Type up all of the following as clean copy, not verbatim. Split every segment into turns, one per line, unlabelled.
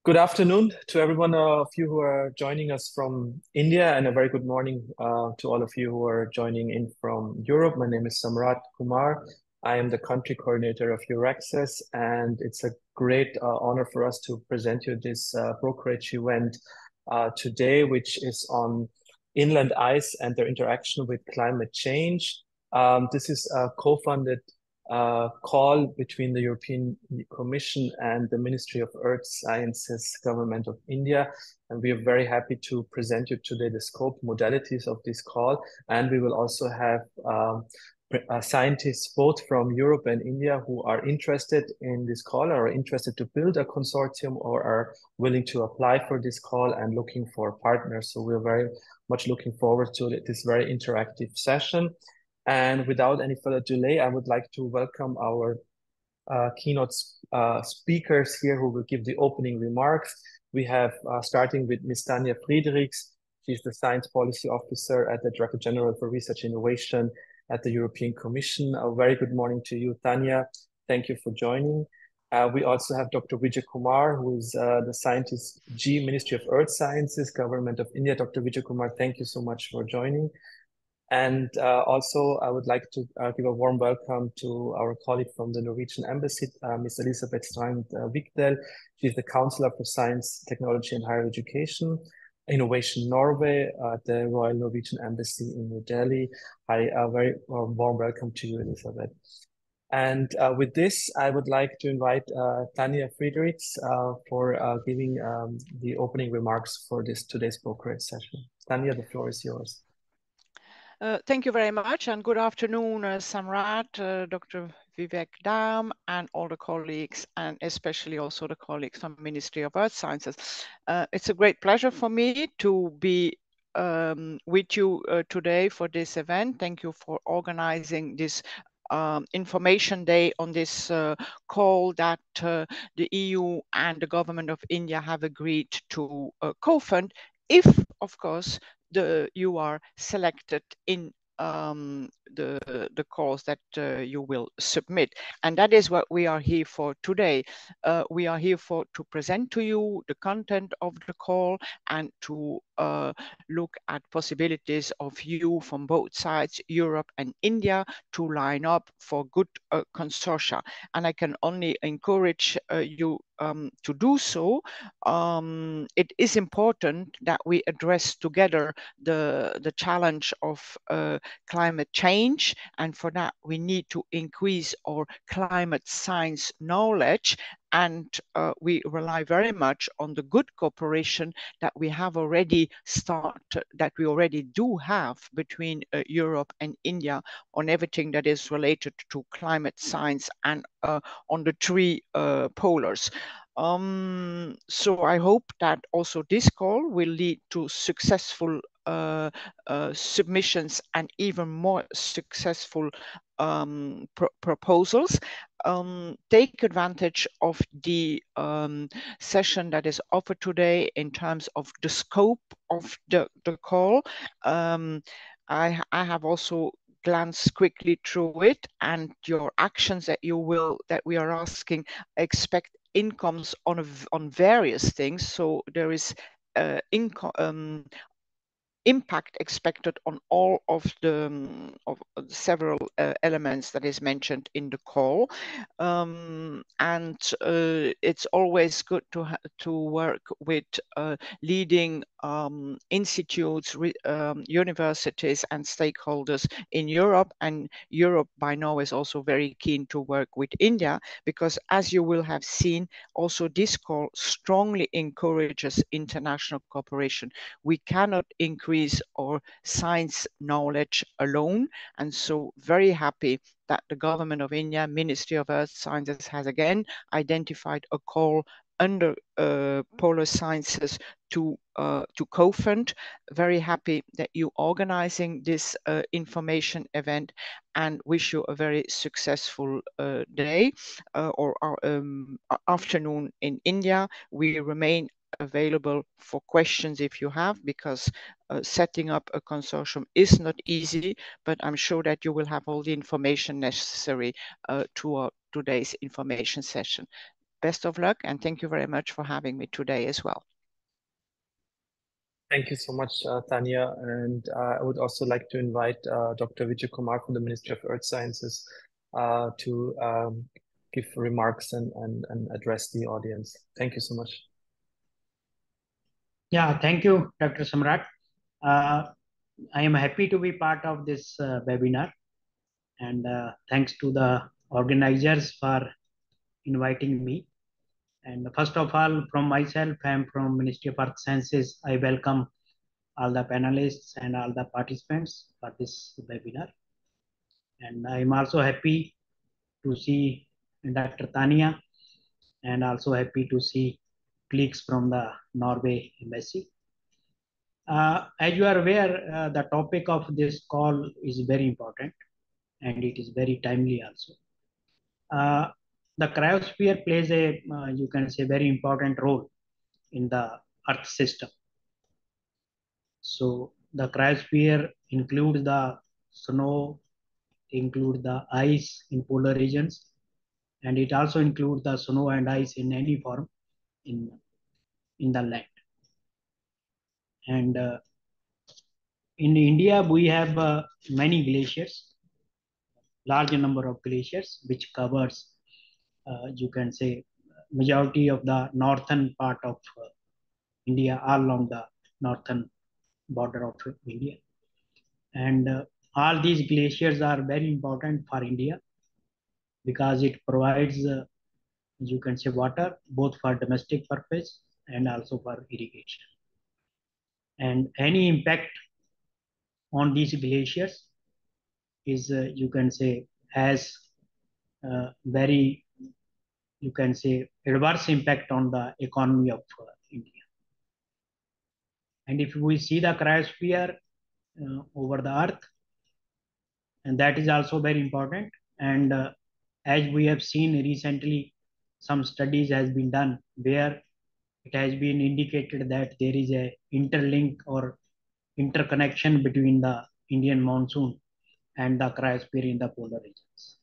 Good afternoon to everyone of you who are joining us from India, and a very good morning to all of you who are joining in from Europe. My name is Samrat Kumar. I am the country coordinator of EURAXESS, and it's a great honor for us to present you this brokerage event today, which is on inland ice and their interaction with climate change. This is a co-funded call between the European Commission and the Ministry of Earth Sciences, Government of India. And we are very happy to present you today the scope, modalities of this call. And we will also have scientists both from Europe and India who are interested in this call, or are interested to build a consortium, or are willing to apply for this call and looking for partners. So we're very much looking forward to this very interactive session. And without any further delay, I would like to welcome our keynote speakers here who will give the opening remarks. We have, starting with Ms. Tanja Friedrichs. She's the Science Policy Officer at the Director General for Research Innovation at the European Commission. A very good morning to you, Tanja. Thank you for joining. We also have Dr. Vijay Kumar, who is the Scientist G, Ministry of Earth Sciences, Government of India. Dr. Vijay Kumar, thank you so much for joining. And also, I would like to give a warm welcome to our colleague from the Norwegian Embassy, Ms. Elisabeth Strand Vigdal. She's the Counselor for Science, Technology and Higher Education, Innovation Norway at the Royal Norwegian Embassy in New Delhi. Hi, a very warm welcome to you, Elisabeth. And with this, I would like to invite Tanja Friedrichs for giving the opening remarks for today's brokerage session. Tanja, the floor is yours.
Thank you very much, and good afternoon, Samrat, Dr. Vivek Dam, and all the colleagues, and especially also the colleagues from Ministry of Earth Sciences. It's a great pleasure for me to be with you today for this event. Thank you for organizing this information day on this call that the EU and the government of India have agreed to co-fund, if, of course, you are selected in the calls that you will submit. And that is what we are here for today. We are here to present to you the content of the call and to look at possibilities of you from both sides, Europe and India, to line up for good consortia. And I can only encourage you to do so. It is important that we address together the challenge of climate change, and for that we need to increase our climate science knowledge, and we rely very much on the good cooperation that we have already started, that we already do have between Europe and India on everything that is related to climate science and on the three polars. So I hope that also this call will lead to successful submissions and even more successful proposals. Take advantage of the session that is offered today in terms of the scope of the call. I have also glance quickly through it, and your actions that we are asking expect incomes on various things. So there is impact expected on all of the several elements that is mentioned in the call, and it's always good to work with leading institutes, universities and stakeholders in Europe, and Europe by now is also very keen to work with India, because as you will have seen, also this call strongly encourages international cooperation. We cannot increase our science knowledge alone, and so very happy that the government of India, Ministry of Earth Sciences, has again identified a call under polar sciences to co-fund. Very happy that you organizing this information event, and wish you a very successful day or afternoon in India. We remain available for questions if you have, because setting up a consortium is not easy, but I'm sure that you will have all the information necessary to today's information session. best of luck, and thank you very much for having me today as well.
Thank you so much, Tanya. And I would also like to invite Dr. Vijay Kumar from the Ministry of Earth Sciences to give remarks and address the audience. Thank you so much.
Yeah, thank you, Dr. Samrat. I am happy to be part of this webinar, and thanks to the organizers for inviting me. And first of all, from myself, I am from Ministry of Earth Sciences. I welcome all the panelists and all the participants for this webinar. And I am also happy to see Dr. Tanya, and also happy to see colleagues from the Norway Embassy. As you are aware, the topic of this call is very important, and it is very timely also. The cryosphere plays a, you can say, very important role in the Earth system. So the cryosphere includes the snow, includes the ice in polar regions, and it also includes the snow and ice in any form in the land. And in India, we have many glaciers, large number of glaciers, which covers, you can say, majority of the northern part of India, all along the northern border of India. And all these glaciers are very important for India because it provides, you can say, water, both for domestic purpose and also for irrigation. And any impact on these glaciers is, you can say, has very, you can say, adverse impact on the economy of India. And if we see the cryosphere over the earth, and that is also very important. And as we have seen recently, some studies has been done where it has been indicated that there is a interlink or interconnection between the Indian monsoon and the cryosphere in the polar regions.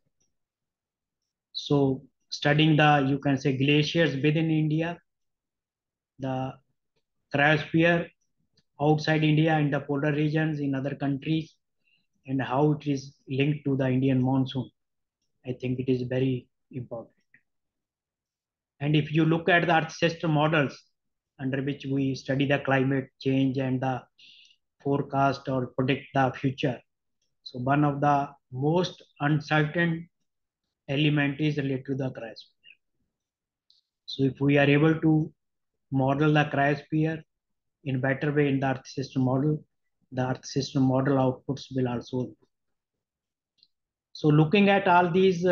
So studying the, you can say, glaciers within India, the cryosphere outside India in the polar regions in other countries, and how it is linked to the Indian monsoon, I think it is very important. And if you look at the Earth system models under which we study the climate change and the forecast or predict the future, so one of the most uncertain element is related to the cryosphere. So if we are able to model the cryosphere in better way in the Earth system model, the Earth system model outputs will also improve. So looking at all these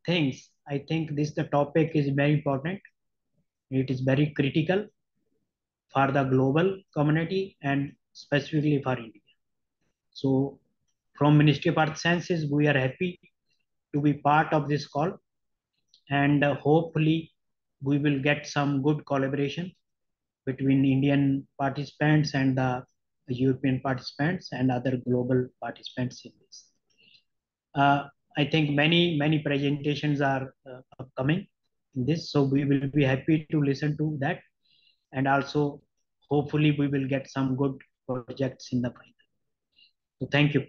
things, I think the topic is very important. It is very critical for the global community and specifically for India. So from Ministry of Earth Sciences, we are happy to be part of this call, and hopefully we will get some good collaboration between Indian participants and the European participants and other global participants in this. I think many presentations are upcoming in this, so we will be happy to listen to that, and also hopefully we will get some good projects in the final. So thank you.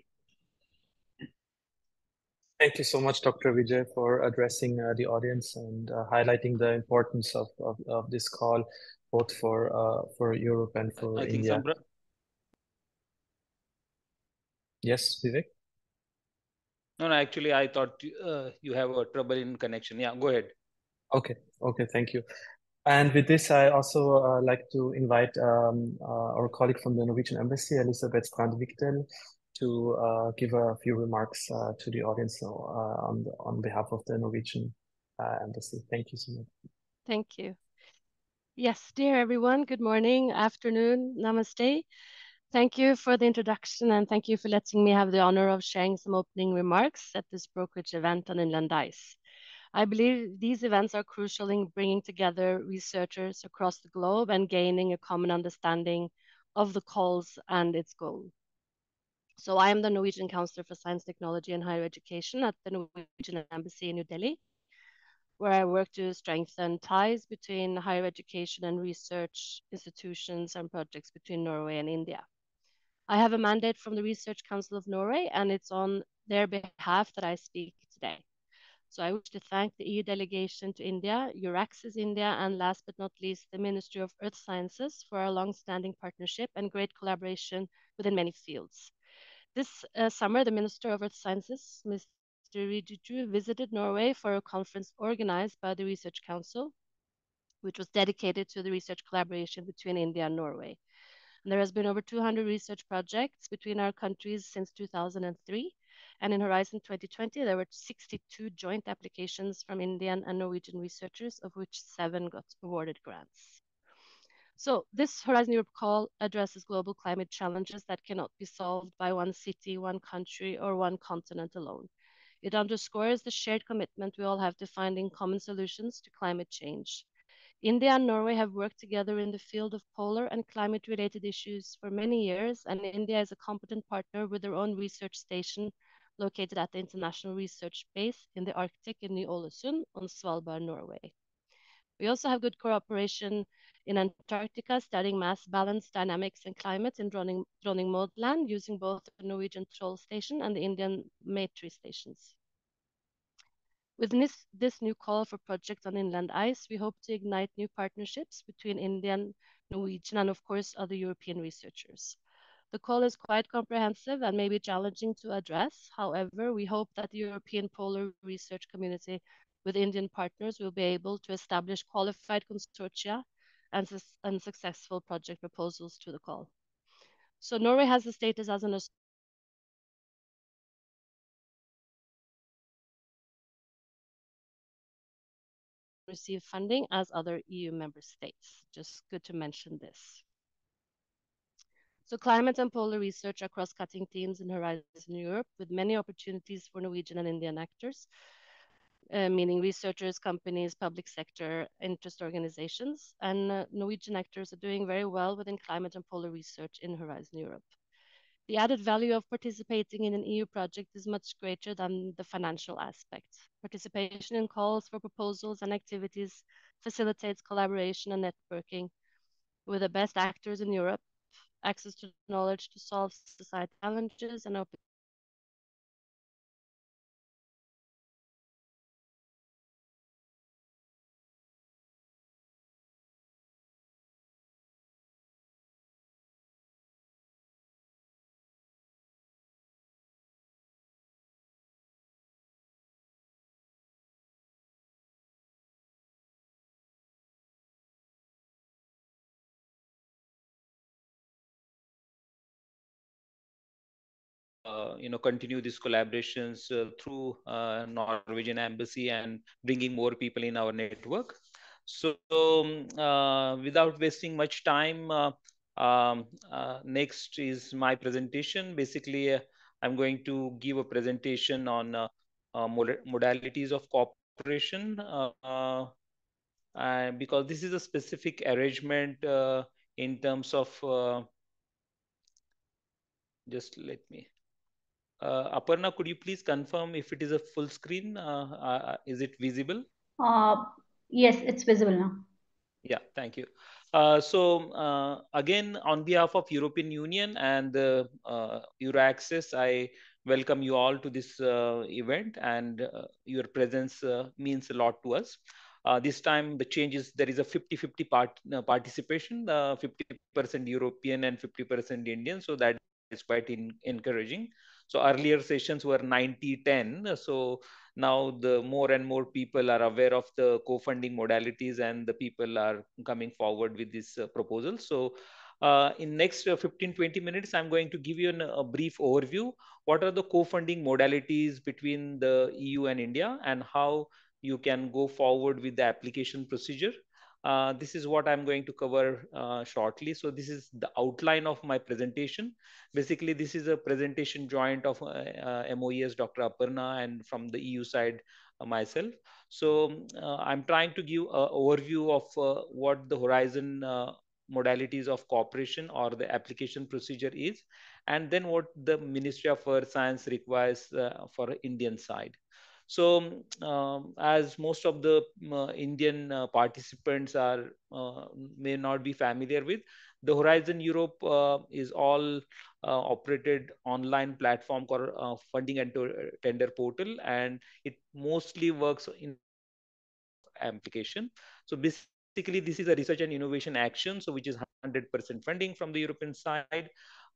Thank you so much, Dr. Vijay, for addressing the audience and highlighting the importance of this call, both for Europe and for India. Yes, Vivek?
No, actually, I thought you have a trouble in connection. Yeah, go ahead.
Okay, thank you. And with this, I also like to invite our colleague from the Norwegian Embassy, Elisabeth Strand-Vigtel, to give a few remarks to the audience on behalf of the Norwegian Embassy. Thank you so much.
Thank you. Yes, dear everyone, good morning, afternoon, namaste. Thank you for the introduction, and thank you for letting me have the honor of sharing some opening remarks at this brokerage event on inland ice. I believe these events are crucial in bringing together researchers across the globe and gaining a common understanding of the calls and its goal. So I am the Norwegian Counselor for Science, Technology and Higher Education at the Norwegian Embassy in New Delhi. where I work to strengthen ties between higher education and research institutions and projects between Norway and India. I have a mandate from the Research Council of Norway, and it's on their behalf that I speak today. So I wish to thank the EU delegation to India, EURAXESS India, and last but not least, the Ministry of Earth Sciences for our long-standing partnership and great collaboration within many fields. This summer, the Minister of Earth Sciences, Mr. Rijuju, visited Norway for a conference organized by the Research Council, which was dedicated to the research collaboration between India and Norway. And there has been over 200 research projects between our countries since 2003. And in Horizon 2020, there were 62 joint applications from Indian and Norwegian researchers, of which 7 got awarded grants. So this Horizon Europe call addresses global climate challenges that cannot be solved by one city, one country, or one continent alone. It underscores the shared commitment we all have to finding common solutions to climate change. India and Norway have worked together in the field of polar and climate-related issues for many years, and India is a competent partner with their own research station located at the International Research Base in the Arctic in Ny-Ålesund on Svalbard, Norway. We also have good cooperation in Antarctica, studying mass balance, dynamics, and climate in Dronning using both the Norwegian Troll Station and the Indian Maitree stations. With this new call for projects on inland ice, we hope to ignite new partnerships between Indian, Norwegian, and of course, other European researchers. The call is quite comprehensive and may be challenging to address. However, we hope that the European polar research community with Indian partners will be able to establish qualified consortia and successful project proposals to the call. So Norway has the status as an receive funding as other EU member states. Just good to mention this. So climate and polar research are cross-cutting themes in Horizon Europe with many opportunities for Norwegian and Indian actors, meaning researchers, companies, public sector, interest organizations, and Norwegian actors are doing very well within climate and polar research in Horizon Europe. The added value of participating in an EU project is much greater than the financial aspect. Participation in calls for proposals and activities facilitates collaboration and networking with the best actors in Europe, access to knowledge to solve societal challenges, and open
continue these collaborations through Norwegian Embassy and bringing more people in our network. So without wasting much time, next is my presentation. Basically, I'm going to give a presentation on modalities of cooperation because this is a specific arrangement in terms of just let me. Aparna, could you please confirm if it is a full screen? Is it visible?
Yes, it's visible now.
Yeah, thank you. Again, on behalf of European Union and EURAXESS, I welcome you all to this event, and your presence means a lot to us. This time the change is there is a 50-50 participation, 50% European and 50% Indian. So that is quite encouraging. So earlier sessions were 90-10. So now the more and more people are aware of the co-funding modalities, and the people are coming forward with this proposal. So in next 15-20 minutes, I'm going to give you a brief overview. What are the co-funding modalities between the EU and India, and how you can go forward with the application procedure. This is what I'm going to cover shortly. So this is the outline of my presentation. Basically, this is a presentation joint of MOES Dr. Aparna and from the EU side myself. So I'm trying to give an overview of what the Horizon modalities of cooperation or the application procedure is, and then what the Ministry of Earth Science requires for Indian side. So as most of the Indian participants are may not be familiar with, the Horizon Europe is all operated online platform called funding and tender portal, and it mostly works in application. So basically, this is a research and innovation action, so which is 100% funding from the European side.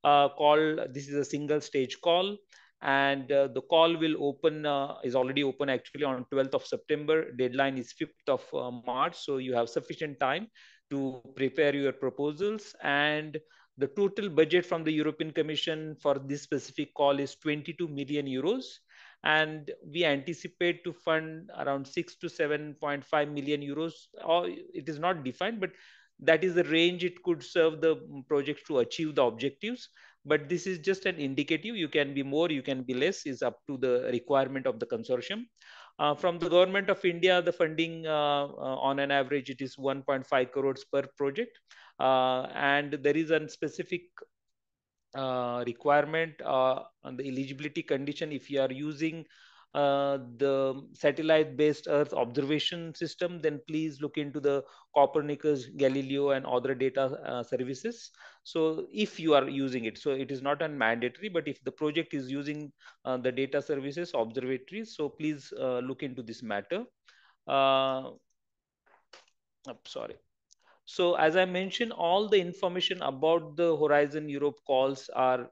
This is a single stage call, and the call will open is already open actually on 12th of September. Deadline is 5th of March, so you have sufficient time to prepare your proposals. And the total budget from the European Commission for this specific call is 22 million euros, and we anticipate to fund around 6 to 7.5 million euros, or it is not defined, but that is the range it could serve the projects to achieve the objectives. But this is just an indicative. You can be more, you can be less, is up to the requirement of the consortium. From the government of India, the funding on an average, it is 1.5 crores per project. And there is a specific requirement on the eligibility condition. If you are using the satellite-based Earth observation system, then please look into the Copernicus, Galileo, and other data services. So if you are using it, so it is not a mandatory, but if the project is using the data services, observatories, so please look into this matter. Sorry. So as I mentioned, all the information about the Horizon Europe calls are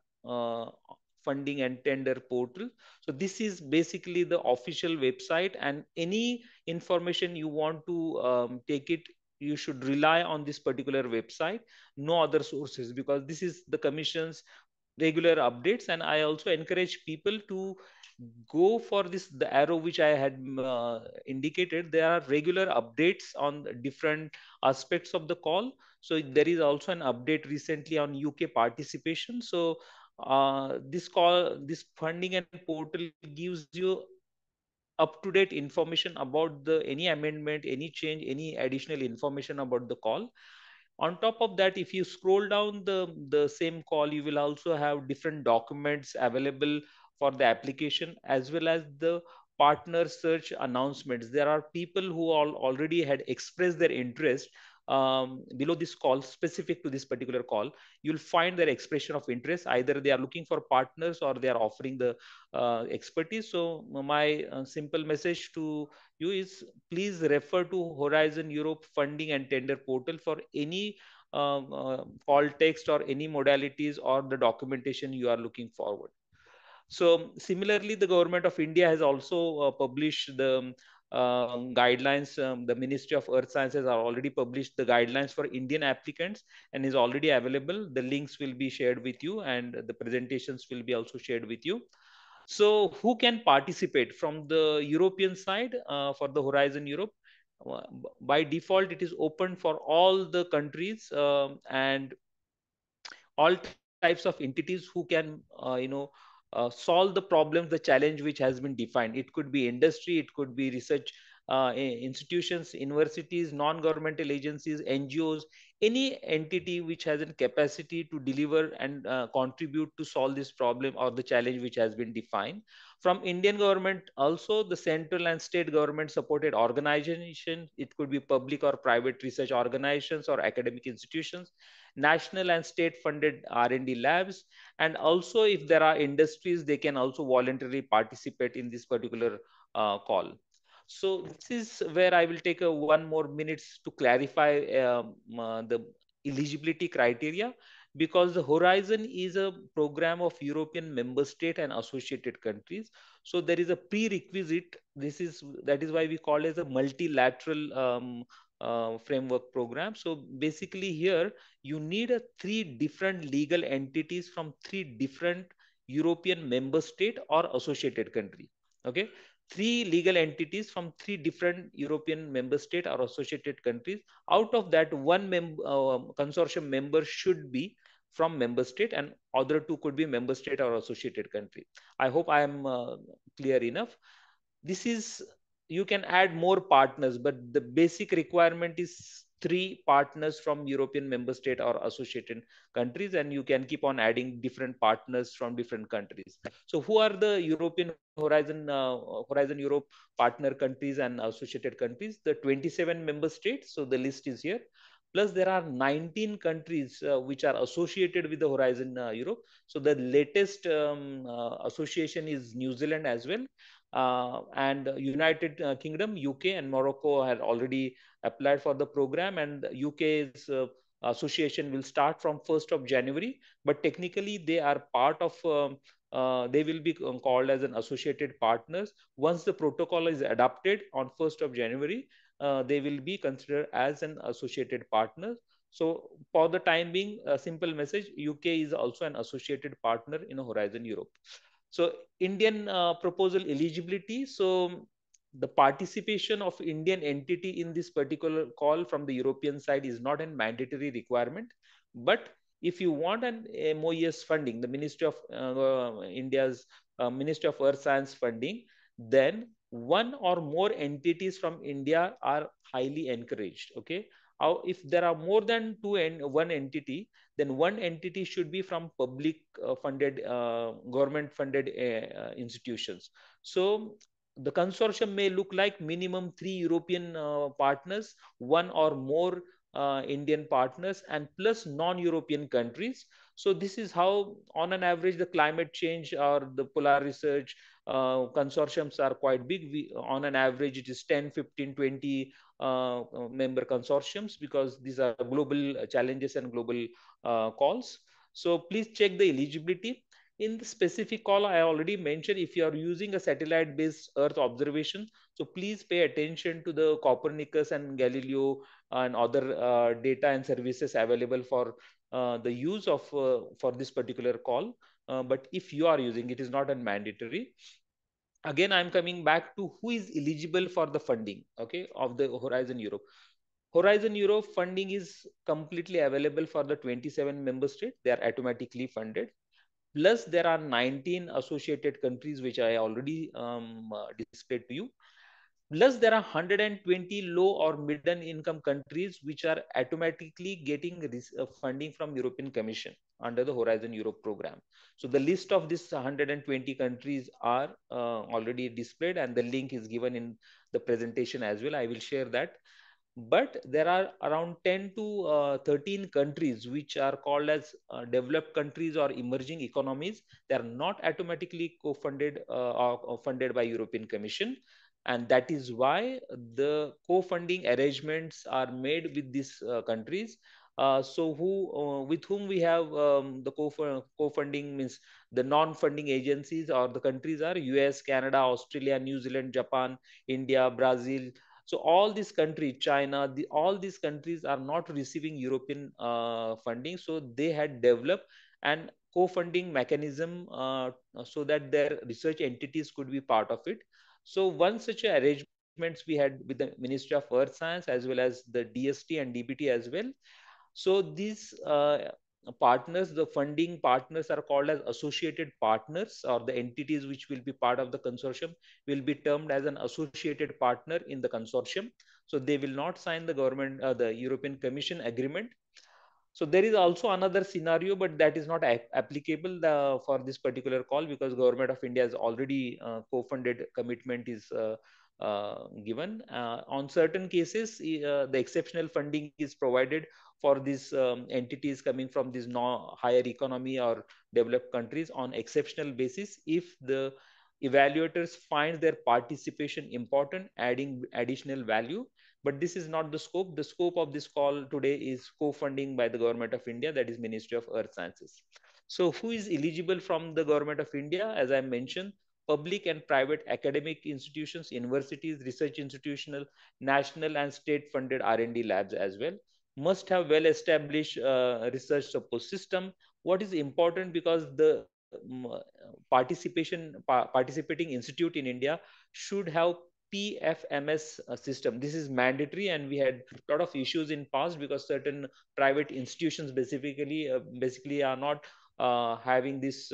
funding and tender portal. So this is basically the official website, and any information you want to take it, you should rely on this particular website, no other sources, because this is the Commission's regular updates. And I also encourage people to go for this, the arrow which I had indicated. There are regular updates on different aspects of the call. So there is also an update recently on UK participation. So this funding and portal gives you up-to-date information about the any amendment, any change, any additional information about the call. On top of that, if you scroll down the same call, you will also have different documents available for the application, as well as the partner search announcements. There are people who already had expressed their interest below this call, specific to this particular call. You'll find their expression of interest. Either they are looking for partners or they are offering the expertise. So my simple message to you is, please refer to Horizon Europe funding and tender portal for any call text or any modalities or the documentation you are looking forward. So similarly, the government of India has also published the guidelines. The Ministry of Earth Sciences are already published the guidelines for Indian applicants and is already available. The links will be shared with you, and the presentations will be also shared with you. So who can participate from the European side for the Horizon Europe? By default, it is open for all the countries and all types of entities who can, solve the problems, the challenge which has been defined. It could be industry, it could be research institutions, universities, non-governmental agencies, NGOs, any entity which has a capacity to deliver and contribute to solve this problem or the challenge which has been defined. From Indian government, also the central and state government supported organization, it could be public or private research organizations or academic institutions, national and state funded R&D labs, and also if there are industries, they can also voluntarily participate in this particular call. So this is where I will take one more minutes to clarify the eligibility criteria, because the Horizon is a program of European member state and associated countries. So there is a prerequisite. That is why we call it as a multilateral framework program. So basically here you need three different legal entities from three different European member state or associated country. Okay, three legal entities from three different European member state or associated countries. Out of that, one consortium member should be from member state, and other two could be member state or associated country. I hope I am clear enough. This is, you can add more partners, but the basic requirement is 3 partners from European member state or associated countries, and you can keep on adding different partners from different countries. So who are the European Horizon Europe partner countries and associated countries? The 27 member states. So the list is here. Plus there are 19 countries which are associated with the Horizon Europe. So the latest association is New Zealand as well. And United Kingdom, UK and Morocco had already applied for the program, and UK's association will start from 1st of January, but technically they are part of they will be called as an associated partners. Once the protocol is adopted on 1st of January, they will be considered as an associated partner. So for the time being, a simple message, UK is also an associated partner in Horizon Europe. So Indian proposal eligibility. So the participation of Indian entity in this particular call from the European side is not a mandatory requirement. But if you want an MOES funding, the Ministry of India's Ministry of Earth Science funding, then one or more entities from India are highly encouraged. Okay. If there are more than one entity, then one entity should be from public funded, government funded institutions. So the consortium may look like minimum 3 European partners, one or more Indian partners, and plus non-European countries. So this is how, on an average, the climate change or the polar research consortiums are quite big. On an average, it is 10, 15, 20 member consortiums, because these are global challenges and global calls. So please check the eligibility. In the specific call, I already mentioned, if you are using a satellite-based Earth observation, so please pay attention to the Copernicus and Galileo and other data and services available for the use of for this particular call. But if you are using, it is not a mandatory. Again, I'm coming back to who is eligible for the funding, okay, of the Horizon Europe. Horizon Europe funding is completely available for the 27 member states. They are automatically funded. Plus, there are 19 associated countries, which I already displayed to you. Plus, there are 120 low or middle income countries which are automatically getting funding from European Commission under the Horizon Europe program. So the list of these 120 countries are already displayed, and the link is given in the presentation as well. I will share that. But there are around 10 to 13 countries which are called as developed countries or emerging economies. They are not automatically co-funded or funded by European Commission, and that is why the co-funding arrangements are made with these countries. So with whom we have the co-funding means the non-funding agencies or the countries are US, Canada, Australia, New Zealand, Japan, India, Brazil. So all these countries, China, all these countries are not receiving European funding. So they had developed an co-funding mechanism so that their research entities could be part of it. So one such arrangements we had with the Ministry of Earth Science as well as the DST and DBT as well. So these partners, the funding partners, are called as associated partners, or the entities which will be part of the consortium will be termed as an associated partner in the consortium. So they will not sign the government, the European Commission agreement. So there is also another scenario, but that is not applicable for this particular call, because Government of India has already co-funded commitment is given. On certain cases, the exceptional funding is provided for these entities coming from these higher economy or developed countries on exceptional basis if the evaluators find their participation important, adding additional value. But this is not the scope. The scope of this call today is co-funding by the Government of India, that is Ministry of Earth Sciences. So who is eligible from the Government of India? As I mentioned, public and private academic institutions, universities, research institutional, national and state funded R&D labs as well. Must have well-established research support system. What is important, because the participating institute in India should have PFMS system. This is mandatory, and we had a lot of issues in past because certain private institutions basically are not having this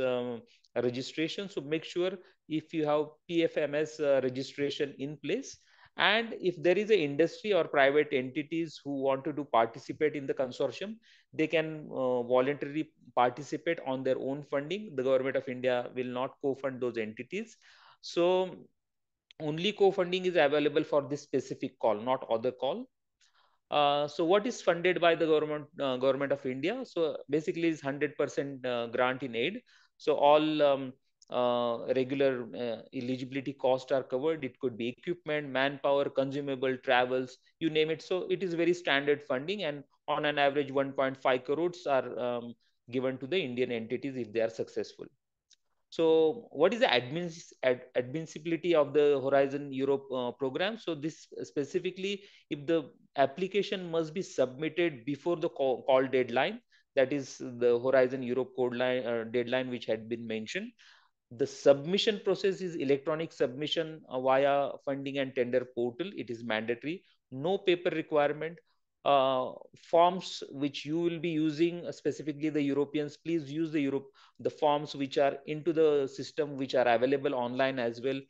registration. So make sure if you have PFMS registration in place. And if there is an industry or private entities who want to participate in the consortium, they can voluntarily participate on their own funding. The government of India will not co-fund those entities. So only co-funding is available for this specific call, not other call. So what is funded by the government of India? So basically is 100% grant in aid. So all regular eligibility costs are covered. It could be equipment, manpower, consumable, travels, you name it. So it is very standard funding, and on an average 1.5 crores are given to the Indian entities if they are successful. So what is the admissibility of the Horizon Europe program? So this specifically, if the application must be submitted before the call deadline, that is the Horizon Europe code line, deadline which had been mentioned. The submission process is electronic submission via funding and tender portal. It is mandatory. No paper requirement. Forms which you will be using, specifically the Europeans, please use the forms which are into the system, which are available online as well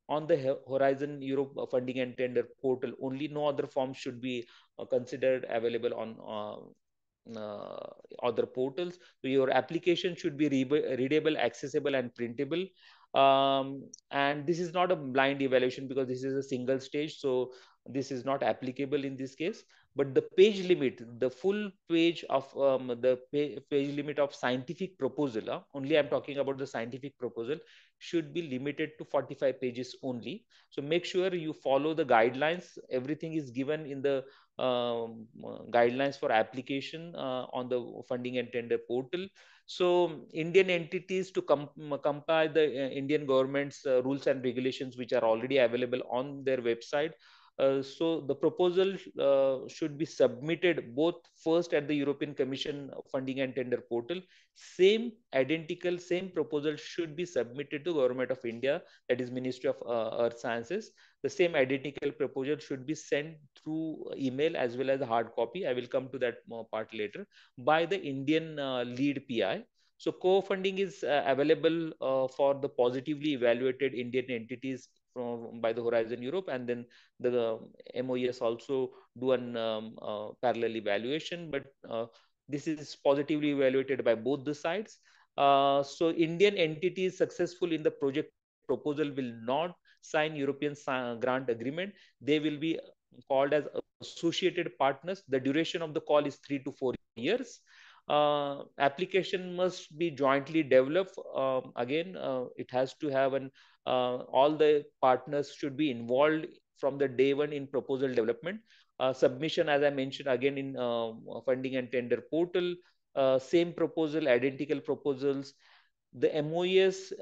on the Horizon Europe funding and tender portal. Only, no other forms should be considered available on other portals. So your application should be readable, accessible, and printable. And this is not a blind evaluation because this is a single stage, so this is not applicable in this case. But the page limit, the full page of the page limit of scientific proposal, only I'm talking about the scientific proposal, should be limited to 45 pages only. So make sure you follow the guidelines. Everything is given in the guidelines for application on the funding and tender portal. So Indian entities to comply the Indian government's rules and regulations, which are already available on their website. So the proposal should be submitted both first at the European Commission funding and tender portal. Same proposal should be submitted to Government of India, that is Ministry of Earth Sciences. The same identical proposal should be sent through email as well as a hard copy. I will come to that part later, by the Indian lead PI. So co-funding is available for the positively evaluated Indian entities by the Horizon Europe, and then the MOES also do an parallel evaluation, but this is positively evaluated by both the sides. So Indian entities successful in the project proposal will not sign European grant agreement. They will be called as associated partners. The duration of the call is 3 to 4 years. Application must be jointly developed. Again, it has to have all the partners should be involved from the day one in proposal development. Submission, as I mentioned, again in funding and tender portal. Same proposal, identical proposals. The MOES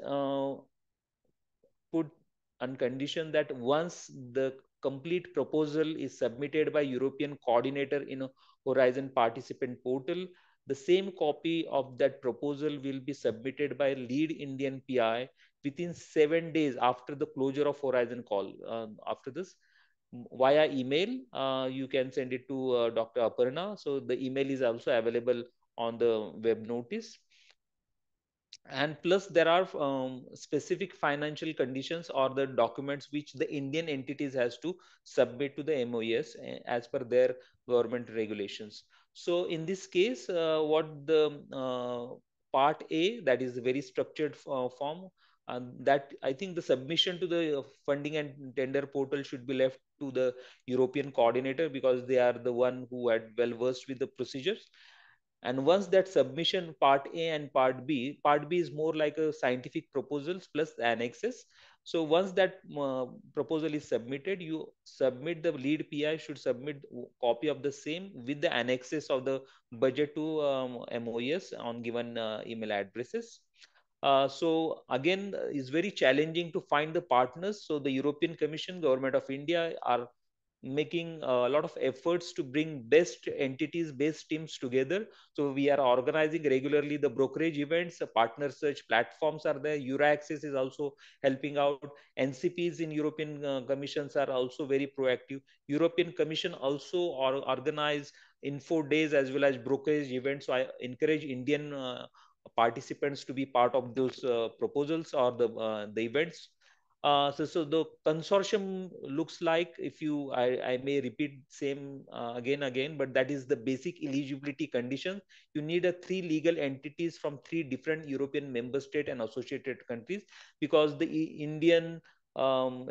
put on condition that once the complete proposal is submitted by European coordinator in a Horizon participant portal, the same copy of that proposal will be submitted by lead Indian PI within 7 days after the closure of Horizon call. After this, via email, you can send it to Dr. Aparna. So the email is also available on the web notice. And plus there are specific financial conditions or the documents which the Indian entities has to submit to the MOES as per their government regulations. So in this case, what the part A, that is a very structured form, that I think the submission to the funding and tender portal should be left to the European coordinator, because they are the one who are well versed with the procedures. And once that submission, part A and part B is more like a scientific proposals plus annexes. So once that proposal is submitted, you submit, the lead PI should submit copy of the same with the annexes of the budget to MOES on given email addresses. So again, it's very challenging to find the partners. So the European Commission, Government of India are making a lot of efforts to bring best entities, best teams together. So we are organizing regularly the brokerage events, partner search platforms are there. EURAXESS is also helping out. NCPs in European Commissions are also very proactive. European Commission also organize info days as well as brokerage events. So I encourage Indian participants to be part of those proposals or the events. So the consortium looks like, if you, I may repeat same again, but that is the basic eligibility condition. You need a 3 legal entities from 3 different European member state and associated countries, because the Indian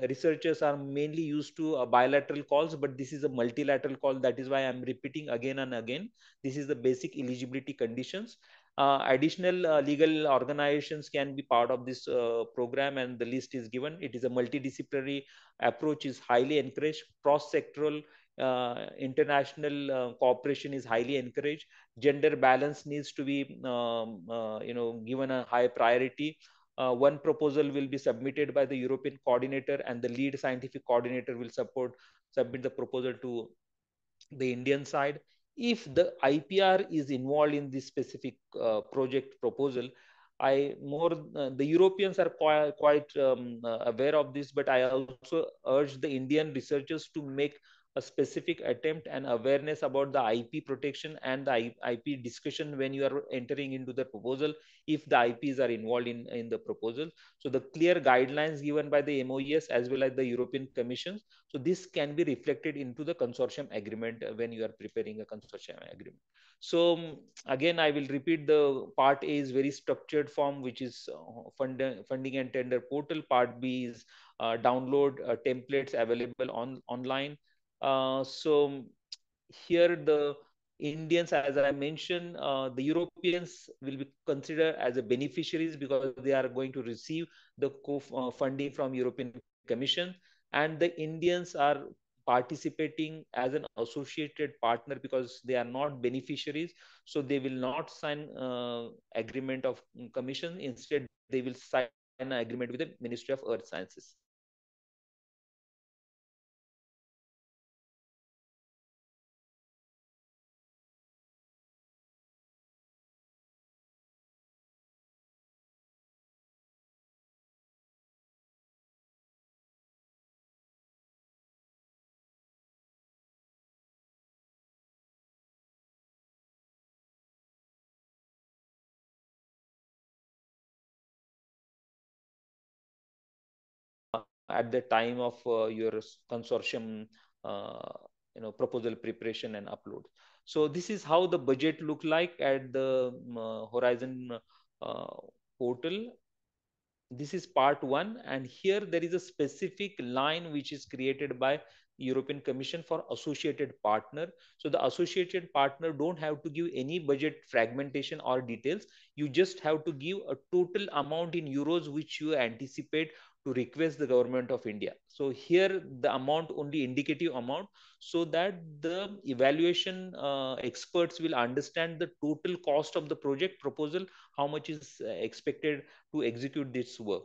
researchers are mainly used to bilateral calls, but this is a multilateral call. That is why I'm repeating again and again. This is the basic eligibility conditions. Additional legal organizations can be part of this program, and the list is given. It is a multidisciplinary approach, is highly encouraged. Cross-sectoral international cooperation is highly encouraged. Gender balance needs to be given a high priority. One proposal will be submitted by the European coordinator, and the lead scientific coordinator will submit the proposal to the Indian side. If the IPR is involved in this specific project proposal, the Europeans are quite aware of this, but I also urge the Indian researchers to make a specific attempt and awareness about the IP protection and the IP discussion when you are entering into the proposal, if the IPs are involved in the proposal. So the clear guidelines given by the MOES as well as the European Commission, so this can be reflected into the consortium agreement when you are preparing a consortium agreement. So again, I will repeat, the part A is very structured form, which is funding and tender portal. Part B is download templates available online. So here the Indians, as I mentioned, the Europeans will be considered as a beneficiaries because they are going to receive the funding from European Commission, and the Indians are participating as an associated partner because they are not beneficiaries. So they will not sign agreement of commission. Instead, they will sign an agreement with the Ministry of Earth Sciences. At the time of your consortium proposal preparation and upload. So this is how the budget look like at the Horizon portal. This is part 1, and here there is a specific line which is created by European Commission for associated partner. So the associated partner don't have to give any budget fragmentation or details. You just have to give a total amount in euros which you anticipate to request the government of India. So here the amount, only indicative amount, so that the evaluation experts will understand the total cost of the project proposal, how much is expected to execute this work.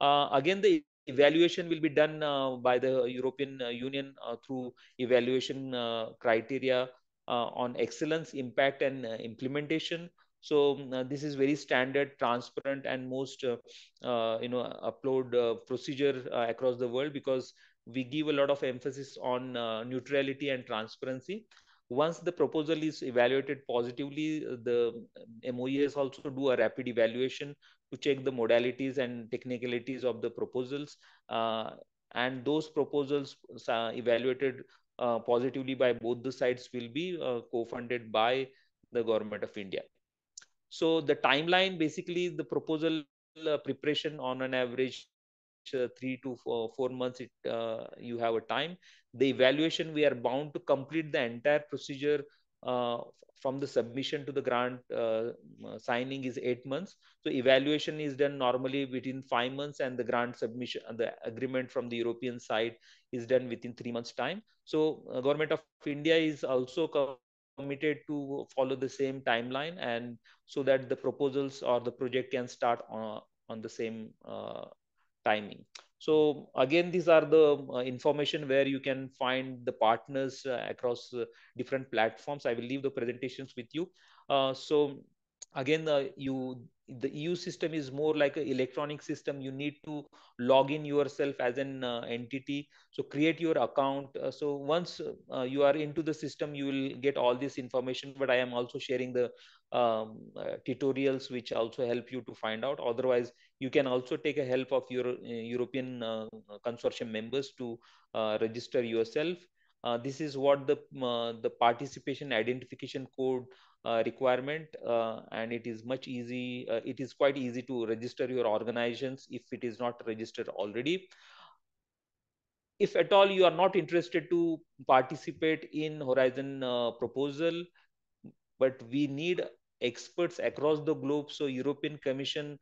Again, the evaluation will be done by the European Union through evaluation criteria on excellence, impact, and implementation. So this is very standard, transparent, and most upload procedure across the world, because we give a lot of emphasis on neutrality and transparency. Once the proposal is evaluated positively, the MOEs also do a rapid evaluation to check the modalities and technicalities of the proposals, and those proposals evaluated positively by both the sides will be co-funded by the government of India. So the timeline, basically the proposal preparation on an average 3 to 4 months you have a time. The evaluation, we are bound to complete the entire procedure from the submission to the grant signing is 8 months. So evaluation is done normally within 5 months, and the grant submission and the agreement from the European side is done within 3 months time. So government of India is also committed to follow the same timeline, and so that the proposals or the project can start on the same timing. So again, these are the information where you can find the partners across different platforms. I will leave the presentations with you. So again, the EU system is more like an electronic system. You need to log in yourself as an entity. So create your account. So once you are into the system, you will get all this information. But I am also sharing the tutorials which also help you to find out. Otherwise, you can also take a help of your European consortium members to register yourself. This is what the participation identification code requirement, and it is much easy. It is quite easy to register your organizations if it is not registered already. If at all you are not interested to participate in Horizon proposal, but we need experts across the globe. So European Commission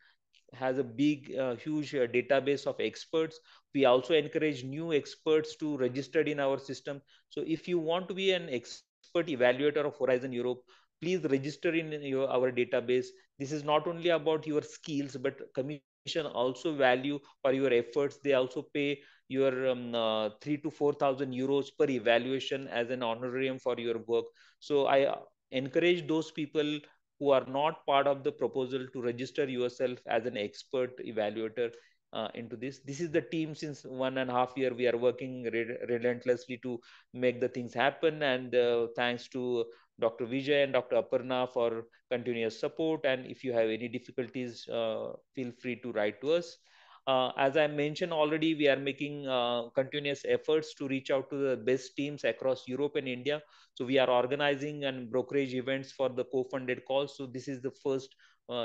has a big, huge database of experts. We also encourage new experts to register in our system. So if you want to be an expert evaluator of Horizon Europe, please register in our database. This is not only about your skills, but Commission also value for your efforts. They also pay your 3,000 to 4,000 euros per evaluation as an honorarium for your work. So I encourage those people who are not part of the proposal to register yourself as an expert evaluator into this. This is the team. Since 1.5 years we are working relentlessly to make the things happen, and thanks to Dr. Vijay and Dr. Aparna for continuous support. And if you have any difficulties, feel free to write to us. As I mentioned already, we are making continuous efforts to reach out to the best teams across Europe and India. So we are organizing and brokerage events for the co-funded calls. So this is the first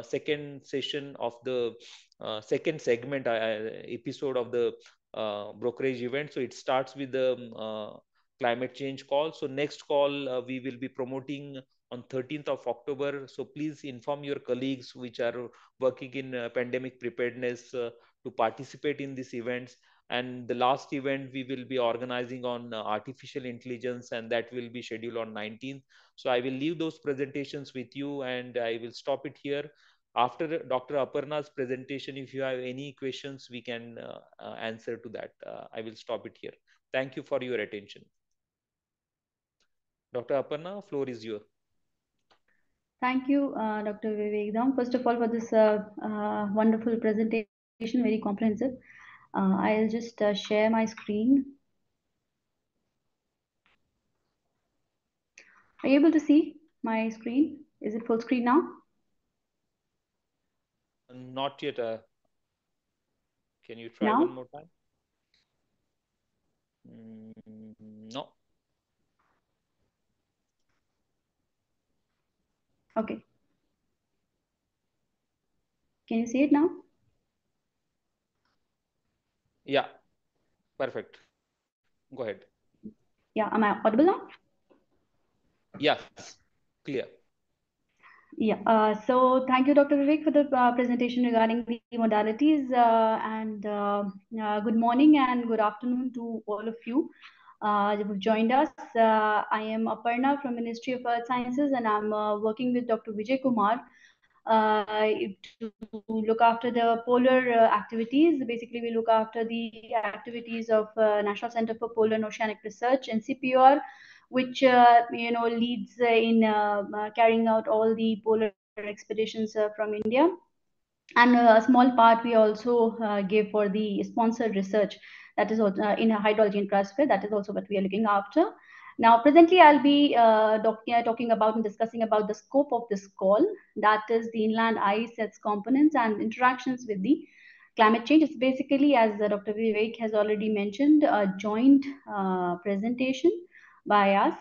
second session of the second segment episode of the brokerage event. So it starts with the climate change call. So next call we will be promoting on 13th of October. So please inform your colleagues which are working in pandemic preparedness to participate in these events. And the last event we will be organizing on artificial intelligence, and that will be scheduled on 19th. So I will leave those presentations with you, and I will stop it here. After Dr. Aparna's presentation, if you have any questions, we can answer to that. I will stop it here. Thank you for your attention. Dr. Aparna, floor is yours.
Thank you, Dr. Vivek Dham. First of all, for this wonderful presentation, very comprehensive. I'll just share my screen. Are you able to see my screen? Is it full screen now?
Not yet. Can you try
now?
one more time? No.
Okay. Can you see it now?
Yeah, perfect. Go ahead.
Yeah, am I audible now?
Yes, clear.
Yeah, so thank you, Dr. Vivek, for the presentation regarding the modalities. Good morning and good afternoon to all of you who've joined us. I am Aparna from Ministry of Earth Sciences, and I'm working with Dr. Vijay Kumar to look after the polar activities. Basically, we look after the activities of National Center for Polar and Oceanic Research, NCPOR, which leads in carrying out all the polar expeditions from India. And a small part we also give for the sponsored research, that is in hydrology and cryosphere. That is also what we are looking after. Now, presently, I'll be talking about and discussing about the scope of this call, that is the inland ice, its components, and interactions with the climate change. It's basically, as Dr. Vivek has already mentioned, a joint presentation by us.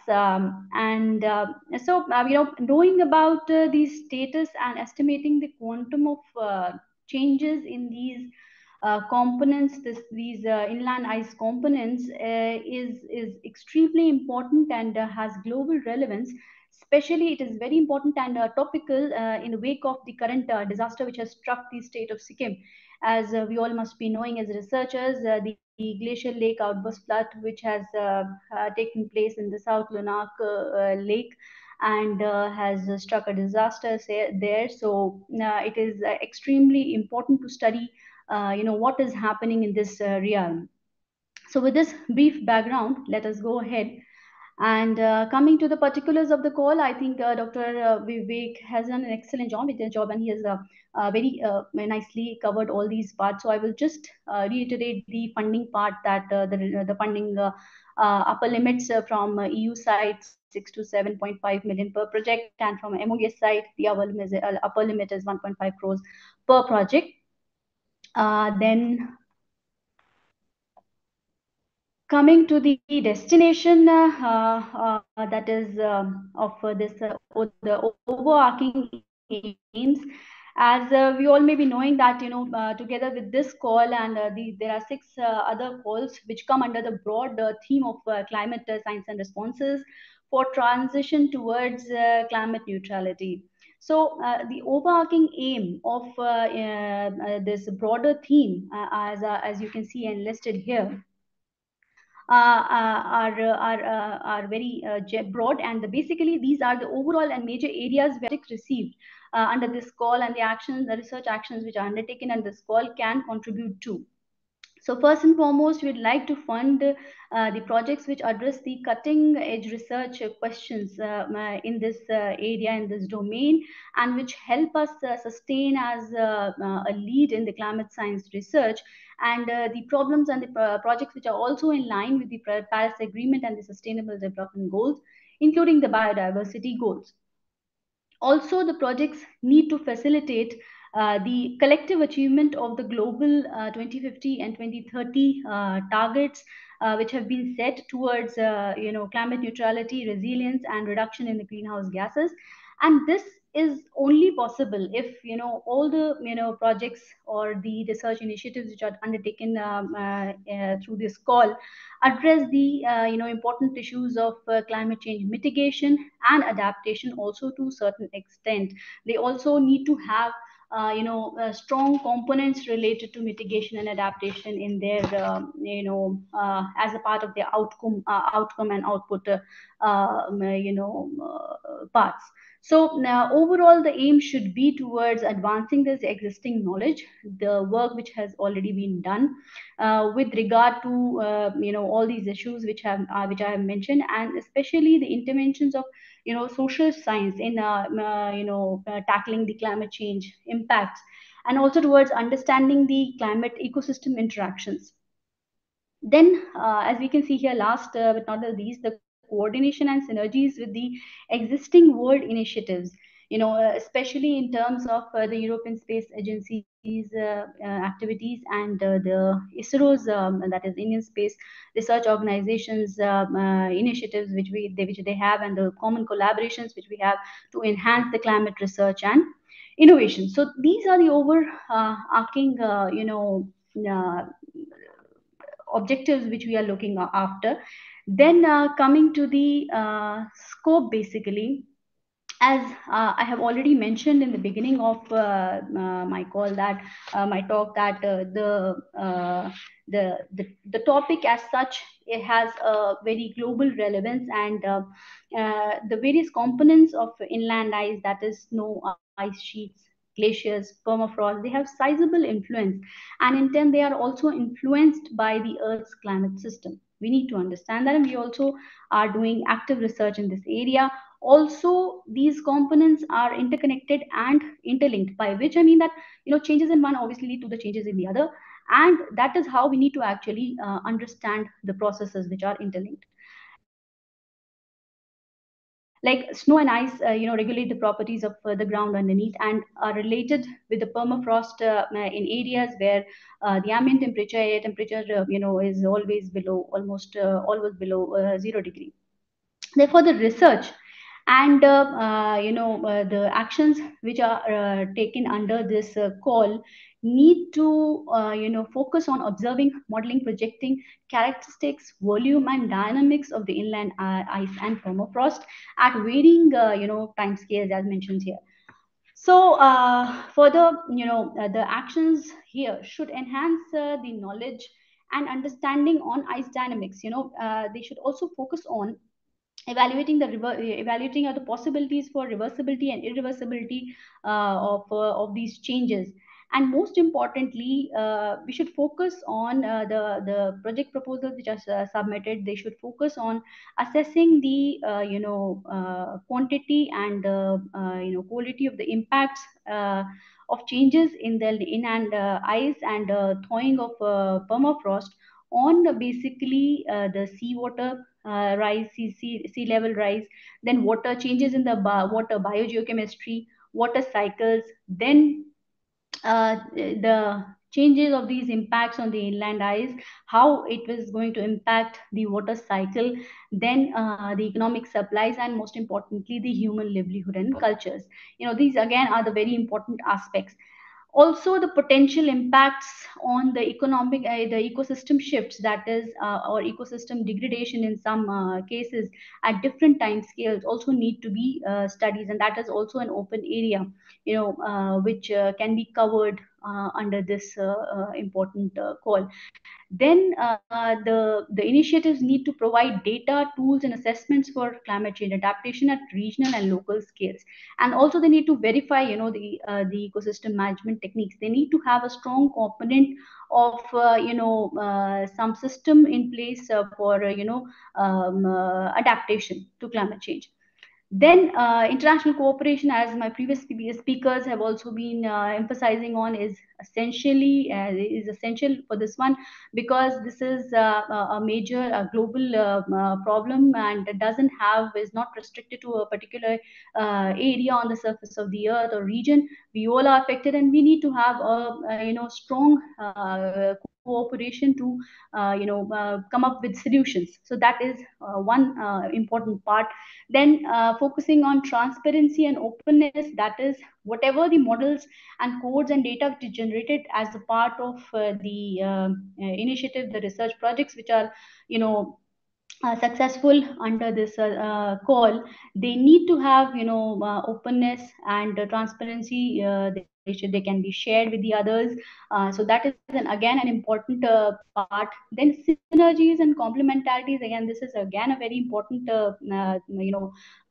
Knowing about the status and estimating the quantum of changes in these components, these inland ice components is extremely important and has global relevance. Especially, it is very important and topical in the wake of the current disaster which has struck the state of Sikkim. As we all must be knowing as researchers, the glacial lake outburst flood, which has taken place in the South Lunak Lake, and has struck a disaster there. So it is extremely important to study what is happening in this realm. So with this brief background, let us go ahead And coming to the particulars of the call, I think Dr. Vivek has done an excellent job, and he has very nicely covered all these parts. So I will just reiterate the funding part, that the funding upper limits from EU side 6 to 7.5 million per project, and from MOS side the upper limit is 1.5 crores per project. Then coming to the destination, that is of this the overarching aims, as we all may be knowing that together with this call and there are 6 other calls which come under the broad theme of climate science and responses for transition towards climate neutrality. So the overarching aim of this broader theme, as you can see and listed here, are very broad, and basically these are the overall and major areas where received under this call, and the research actions which are undertaken under this call can contribute to. So first and foremost, we'd like to fund the projects which address the cutting edge research questions in this area, in this domain, and which help us sustain as a lead in the climate science research, and the problems and the projects which are also in line with the Paris Agreement and the Sustainable Development Goals, including the biodiversity goals. Also, the projects need to facilitate the collective achievement of the global 2050 and 2030 targets, which have been set towards climate neutrality, resilience, and reduction in the greenhouse gases. And this is only possible if all the projects or the research initiatives which are undertaken through this call address the important issues of climate change mitigation and adaptation also to a certain extent. They also need to have strong components related to mitigation and adaptation in their as a part of their outcome and output parts. So now overall the aim should be towards advancing this existing knowledge, the work which has already been done with regard to all these issues which I have mentioned, and especially the interventions of social science in tackling the climate change impacts, and also towards understanding the climate ecosystem interactions. Then as we can see here, last but not the least, the coordination and synergies with the existing world initiatives, especially in terms of the European Space Agency's activities, and the ISRO's, that is Indian Space Research Organization's initiatives which they have, and the common collaborations which we have to enhance the climate research and innovation. So these are the overarching objectives which we are looking after. Then coming to the scope, basically, as I have already mentioned in the beginning of my call, that my talk, that the topic as such, it has a very global relevance, and the various components of inland ice, that is snow, ice sheets, glaciers, permafrost, they have sizable influence, and in turn they are also influenced by the Earth's climate system. We need to understand that, and we also are doing active research in this area. Also, these components are interconnected and interlinked, by which I mean that changes in one obviously lead to the changes in the other, and that is how we need to actually understand the processes which are interlinked. Like snow and ice, regulate the properties of the ground underneath, and are related with the permafrost in areas where the ambient temperature, air temperature, is always almost always below 0 degree. Therefore, the research and the actions which are taken under this call need to focus on observing, modeling, projecting characteristics, volume, and dynamics of the inland ice and permafrost at varying time scales, as mentioned here. So further, the actions here should enhance the knowledge and understanding on ice dynamics. They should also focus on evaluating the possibilities for reversibility and irreversibility of these changes, And most importantly, we should focus on the project proposals which are submitted. They should focus on assessing the quantity and quality of the impacts of changes in the inland ice and thawing of permafrost on basically the seawater rise, sea level rise, then water changes in the water biogeochemistry, water cycles, then the changes of these impacts on the inland ice, how it was going to impact the water cycle, then the economic supplies, and most importantly, the human livelihood and cultures. These again are the very important aspects. Also the potential impacts on the economic the ecosystem shifts, that is or ecosystem degradation in some cases at different time scales also need to be studied, and that is also an open area which can be covered under this important call. Then the initiatives need to provide data, tools, and assessments for climate change adaptation at regional and local scales. And also they need to verify, the ecosystem management techniques. They need to have a strong component of, some system in place for, adaptation to climate change. Then international cooperation, as my previous speakers have also been emphasizing on, is essential for this one, because this is a major global problem, and is not restricted to a particular area on the surface of the earth or region. We all are affected, and we need to have a strong cooperation to come up with solutions. So that is one important part. Then focusing on transparency and openness, that is whatever the models and codes and data which is generated as a part of the initiative, the research projects which are successful under this call, they need to have openness and transparency. They can be shared with the others. So that is again an important part. Then synergies and complementarities, again this is again a very important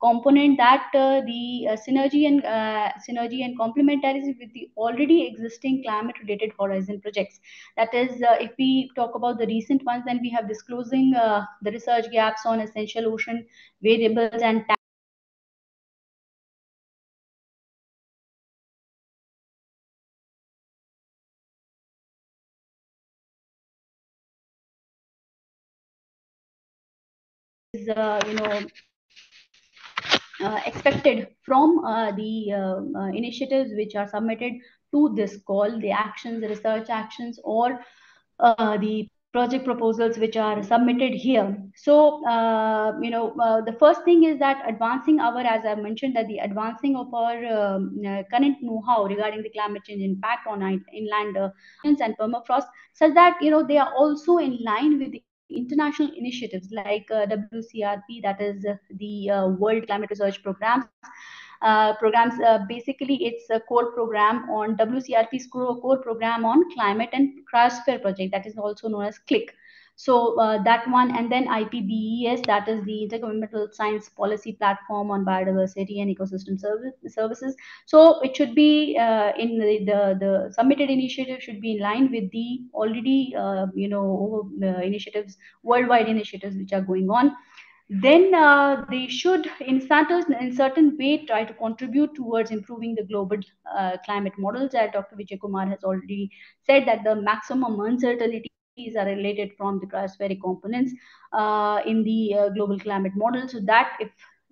component, that the synergy and complementarities with the already existing climate related horizon projects. That is, if we talk about the recent ones, then we have disclosing the research gaps on essential ocean variables and is expected from the initiatives which are submitted to this call, the actions, the research actions, or the project proposals which are submitted here. So, the first thing is that advancing our, as I mentioned, that the advancing of our current know-how regarding the climate change impact on inland and permafrost, such that they are also in line with the international initiatives like WCRP, that is the World Climate Research Programs. Basically, it's a core program on WCRP's core program on climate and cryosphere project, that is also known as CLIC. So that one, and then IPBES, that is the Intergovernmental Science Policy Platform on Biodiversity and Ecosystem Services. So it should be in the submitted initiative should be in line with the already initiatives, worldwide initiatives which are going on. Then they should, in certain way, try to contribute towards improving the global climate models. As Dr. Vijay Kumar has already said, that the maximum uncertainties are related from the cryospheric components in the global climate model. So that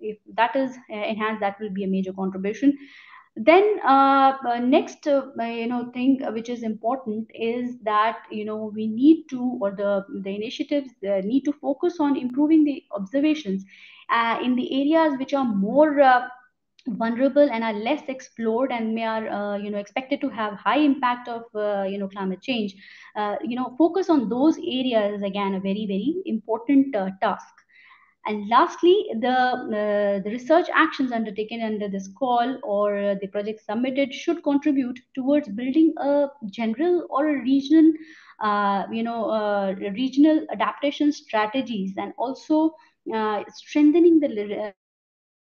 if that is enhanced, that will be a major contribution. Then next thing which is important is that we need to, or the initiatives need to focus on improving the observations in the areas which are more vulnerable and are less explored, and may are expected to have high impact of climate change. Focus on those areas is again a very, very important task. And lastly, the research actions undertaken under this call or the project submitted should contribute towards building a general or a regional, regional adaptation strategies, and also strengthening the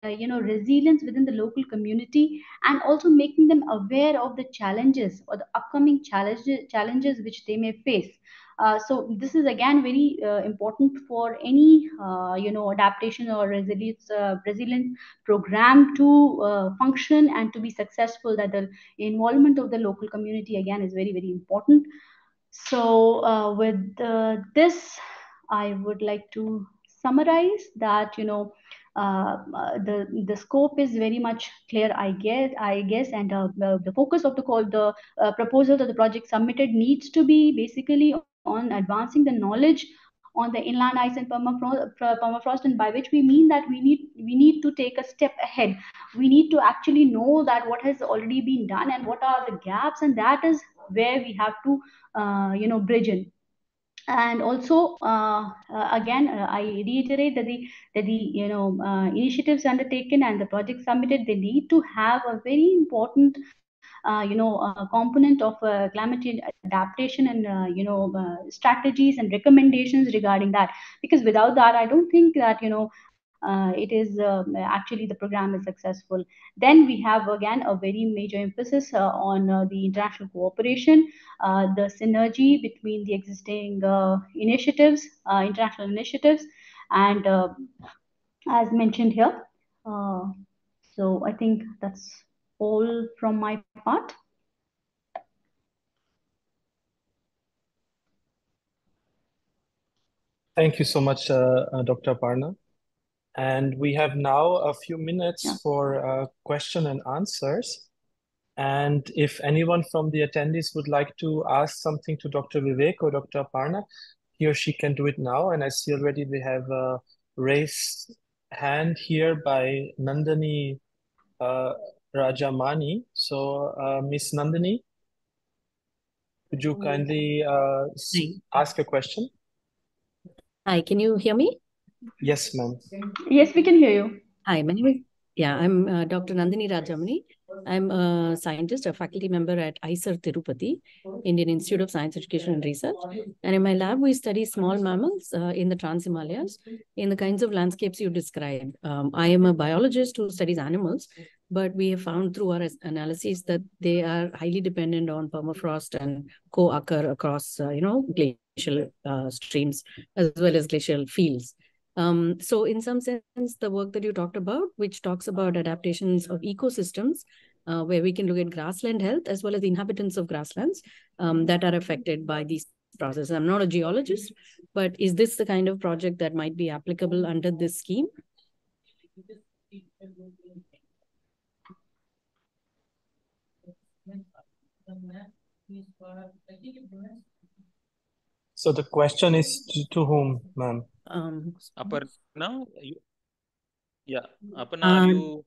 resilience within the local community, and also making them aware of the challenges or the upcoming challenges which they may face. So this is again very important for any adaptation or resilience program to function and to be successful. That the involvement of the local community again is very, very important. So with this, I would like to summarize that the scope is very much clear, I guess, and the focus of the proposal that the project submitted needs to be basically on advancing the knowledge on the inland ice and permafrost, and by which we mean that we need to take a step ahead. We need to actually know that what has already been done and what are the gaps, and that is where we have to bridge in. And also again I reiterate that the initiatives undertaken and the project submitted, they need to have a very important component of climate adaptation and strategies and recommendations regarding that, because without that I don't think that it is actually the program is successful. Then we have again a very major emphasis on the international cooperation, the synergy between the existing international initiatives, and as mentioned here. So I think that's all from my part.
Thank you so much, Dr. Aparna. And we have now a few minutes for question and answers. And if anyone from the attendees would like to ask something to Dr. Vivek or Dr. Aparna, he or she can do it now. And I see already we have a raised hand here by Nandini Rajamani. So, Miss Nandini, could you kindly ask a question?
Hi, can you hear me?
Yes, ma'am.
Yes, we can hear you.
Hi, my name is, I'm Dr. Nandini Rajamani. I'm a scientist, a faculty member at ISER Tirupati, Indian Institute of Science Education and Research. And in my lab, we study small mammals in the Trans-Himalayas in the kinds of landscapes you described. I am a biologist who studies animals, but we have found through our analyses that they are highly dependent on permafrost and co-occur across, glacial streams as well as glacial fields. So in some sense, the work that you talked about, which talks about adaptations of ecosystems, where we can look at grassland health as well as the inhabitants of grasslands that are affected by these processes. I'm not a geologist, but is this the kind of project that might be applicable under this scheme?
So the question is to whom, ma'am?
Aparna, Aparna,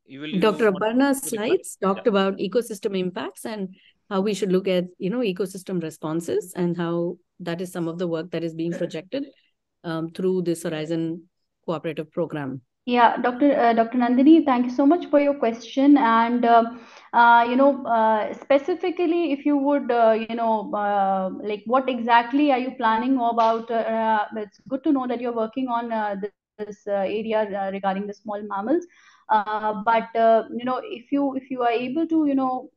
you will
Dr. Aparna's slides talked about ecosystem impacts and how we should look at, ecosystem responses, and how that is some of the work that is being projected through this Horizon Cooperative Program.
Yeah, Dr. Nandini, thank you so much for your question. And specifically, if you would, like what exactly are you planning about? It's good to know that you're working on this area regarding the small mammals. But if you are able to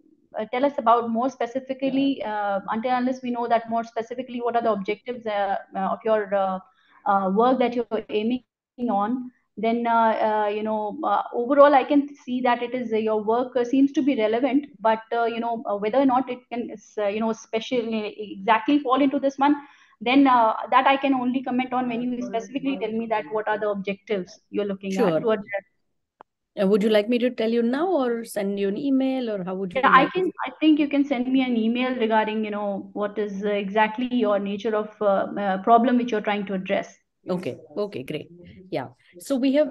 tell us about more specifically, until unless we know that more specifically, what are the objectives of your work that you're aiming on, then overall I can see that it is your work seems to be relevant, but whether or not it can especially exactly fall into this one, then that I can only comment on when you specifically tell me that what are the objectives you're looking at to address.
Would you like me to tell you now or send you an email, or how would you?
Yeah, I think you can send me an email regarding what is exactly your nature of problem which you're trying to address.
Okay, great. Yeah, so we have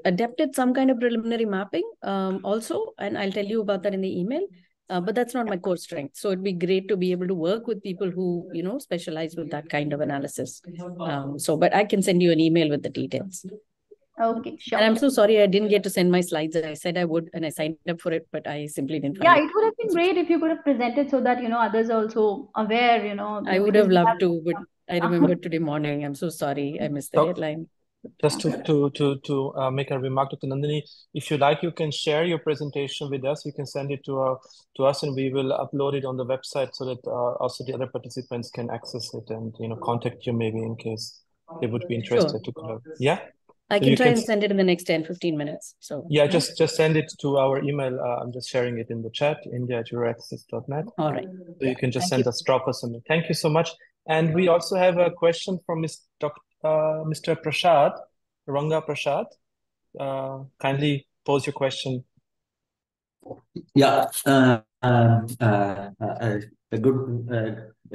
adapted some kind of preliminary mapping also, and I'll tell you about that in the email, but that's not my core strength. So it'd be great to be able to work with people who, specialize with that kind of analysis. But I can send you an email with the details.
Okay, sure.
And I'm so sorry I didn't get to send my slides. I said I would, and I signed up for it, but I simply didn't find
it would have been great if you could have presented so that, others are also aware,
I would have loved to, but I remembered today morning. I'm so sorry I missed the deadline.
Just to make a remark, Dr. Nandini, if you like, you can share your presentation with us. You can send it to us, and we will upload it on the website so that also the other participants can access it and contact you maybe in case they would be interested to collaborate. Yeah.
I
So
can try and send it in the next 10-15 minutes. So
yeah, just send it to our email. I'm just sharing it in the chat, india@euraxess.net.
All right.
So you can just drop us a mail. Thank you so much. And we also have a question from Mr. Prashad, Ranga Prashad. Kindly pose your question.
Yeah.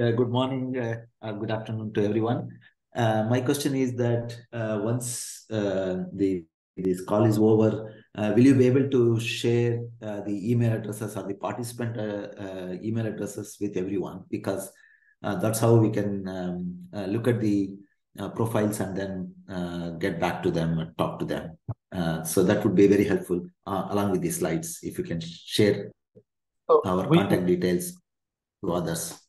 Good morning, good afternoon to everyone. My question is that once this call is over, will you be able to share the email addresses or the participant email addresses with everyone? Because that's how we can look at the profiles and then get back to them and talk to them. So that would be very helpful along with the slides if you can share our contact details to others.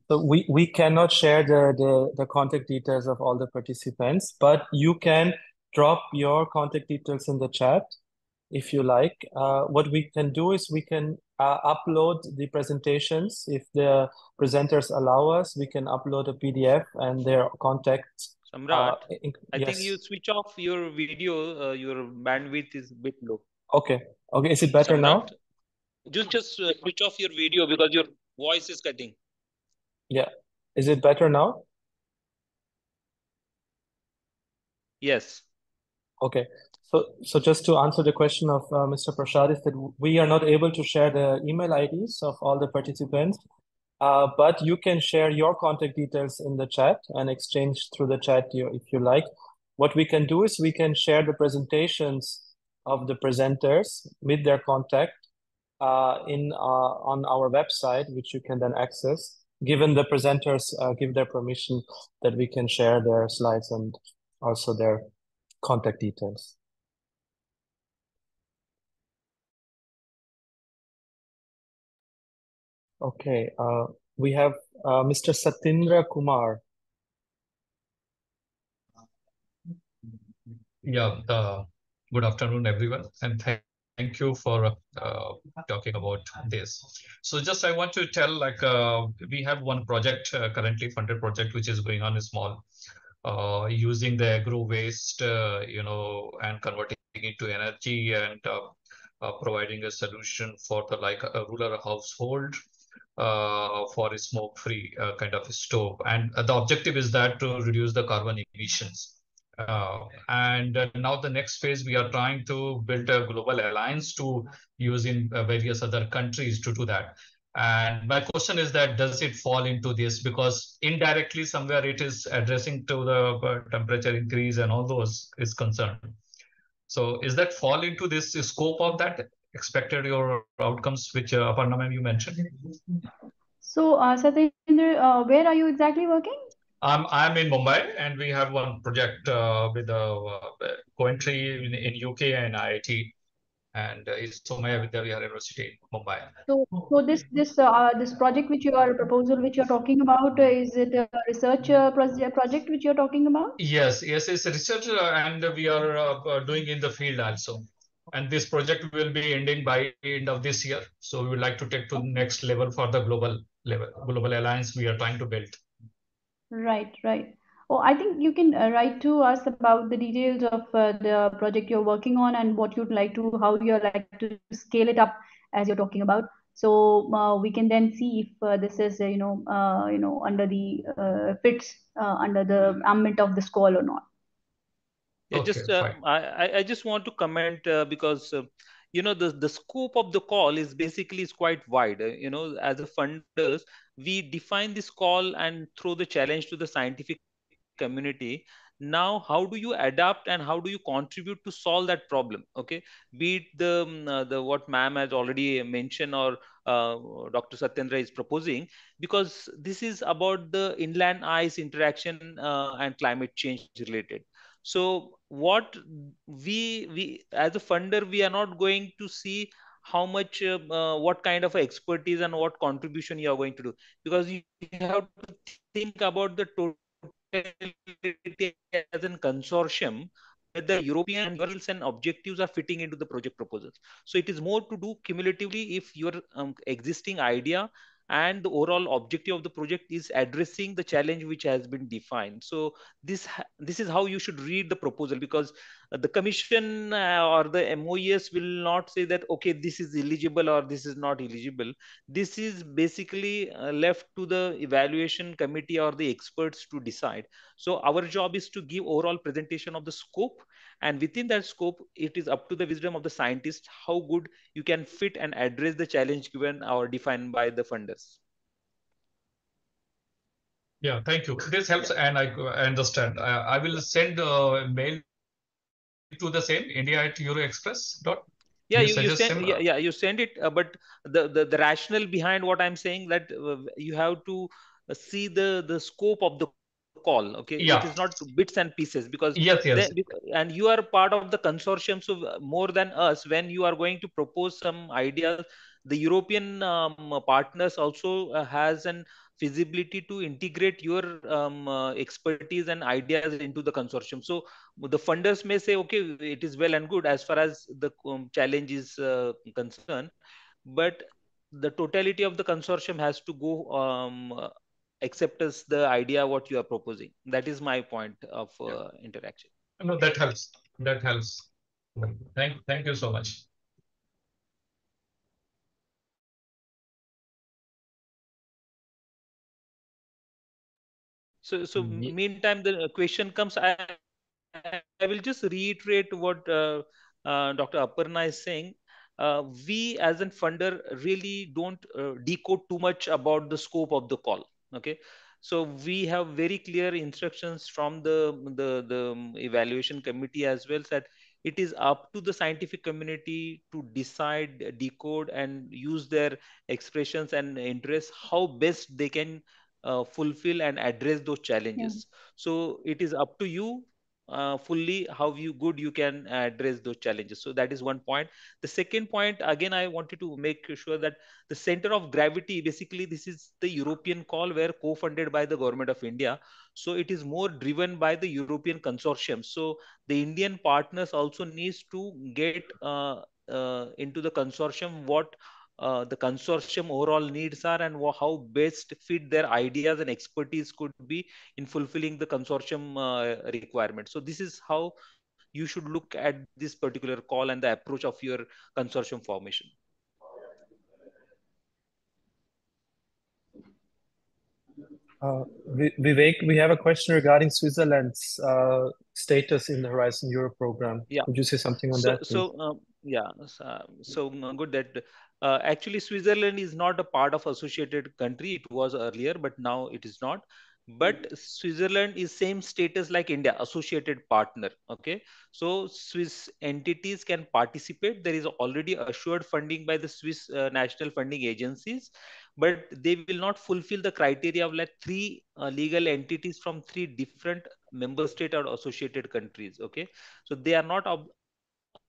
So we cannot share the contact details of all the participants, but you can drop your contact details in the chat if you like. What we can do is we can upload the presentations. If the presenters allow us, we can upload a PDF and their contacts.
Samrat, I
yes.
think you switch off your video. Your bandwidth is a bit low.
Okay. Okay. Is it better now?
Just switch off your video because your voice is cutting.
Yeah. Is it better now?
Yes.
Okay. So just to answer the question of Mr. Prashad is that we are not able to share the email IDs of all the participants, but you can share your contact details in the chat and exchange through the chat if you like. What we can do is we can share the presentations of the presenters with their contact on our website, which you can then access, given the presenters give their permission that we can share their slides and also their contact details. Okay, we have Mr. Satindra Kumar.
Yeah, good afternoon, everyone, and thank you for talking about this. So just I want to tell, like, we have one project, currently funded project, which is going on small, using the agro waste, and converting it into energy and providing a solution for the a rural household for a smoke-free kind of a stove. And the objective is that to reduce the carbon emissions. And now the next phase, we are trying to build a global alliance to use in various other countries to do that. And my question is that, does it fall into this? Because indirectly somewhere it is addressing to the temperature increase and all those is concerned. So is that fall into this scope of that expected your outcomes, which Aparna ma'am you mentioned?
So Satendra, where are you exactly working?
I'm in Mumbai, and we have one project with Coventry in UK and IIT, and Somaya Vidyavihar University in Mumbai.
So this project proposal which you're talking about, is it a research project which you're talking about?
Yes, it's a research, and we are doing in the field also. And this project will be ending by end of this year. So we would like to take to the next level for the global alliance we are trying to build.
Right. Oh, I think you can write to us about the details of the project you're working on and how you'd like to scale it up as you're talking about. So we can then see if this is under the fits under the ambit of this call or not.
Yeah, I just want to comment because the scope of the call is quite wide. As a funders, we define this call and throw the challenge to the scientific community. Now, how do you adapt and how do you contribute to solve that problem? Okay, be it the what ma'am has already mentioned or Dr. Satyendra is proposing, because this is about the inland ice interaction and climate change related. So what we as a funder, we are not going to see how much what kind of expertise and what contribution you are going to do, because you have to think about the total as a consortium where the European and your skills and objectives are fitting into the project proposals. So it is more to do cumulatively if your existing idea and the overall objective of the project is addressing the challenge which has been defined. So this is how you should read the proposal, because the commission or the MOES will not say that okay, this is eligible or this is not eligible. This is basically left to the evaluation committee or the experts to decide. So our job is to give overall presentation of the scope, and within that scope it is up to the wisdom of the scientist how good you can fit and address the challenge given or defined by the funders.
Yeah, thank you. This helps, and I understand. I will send a mail to the same India@EuroExpress.
Yeah,
you
you
suggest
send,
similar?
yeah, you send it, but the rationale behind what I'm saying, that you have to see the scope of the call. Okay, it
Yeah.
is not bits and pieces, because
Yes, yes.
and you are part of the consortium, so more than us, when you are going to propose some ideas, the European partners also has an feasibility to integrate your expertise and ideas into the consortium. So the funders may say, okay, it is well and good as far as the challenge is concerned, but the totality of the consortium has to go accept as the idea what you are proposing. That is my point of interaction.
No, that helps. That helps. Thank you so much.
So meantime, the question comes. I will just reiterate what Dr. Aparna is saying. We as a funder really don't decode too much about the scope of the call. Okay, so we have very clear instructions from the evaluation committee as well, that it is up to the scientific community to decide, decode, and use their expressions and interests how best they can fulfill and address those challenges. So it is up to you fully how you can address those challenges. So that is one point. The second point, again, I wanted to make sure that the center of gravity, basically this is the European call, where co-funded by the government of India. So it is more driven by the European consortium. So the Indian partners also needs to get into the consortium what the consortium overall needs are, and how best fit their ideas and expertise could be in fulfilling the consortium requirement. So this is how you should look at this particular call and the approach of your consortium formation.
Vivek, we have a question regarding Switzerland's status in the Horizon Europe program.
Yeah.
Could you say something on that, please?
Good that actually Switzerland is not a part of associated country. It was earlier, but now it is not. But Switzerland is same status like India, associated partner. Okay, so Swiss entities can participate. There is already assured funding by the Swiss national funding agencies, but they will not fulfill the criteria of like three legal entities from three different member state or associated countries. Okay, so they are not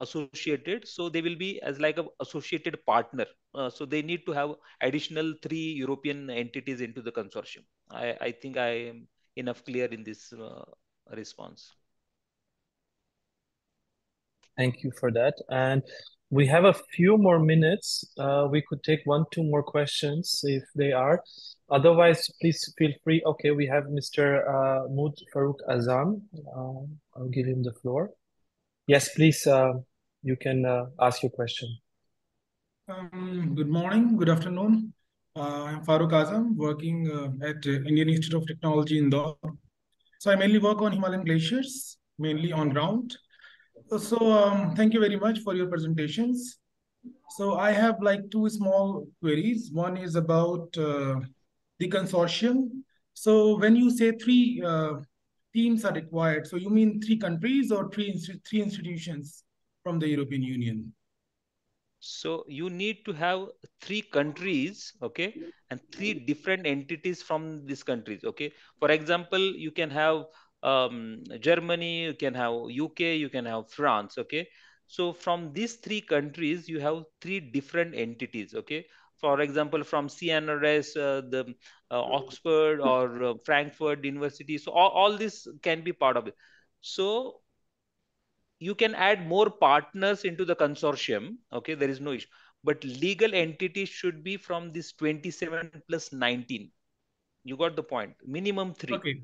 associated, so they will be as like a associated partner. So they need to have additional three European entities into the consortium. I think I am enough clear in this response.
Thank you for that. And we have a few more minutes. We could take 1-2 more questions if they are. Otherwise, please feel free. Okay, we have Mr. Mood Farouk Azam. I'll give him the floor. Yes, please, you can ask your question.
Good morning, good afternoon. I'm Farouk Azam, working at Indian Institute of Technology in Indore. So I mainly work on Himalayan glaciers, mainly on ground. So thank you very much for your presentations. So I have like two small queries. One is about the consortium. So when you say three teams are required, so you mean three countries or three institutions from the European Union?
So you need to have three countries, okay, and three different entities from these countries. Okay, for example, you can have Germany, you can have UK, you can have France. Okay, So from these three countries, you have three different entities. Okay. For example, from CNRS, the Oxford or Frankfurt University. So all this can be part of it. So you can add more partners into the consortium. Okay, there is no issue. But legal entity should be from this 27 plus 19. You got the point. Minimum 3.
Okay.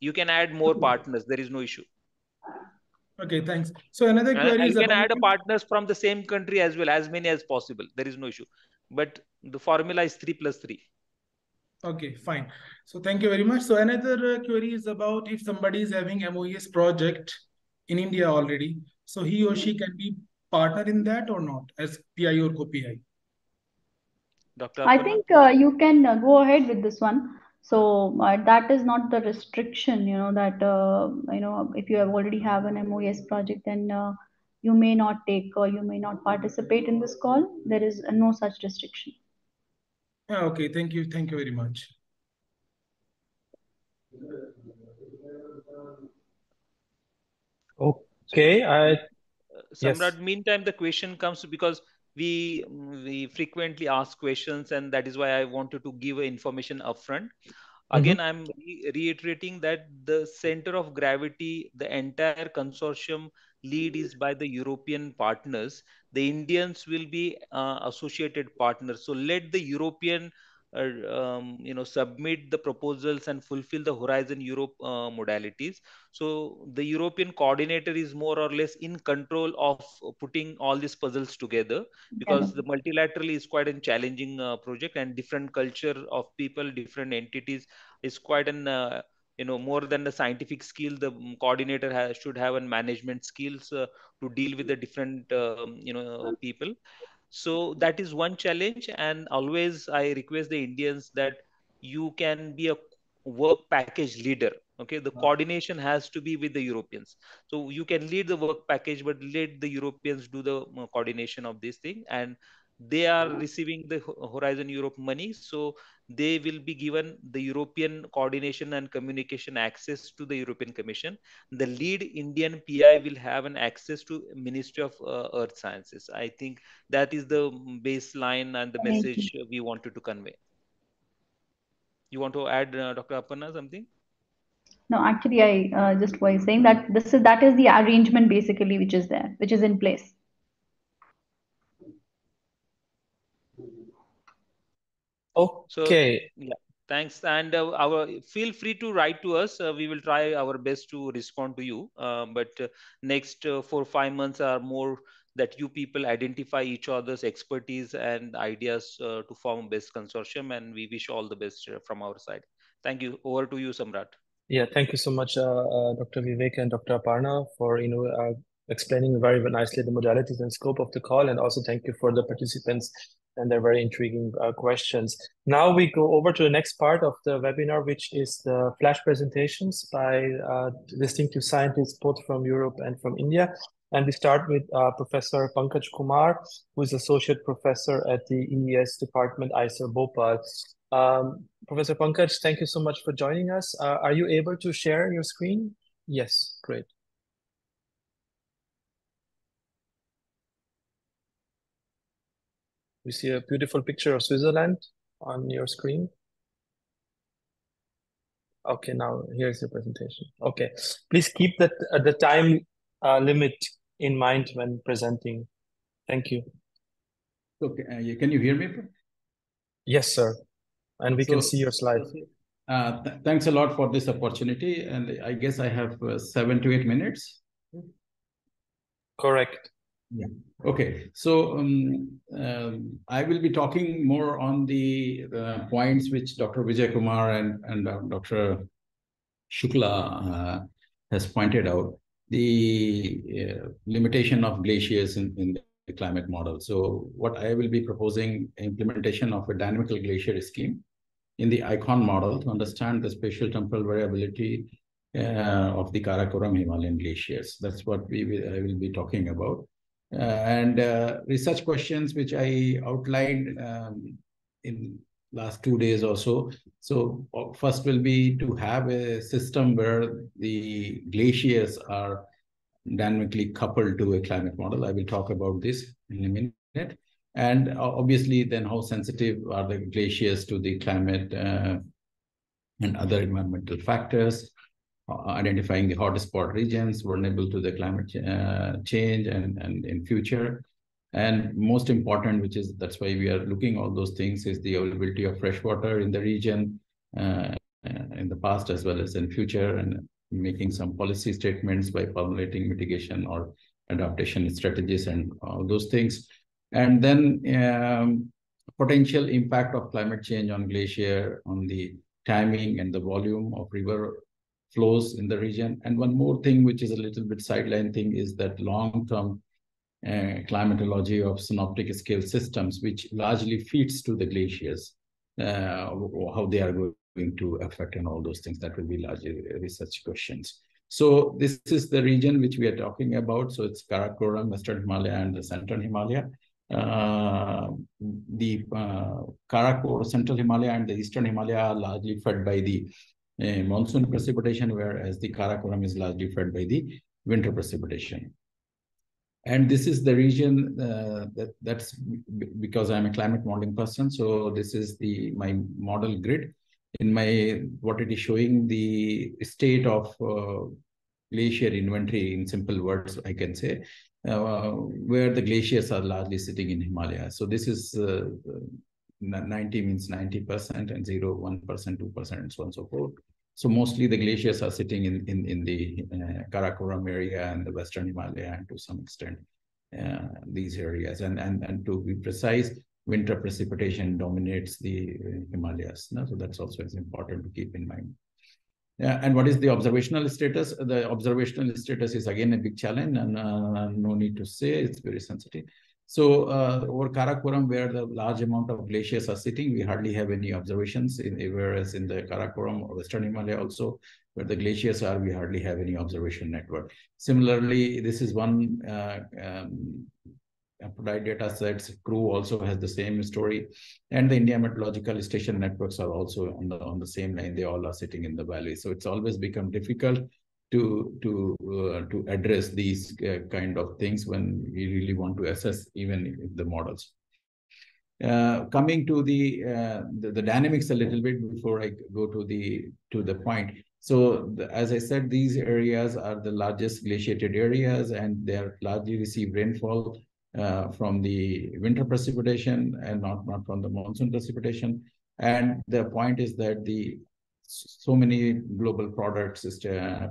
You can add more partners. There is no issue.
Okay, thanks. So another query
You
is
can
about
add a partners from the same country as well, as many as possible. There is no issue. But the formula is 3 plus 3.
Okay, fine. So thank you very much. So another query is about if somebody is having MOES project in India already, so he or she can be partner in that or not as PI or co-PI?
Dr.
I
Aparna?
think you can go ahead with this one. So that is not the restriction, that if you have already have an MOES project, then you may not take or you may not participate in this call. There is no such restriction.
Okay, thank you. Thank you very much.
Okay,
Samrat,
yes.
meantime, the question comes because we frequently ask questions, and that is why I wanted to give information upfront. Again, I'm reiterating that the center of gravity, the entire consortium lead is by the European partners. The Indians will be associated partners. So let the European submit the proposals and fulfill the Horizon Europe modalities. So the European coordinator is more or less in control of putting all these puzzles together, because the multilateral is quite a challenging project, and different culture of people, different entities is quite an more than the scientific skill. The coordinator should have a management skills to deal with the different people. So that is one challenge, and always I request the Indians that you can be a work package leader. Okay, the coordination has to be with the Europeans. So you can lead the work package, but let the Europeans do the coordination of this thing. And they are receiving the Horizon Europe money, so they will be given the European coordination and communication access to the European Commission. The lead Indian PI will have an access to Ministry of Earth Sciences. I think that is the baseline and the message we wanted to convey. You want to add, Dr. Aparna, something?
No, actually, I just was saying that that is the arrangement basically which is there, which is in place.
Okay.
So, yeah, thanks. And feel free to write to us. We will try our best to respond to you. But next 4 or 5 months are more that you people identify each other's expertise and ideas to form best consortium. And we wish all the best from our side. Thank you. Over to you, Samrat.
Yeah, thank you so much, Dr. Vivek and Dr. Aparna, for explaining very nicely the modalities and scope of the call, and also thank you for the participants and their very intriguing questions. Now we go over to the next part of the webinar, which is the flash presentations by distinctive scientists both from Europe and from India. And we start with Professor Pankaj Kumar, who is Associate Professor at the EES Department, IISER Bhopal. Professor Pankaj, thank you so much for joining us. Are you able to share your screen? Yes, great. We see a beautiful picture of Switzerland on your screen. Okay, now here's your presentation. Okay, please keep the time limit in mind when presenting. Thank you.
Okay, can you hear me?
Yes, sir. And we can see your slide.
Thanks a lot for this opportunity. And I guess I have 7 to 8 minutes.
Correct.
Yeah. Okay. So I will be talking more on the points which Dr. Vijay Kumar and Dr. Shukla has pointed out. The limitation of glaciers in the climate model. So what I will be proposing implementation of a dynamical glacier scheme in the ICON model to understand the spatial temporal variability of the Karakoram Himalayan glaciers. That's what I will be talking about. And research questions which I outlined in last 2 days or so. So first will be to have a system where the glaciers are dynamically coupled to a climate model. I will talk about this in a minute. And obviously, then how sensitive are the glaciers to the climate and other environmental factors, identifying the hotspot regions vulnerable to the climate change and in future. And most important, which is that's why we are looking all those things, is the availability of fresh water in the region in the past as well as in future, and making some policy statements by formulating mitigation or adaptation strategies and all those things. And then potential impact of climate change on glacier, on the timing and the volume of river flows in the region. And one more thing, which is a little bit sideline thing, is that long-term climatology of synoptic scale systems, which largely feeds to the glaciers, how they are going to affect and all those things. That will be largely research questions. So this is the region which we are talking about. So it's Karakoram, Western Himalaya, and the Central Himalaya. The Karakoram, Central Himalaya, and the Eastern Himalaya are largely fed by the monsoon precipitation, whereas the Karakoram is largely fed by the winter precipitation. And this is the region that's because I'm a climate modeling person. So this is my model grid. In what it is showing the state of glacier inventory in simple words, I can say, where the glaciers are largely sitting in Himalaya. So this is 90 means 90%, and 0, 1%, 2%, and so on and so forth. So mostly the glaciers are sitting in the Karakoram area and the Western Himalaya, and to some extent these areas. And to be precise, winter precipitation dominates the Himalayas. No? So that's also important to keep in mind. And what is the observational status? The observational status is again a big challenge, and no need to say, it's very sensitive. So over Karakoram, where the large amount of glaciers are sitting, we hardly have any observations, whereas in the Karakoram or Western Himalaya also, where the glaciers are, we hardly have any observation network. Similarly, this is one applied data sets. Crew also has the same story, and the India Meteorological Station networks are also on the same line. They all are sitting in the valley. So it's always become difficult to address these kind of things when we really want to assess even the models. Coming to the dynamics a little bit before I go to the point. So as I said, these areas are the largest glaciated areas, and they are largely receive rainfall from the winter precipitation and not from the monsoon precipitation. And the point is that so many global products,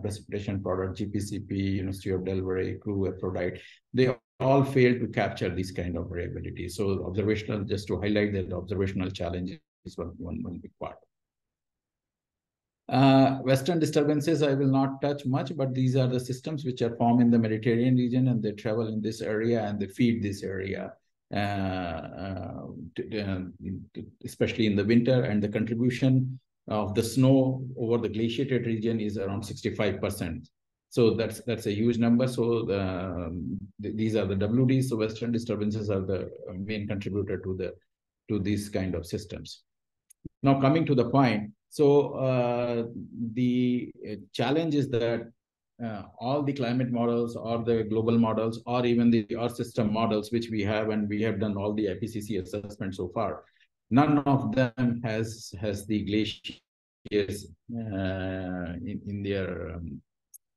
precipitation products, GPCP, University of Delaware, Crew, Aphrodite, they all fail to capture this kind of variability. So observational, just to highlight that, the observational challenge is one big part. Western disturbances, I will not touch much, but these are the systems which are formed in the Mediterranean region, and they travel in this area and they feed this area, especially in the winter. And the contribution of the snow over the glaciated region is around 65%. So that's a huge number. So these are the WDs. So Western disturbances are the main contributor to these kind of systems. Now coming to the point. So the challenge is that all the climate models or the global models or even the Earth system models which we have, and we have done all the IPCC assessment so far, none of them has the glaciers in their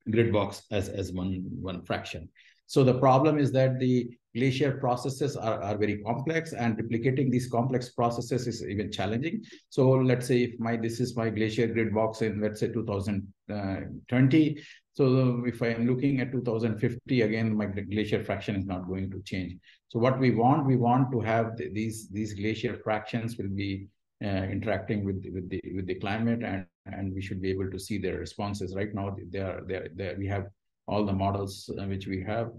grid box as one fraction. So the problem is that the glacier processes are very complex, and replicating these complex processes is even challenging. So let's say if this is my glacier grid box in, let's say, 2020. So if I am looking at 2050, again, my glacier fraction is not going to change. So what we want to have these glacier fractions will be interacting with the climate, and we should be able to see their responses. Right now, we have all the models which we have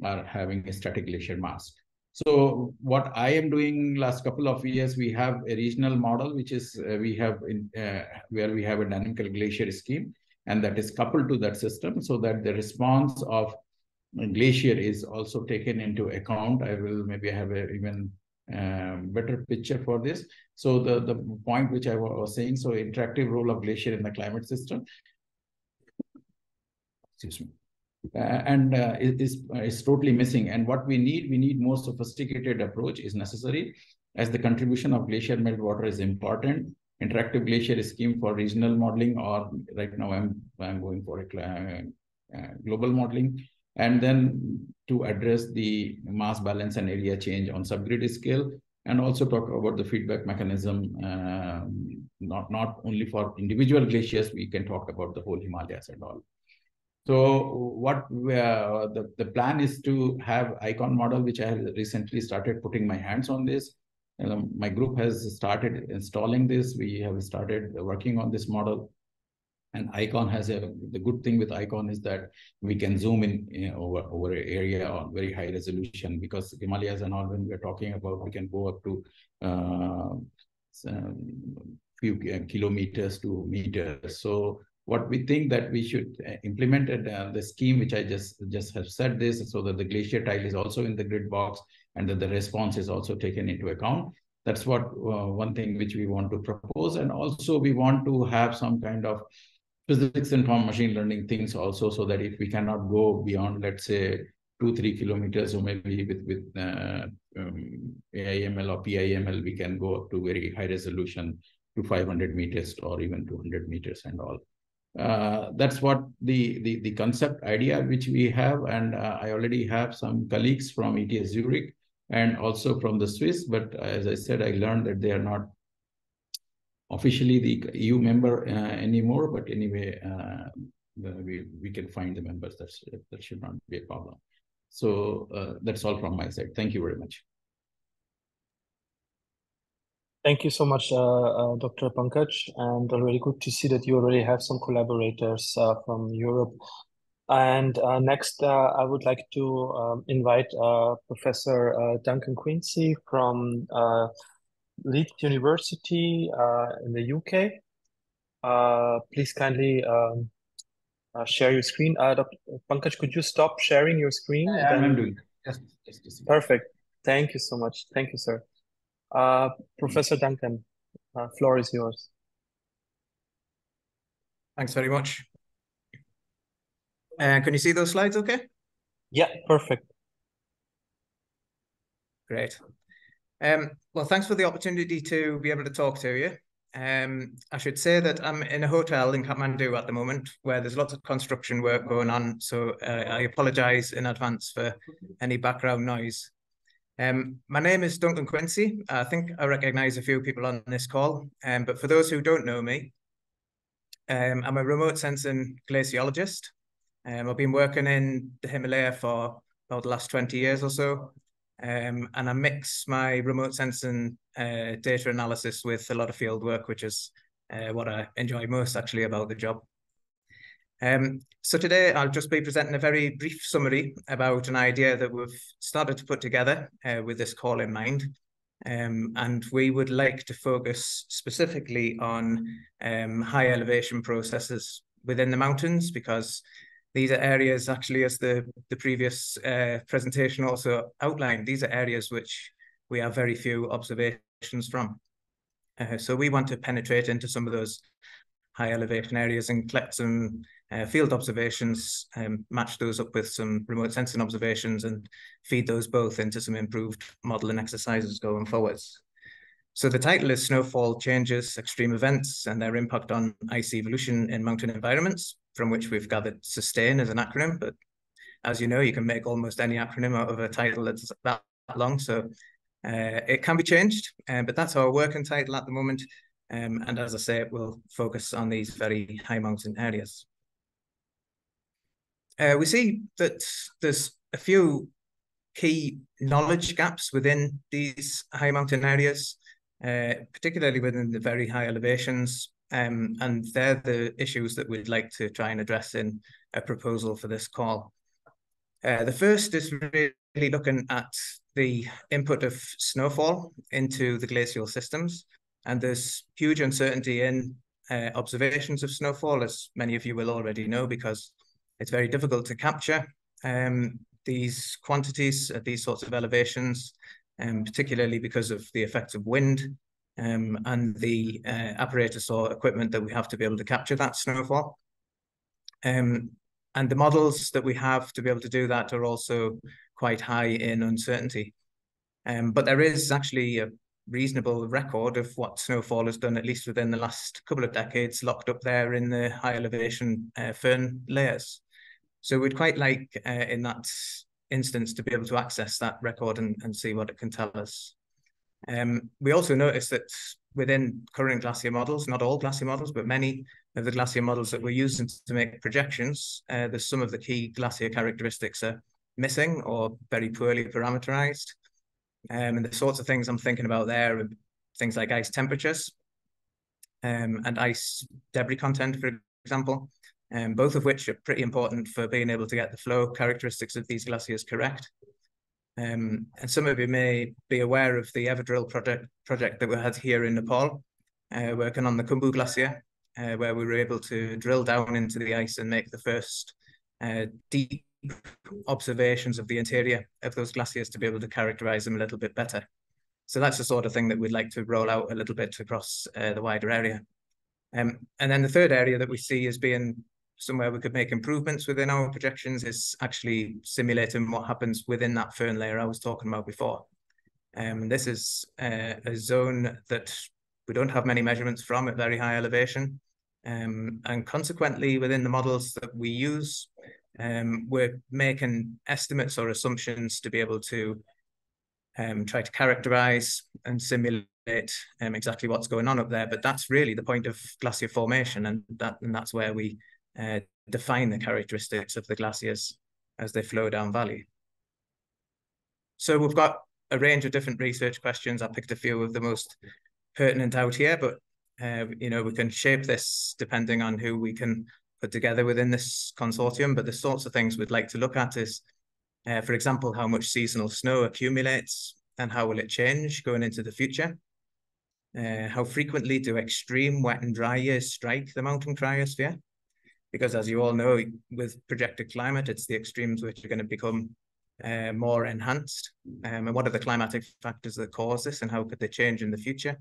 are having a static glacier mass. So what I am doing last couple of years, we have a regional model, which is where we have a dynamical glacier scheme, and that is coupled to that system, so that the response of glacier is also taken into account. I will maybe have a even better picture for this. So the point which I was saying, so interactive role of glacier in the climate system. Excuse me. is totally missing. And what we need more sophisticated approach is necessary, as the contribution of glacier meltwater is important. Interactive glacier scheme for regional modeling, or right now I'm going for a global modeling, and then to address the mass balance and area change on subgrid scale, and also talk about the feedback mechanism, not only for individual glaciers, we can talk about the whole Himalayas and all. So what the plan is to have ICON model, which I have recently started putting my hands on this. My group has started installing this. We have started working on this model. And ICON has the good thing with ICON is that we can zoom in over an area on very high resolution, because Himalayas and all, when we're talking about, we can go up to few kilometers to meters. So what we think that we should implement the scheme, which I just have said this, so that the glacier tile is also in the grid box and that the response is also taken into account. That's what one thing which we want to propose. And also we want to have some kind of physics informed machine learning things also, so that if we cannot go beyond, let's say, 2-3 kilometers, or maybe with AIML or PIML, we can go up to very high resolution to 500 meters or even 200 meters and all. That's what the concept idea which we have, and I already have some colleagues from ETS Zurich and also from the Swiss, but as I said, I learned that they are not officially the EU member anymore, but anyway, we can find the members. That should not be a problem. So that's all from my side. Thank you very much.
Thank you so much, Dr. Pankaj, and already good to see that you already have some collaborators from Europe. And next, I would like to invite Professor Duncan Quincy from Leeds University in the UK. Please kindly share your screen. Dr. Pankaj, could you stop sharing your screen?
I'm doing it. Just
perfect. Thank you so much. Thank you, sir. Professor Duncan, floor is yours.
Thanks very much. Can you see those slides okay?
Yeah, perfect.
Great. Well, thanks for the opportunity to be able to talk to you. I should say that I'm in a hotel in Kathmandu at the moment, where there's lots of construction work going on. So I apologize in advance for any background noise. My name is Duncan Quincy. I think I recognize a few people on this call, but for those who don't know me, I'm a remote sensing glaciologist. I've been working in the Himalaya for about the last 20 years or so. And I mix my remote sensing data analysis with a lot of field work, which is what I enjoy most actually about the job. So today I'll just be presenting a very brief summary about an idea that we've started to put together with this call in mind. And we would like to focus specifically on high elevation processes within the mountains, because these are areas, actually, as the previous presentation also outlined, these are areas which we have very few observations from. So we want to penetrate into some of those high elevation areas and collect some field observations, match those up with some remote sensing observations, and feed those both into some improved modeling exercises going forwards. So the title is Snowfall Changes, Extreme Events and Their Impact on Ice Evolution in Mountain Environments, from which we've gathered SUSTAIN as an acronym. But as you know, you can make almost any acronym out of a title that's that long. So it can be changed, but that's our working title at the moment. And as I say, we'll focus on these very high mountain areas. We see that there's a few key knowledge gaps within these high mountain areas, particularly within the very high elevations. And they're the issues that we'd like to try and address in a proposal for this call. The first is really looking at the input of snowfall into the glacial systems. And there's huge uncertainty in observations of snowfall, as many of you will already know, because it's very difficult to capture these quantities at these sorts of elevations, particularly because of the effects of wind and the apparatus or equipment that we have to be able to capture that snowfall. And the models that we have to be able to do that are also quite high in uncertainty. But there is actually a reasonable record of what snowfall has done, at least within the last couple of decades, locked up there in the high elevation fern layers. So we'd quite like, in that instance, to be able to access that record and see what it can tell us. We also notice that within current glacier models, not all glacier models, but many of the glacier models that we're using to make projections, there's some of the key glacier characteristics are missing or very poorly parameterized. And the sorts of things I'm thinking about there are things like ice temperatures and ice debris content, for example, both of which are pretty important for being able to get the flow characteristics of these glaciers correct. And some of you may be aware of the Everdrill project that we had here in Nepal, working on the Khumbu Glacier, where we were able to drill down into the ice and make the first deep observations of the interior of those glaciers to be able to characterize them a little bit better. So that's the sort of thing that we'd like to roll out a little bit across the wider area. And then the third area that we see as being somewhere we could make improvements within our projections is actually simulating what happens within that fern layer I was talking about before. This is a zone that we don't have many measurements from at very high elevation. And consequently, within the models that we use, we're making estimates or assumptions to be able to try to characterize and simulate exactly what's going on up there. But that's really the point of glacier formation, and that's where we define the characteristics of the glaciers as they flow down valley. So we've got a range of different research questions. I picked a few of the most pertinent out here, but you know, we can shape this depending on who we can put together within this consortium. But the sorts of things we'd like to look at is, for example, how much seasonal snow accumulates and how will it change going into the future? How frequently do extreme wet and dry years strike the mountain cryosphere? Because as you all know, with projected climate, it's the extremes which are going to become more enhanced. And what are the climatic factors that cause this and how could they change in the future?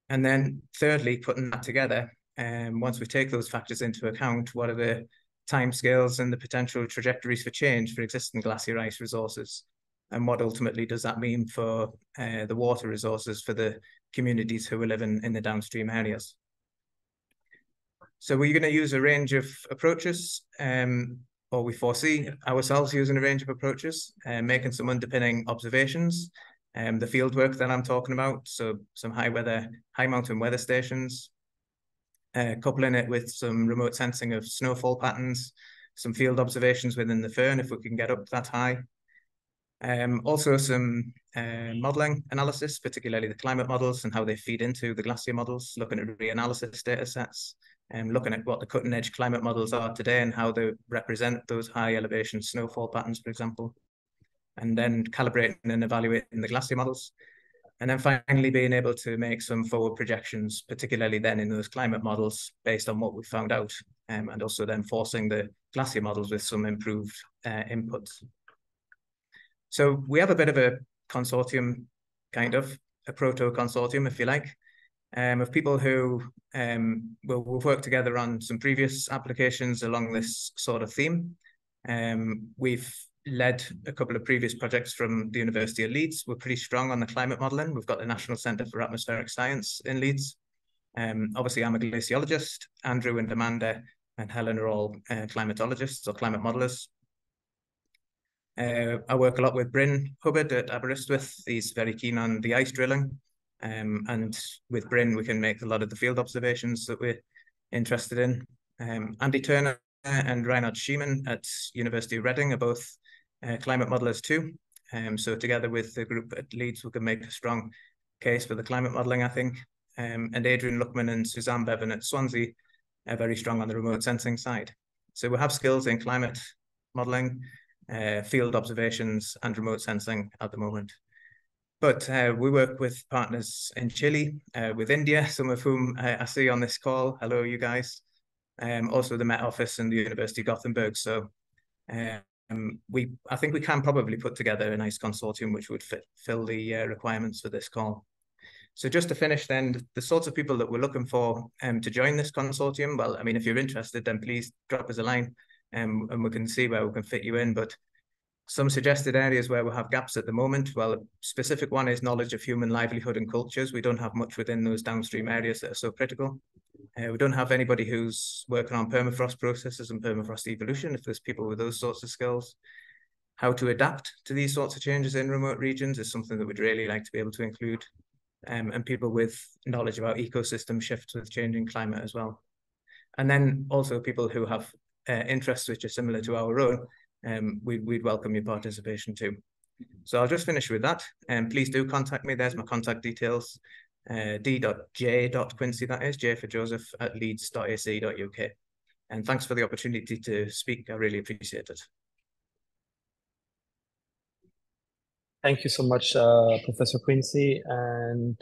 And then thirdly, putting that together, once we take those factors into account, what are the timescales and the potential trajectories for change for existing glacier ice resources? And what ultimately does that mean for the water resources for the communities who are living in the downstream areas? So we're going to use a range of approaches, or we foresee ourselves using a range of approaches, making some underpinning observations, the field work that I'm talking about, so some high mountain weather stations, coupling it with some remote sensing of snowfall patterns, some field observations within the fern if we can get up that high. Also some modeling analysis, particularly the climate models and how they feed into the glacier models, looking at reanalysis data sets, and looking at what the cutting edge climate models are today and how they represent those high elevation snowfall patterns, for example, and then calibrating and evaluating the glacier models. And then finally being able to make some forward projections, particularly then in those climate models based on what we found out, and also then forcing the glacier models with some improved inputs. So we have a bit of a consortium, kind of a proto-consortium, if you like, of people who we've worked together on some previous applications along this sort of theme. We've led a couple of previous projects from the University of Leeds. We're pretty strong on the climate modelling. We've got the National Centre for Atmospheric Science in Leeds. Obviously, I'm a glaciologist. Andrew and Amanda and Helen are all climatologists or climate modelers. I work a lot with Bryn Hubbard at Aberystwyth. He's very keen on the ice drilling. And with Bryn, we can make a lot of the field observations that we're interested in. Andy Turner and Reinhard Schiemann at University of Reading are both climate modelers too. So together with the group at Leeds, we can make a strong case for the climate modelling, I think. And Adrian Luckman and Suzanne Bevan at Swansea are very strong on the remote sensing side. So we have skills in climate modelling, field observations and remote sensing at the moment. But we work with partners in Chile, with India, some of whom I see on this call. Hello, you guys. Also the Met Office and the University of Gothenburg. So I think we can probably put together a nice consortium which would fill the requirements for this call. So just to finish then, the sorts of people that we're looking for to join this consortium, well, I mean, if you're interested, then please drop us a line. and we can see where we can fit you in. But some suggested areas where we have gaps at the moment, well, a specific one is knowledge of human livelihood and cultures. We don't have much within those downstream areas that are so critical. We don't have anybody who's working on permafrost processes and permafrost evolution, if there's people with those sorts of skills. How to adapt to these sorts of changes in remote regions is something that we'd really like to be able to include, and people with knowledge about ecosystem shifts with changing climate as well. And then also people who have interests which are similar to our own, we'd welcome your participation too. So I'll just finish with that. Please do contact me. There's my contact details. d.j.quincy, that is, J for Joseph, at leeds.ac.uk. And thanks for the opportunity to speak. I really appreciate it.
Thank you so much, Professor Quincy, and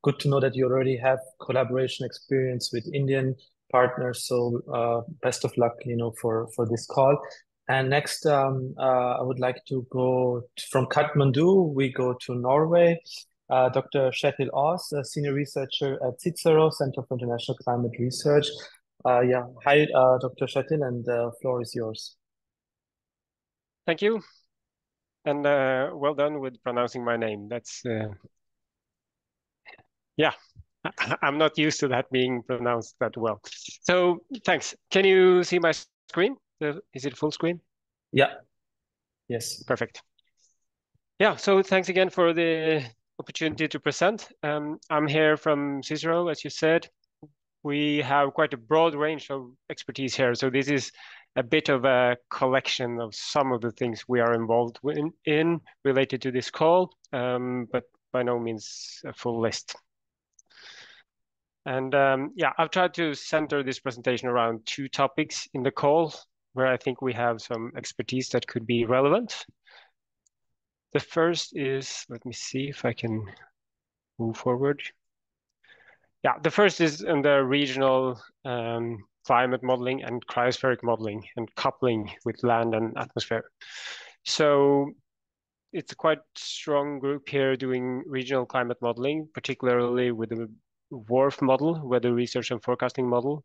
good to know that you already have collaboration experience with Indian partners. So best of luck, for this call. And next, I would like to go from Kathmandu. We go to Norway. Dr. Kjetil Aas, a senior researcher at Cicero Center for International Climate Research. Hi, Dr. Kjetil, and the floor is yours.
Thank you. And well done with pronouncing my name. That's, yeah, I'm not used to that being pronounced that well. So thanks. Can you see my screen? Is it full screen?
Yeah. Yes.
Perfect. Yeah, so thanks again for the opportunity to present. I'm here from Cicero, as you said. We have quite a broad range of expertise here. So this is a bit of a collection of some of the things we are involved in related to this call, but by no means a full list. And yeah, I've tried to center this presentation around two topics in the call where I think we have some expertise that could be relevant. The first is, let me see if I can move forward. Yeah, the first is in the regional climate modeling and cryospheric modeling and coupling with land and atmosphere. So it's a quite strong group here doing regional climate modeling, particularly with the WRF model, Weather Research and Forecasting model,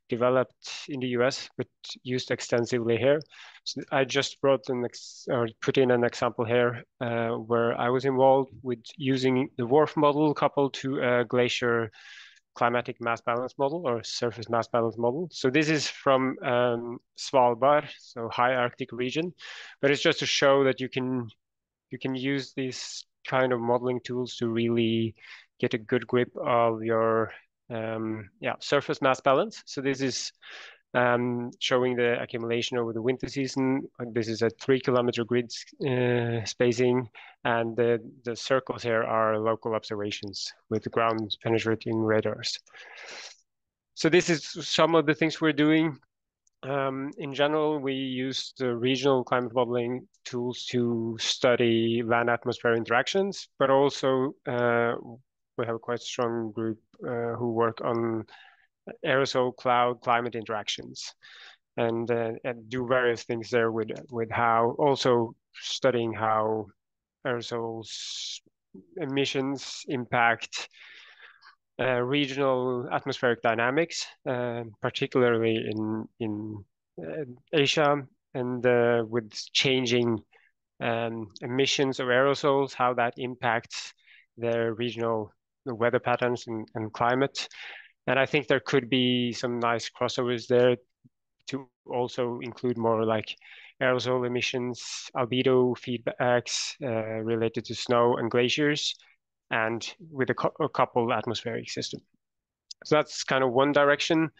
developed in the US, but used extensively here. So I just brought put in an example here where I was involved with using the WRF model coupled to a glacier climatic mass balance model or surface mass balance model. So this is from Svalbard, so high Arctic region, but it's just to show that you can use these kind of modeling tools to really get a good grip of your surface mass balance. So this is showing the accumulation over the winter season. This is a 3 kilometer grid spacing, and the circles here are local observations with ground penetrating radars. So this is some of the things we're doing. In general, we use the regional climate modeling tools to study land-atmosphere interactions, but also we have a quite strong group who work on aerosol cloud climate interactions and do various things there with how also studying how aerosols emissions impact regional atmospheric dynamics, particularly in Asia, and with changing emissions of aerosols, how that impacts their regional weather patterns and climate. And I think there could be some nice crossovers there to also include more like aerosol emissions, albedo feedbacks related to snow and glaciers, and with a coupled atmospheric system. So that's kind of one direction.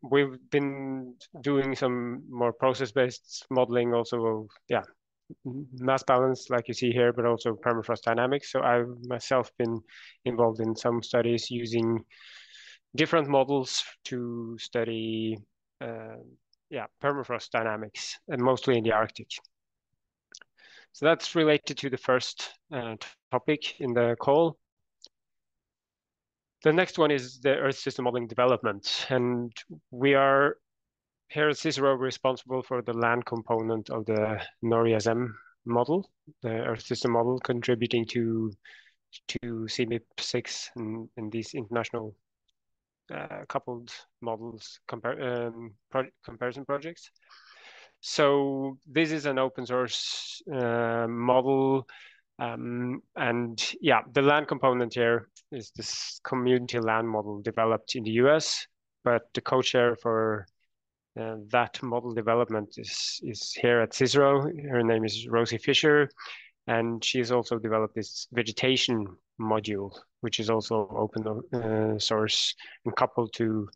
We've been doing some more process-based modeling also of, mass balance, like you see here, but also permafrost dynamics. So I've myself been involved in some studies using different models to study permafrost dynamics, and mostly in the Arctic. So that's related to the first topic in the call. The next one is the Earth system modeling development. And we are here at Cicero responsible for the land component of the NORI-SM model, the Earth system model, contributing to CMIP 6 and these international coupled models comparison projects. So this is an open source model. And yeah, the land component here is this community land model developed in the US, but the co-chair for that model development is here at CISRO. Her name is Rosie Fisher, and she has also developed this vegetation module, which is also open source and coupled to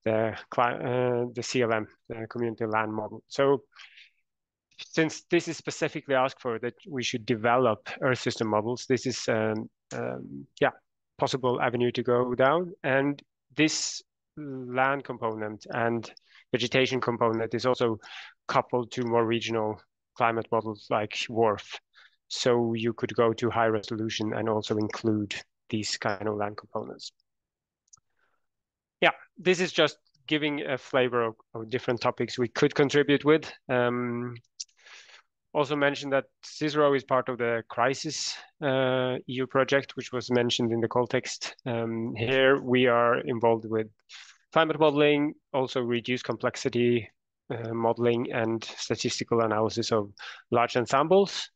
the CLM, the community land model. So since this is specifically asked for that we should develop Earth system models, this is yeah, possible avenue to go down. And this land component and vegetation component is also coupled to more regional climate models like WRF. So you could go to high resolution and also include these kind of land components. Yeah, this is just giving a flavor of different topics we could contribute with. Also mentioned that CISRO is part of the Crisis EU project, which was mentioned in the call text. Here we are involved with climate modeling, also reduced complexity modeling and statistical analysis of large ensembles.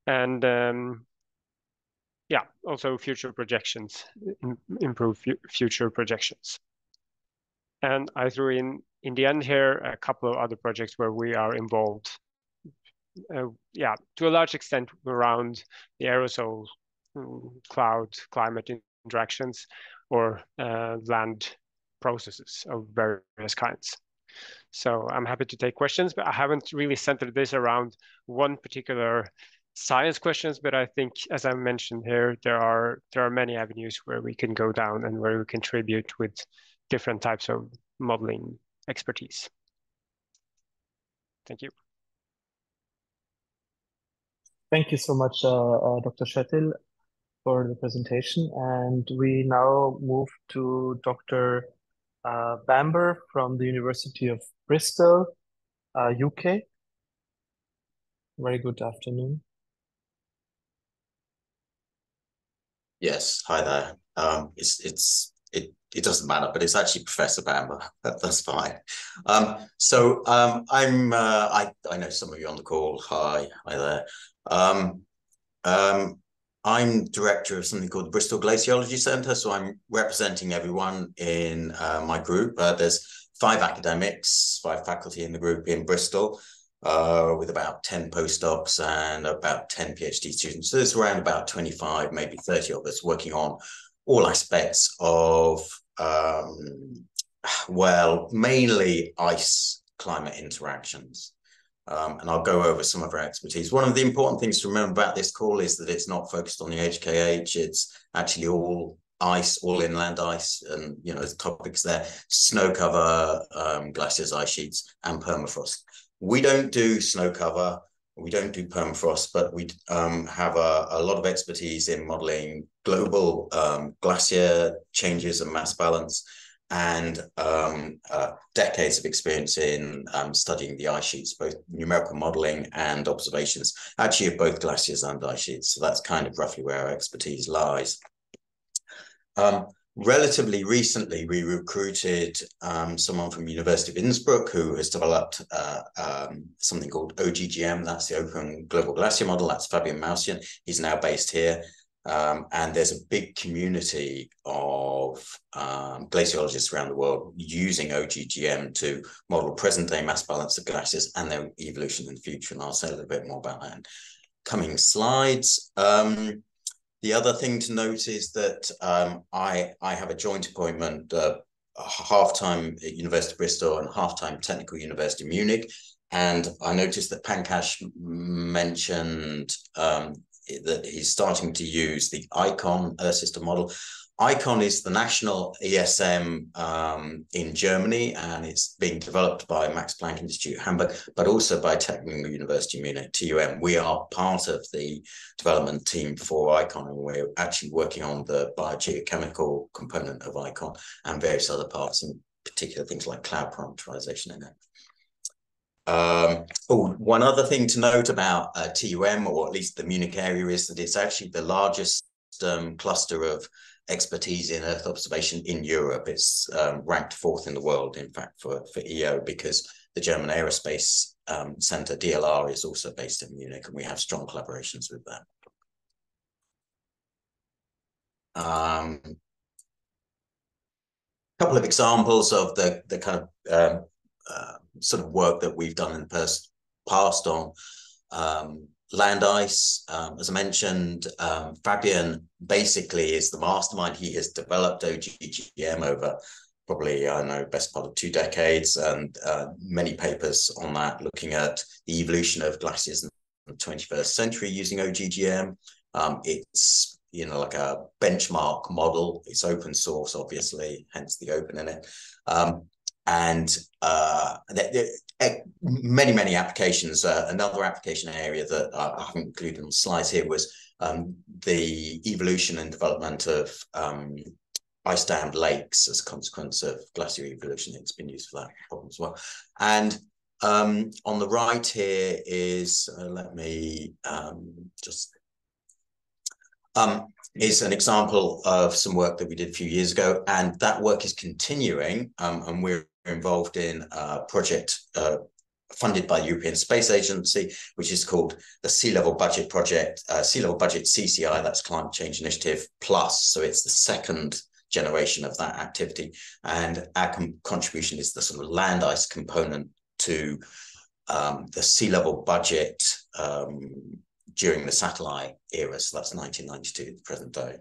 And yeah, also future projections, improve future projections. And I threw in the end here a couple of other projects where we are involved. Yeah, to a large extent around the aerosol cloud climate interactions or land processes of various kinds. So I'm happy to take questions, but I haven't really centered this around one particular science questions, but I think, as I mentioned here, there are many avenues where we can go down and where we contribute with different types of modeling expertise. Thank you.
Thank you so much, Dr. Shettil, for the presentation. And we now move to Dr. Bamber from the University of Bristol, UK. Very good afternoon.
Yes, hi there. It doesn't matter, but it's actually Professor Bamber. That's fine. I know some of you on the call. Hi there. I'm director of something called the Bristol Glaciology Centre, so I'm representing everyone in my group. There's 5 academics, 5 faculty in the group in Bristol, with about 10 postdocs and about 10 PhD students. So there's around about 25, maybe 30 of us working on all aspects of, well, mainly ice climate interactions. And I'll go over some of our expertise. One of the important things to remember about this call is that it's not focused on the HKH. It's actually all ice, all inland ice, and the topics there: snow cover, glaciers, ice sheets, and permafrost. We don't do snow cover, we don't do permafrost, but we have a lot of expertise in modeling global glacier changes and mass balance, and decades of experience in studying the ice sheets, both numerical modeling and observations, actually of both glaciers and ice sheets. So that's kind of roughly where our expertise lies. Relatively recently, we recruited someone from University of Innsbruck who has developed something called OGGM. That's the Open Global Glacier Model. That's Fabian Mausian. He's now based here. And there's a big community of glaciologists around the world using OGGM to model present-day mass balance of glaciers and their evolution in the future. And I'll say a little bit more about that in coming slides. The other thing to note is that I have a joint appointment, half-time at University of Bristol and half-time Technical University of Munich. And I noticed that Pankaj mentioned that he's starting to use the ICON Earth system model. ICON is the national ESM in Germany, and it's being developed by Max Planck Institute Hamburg, but also by Technical University Munich, TUM. We are part of the development team for ICON, and we're actually working on the biogeochemical component of ICON and various other parts, in particular things like cloud parameterization in it. One other thing to note about TUM, or at least the Munich area, is that it's actually the largest cluster of expertise in Earth observation in Europe. It's ranked 4th in the world, in fact, for EO, because the German Aerospace Center, DLR, is also based in Munich, and we have strong collaborations with them. Couple of examples of the kind of sort of work that we've done in the past on land ice. As I mentioned, Fabian basically is the mastermind. He has developed OGGM over probably, I don't know, best part of 2 decades, and many papers on that, looking at the evolution of glaciers in the 21st century using OGGM. It's, you know, like a benchmark model. It's open source, obviously, hence the open in it. Many applications. Another application area that I haven't included on the slides here was the evolution and development of ice-dammed lakes as a consequence of glacier evolution. It's been used for that problem as well. And on the right here is, let me just... is an example of some work that we did a few years ago, and that work is continuing, and we're involved in a project funded by the European Space Agency, which is called the Sea Level Budget Project, Sea Level Budget CCI, that's Climate Change Initiative Plus, so it's the second generation of that activity, and our contribution is the sort of land ice component to the sea level budget during the satellite era, so that's 1992 to the present day.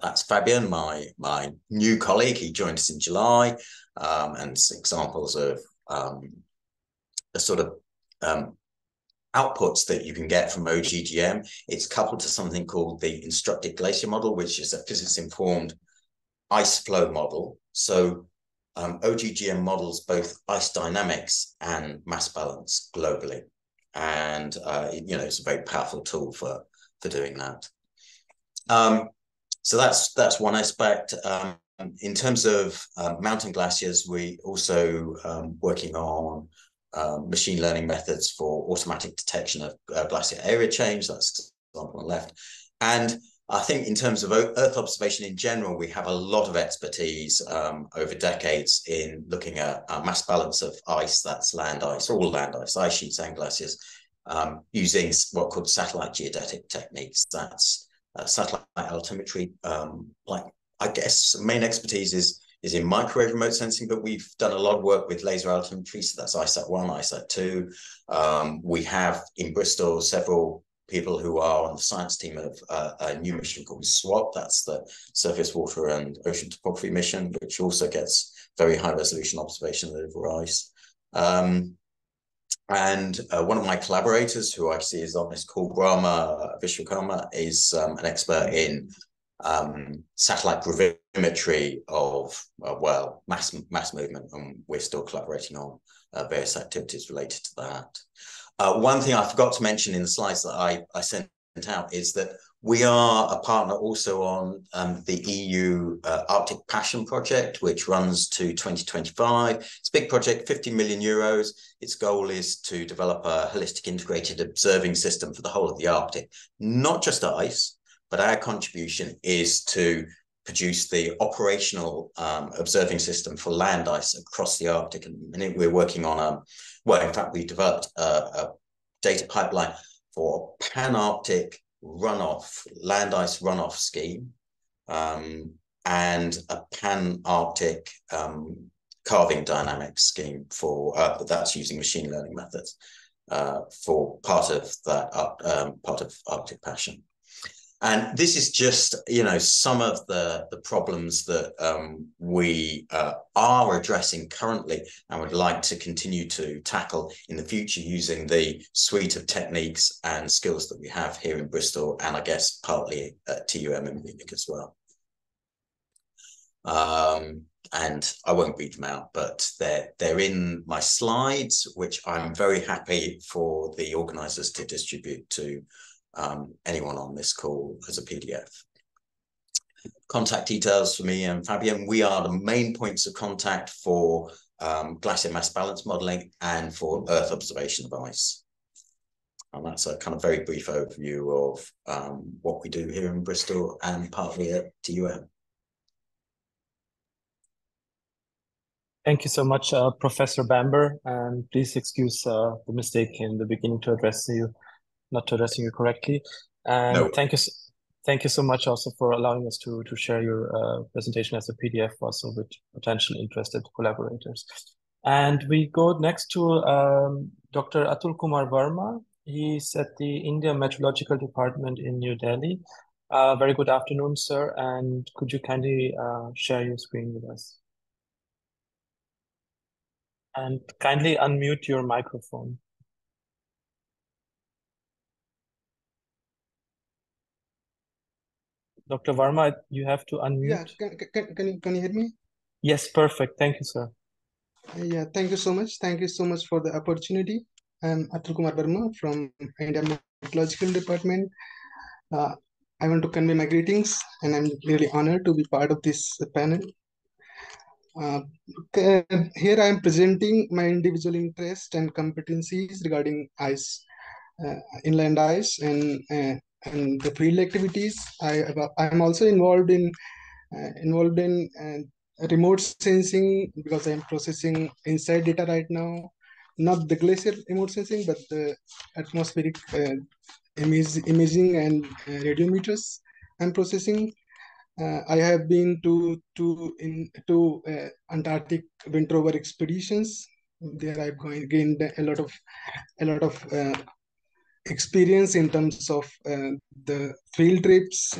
That's Fabian, my new colleague. He joined us in July, and examples of the sort of outputs that you can get from OGGM. It's coupled to something called the Instructed Glacier Model, which is a physics-informed ice flow model. So OGGM models both ice dynamics and mass balance globally. And, you know, it's a very powerful tool for doing that. So that's one aspect. In terms of mountain glaciers, we also working on machine learning methods for automatic detection of glacier area change. That's the example on the left. And I think in terms of Earth observation in general, we have a lot of expertise over decades in looking at mass balance of ice, that's land ice, all land ice sheets and glaciers, using what are called satellite geodetic techniques. That's satellite altimetry. Like, I guess main expertise is in microwave remote sensing, but we've done a lot of work with laser altimetry, so that's ISAT-1, ISAT-2. We have in Bristol several people who are on the science team of a new mission called SWOT, that's the Surface Water and Ocean Topography mission, which also gets very high resolution observation over ice. And one of my collaborators, who I see is on this call, Brahma Vishwakarma, is an expert in satellite gravimetry of, well, mass movement, and we're still collaborating on various activities related to that. One thing I forgot to mention in the slides that I sent out is that we are a partner also on the EU Arctic Passion project, which runs to 2025. It's a big project, 50 million euros. Its goal is to develop a holistic integrated observing system for the whole of the Arctic, not just ice, but our contribution is to produce the operational observing system for land ice across the Arctic. And we're working on well, in fact, we developed a data pipeline for pan-Arctic runoff, land ice runoff scheme, and a pan-Arctic calving dynamics scheme for, that's using machine learning methods for part of that, part of Arctic Passion. And this is just, you know, some of the problems that we are addressing currently and would like to continue to tackle in the future using the suite of techniques and skills that we have here in Bristol, and I guess partly at TUM in Munich as well. And I won't read them out, but they're in my slides, which I'm very happy for the organisers to distribute to anyone on this call as a PDF. Contact details for me and Fabian. We are the main points of contact for glacier mass balance modelling and for Earth observation of ice. And that's a kind of very brief overview of what we do here in Bristol and partly at TUM.
Thank you so much, Professor Bamber, and please excuse the mistake in the beginning to not addressing you correctly. And
no.
Thank you so much also for allowing us to share your presentation as a PDF also with potentially interested collaborators. And we go next to Dr. Atul Kumar Verma. He's at the India Meteorological Department in New Delhi. Very good afternoon, sir. And could you kindly share your screen with us? And kindly unmute your microphone. Dr. Verma, you have to unmute.
Yeah, can you hear me?
Yes, perfect. Thank you, sir.
Yeah, thank you so much. Thank you so much for the opportunity. I'm Atul Kumar Verma from India Meteorological Department. I want to convey my greetings, and I'm really honored to be part of this panel. Here I am presenting my individual interest and competencies regarding ice, inland ice, and the field activities. I'm also involved in remote sensing because I'm processing inside data right now. Not the glacier remote sensing, but the atmospheric imaging and radiometers I'm processing. I have been to Antarctic winter over expeditions. There I've gained a lot of experience in terms of the field trips,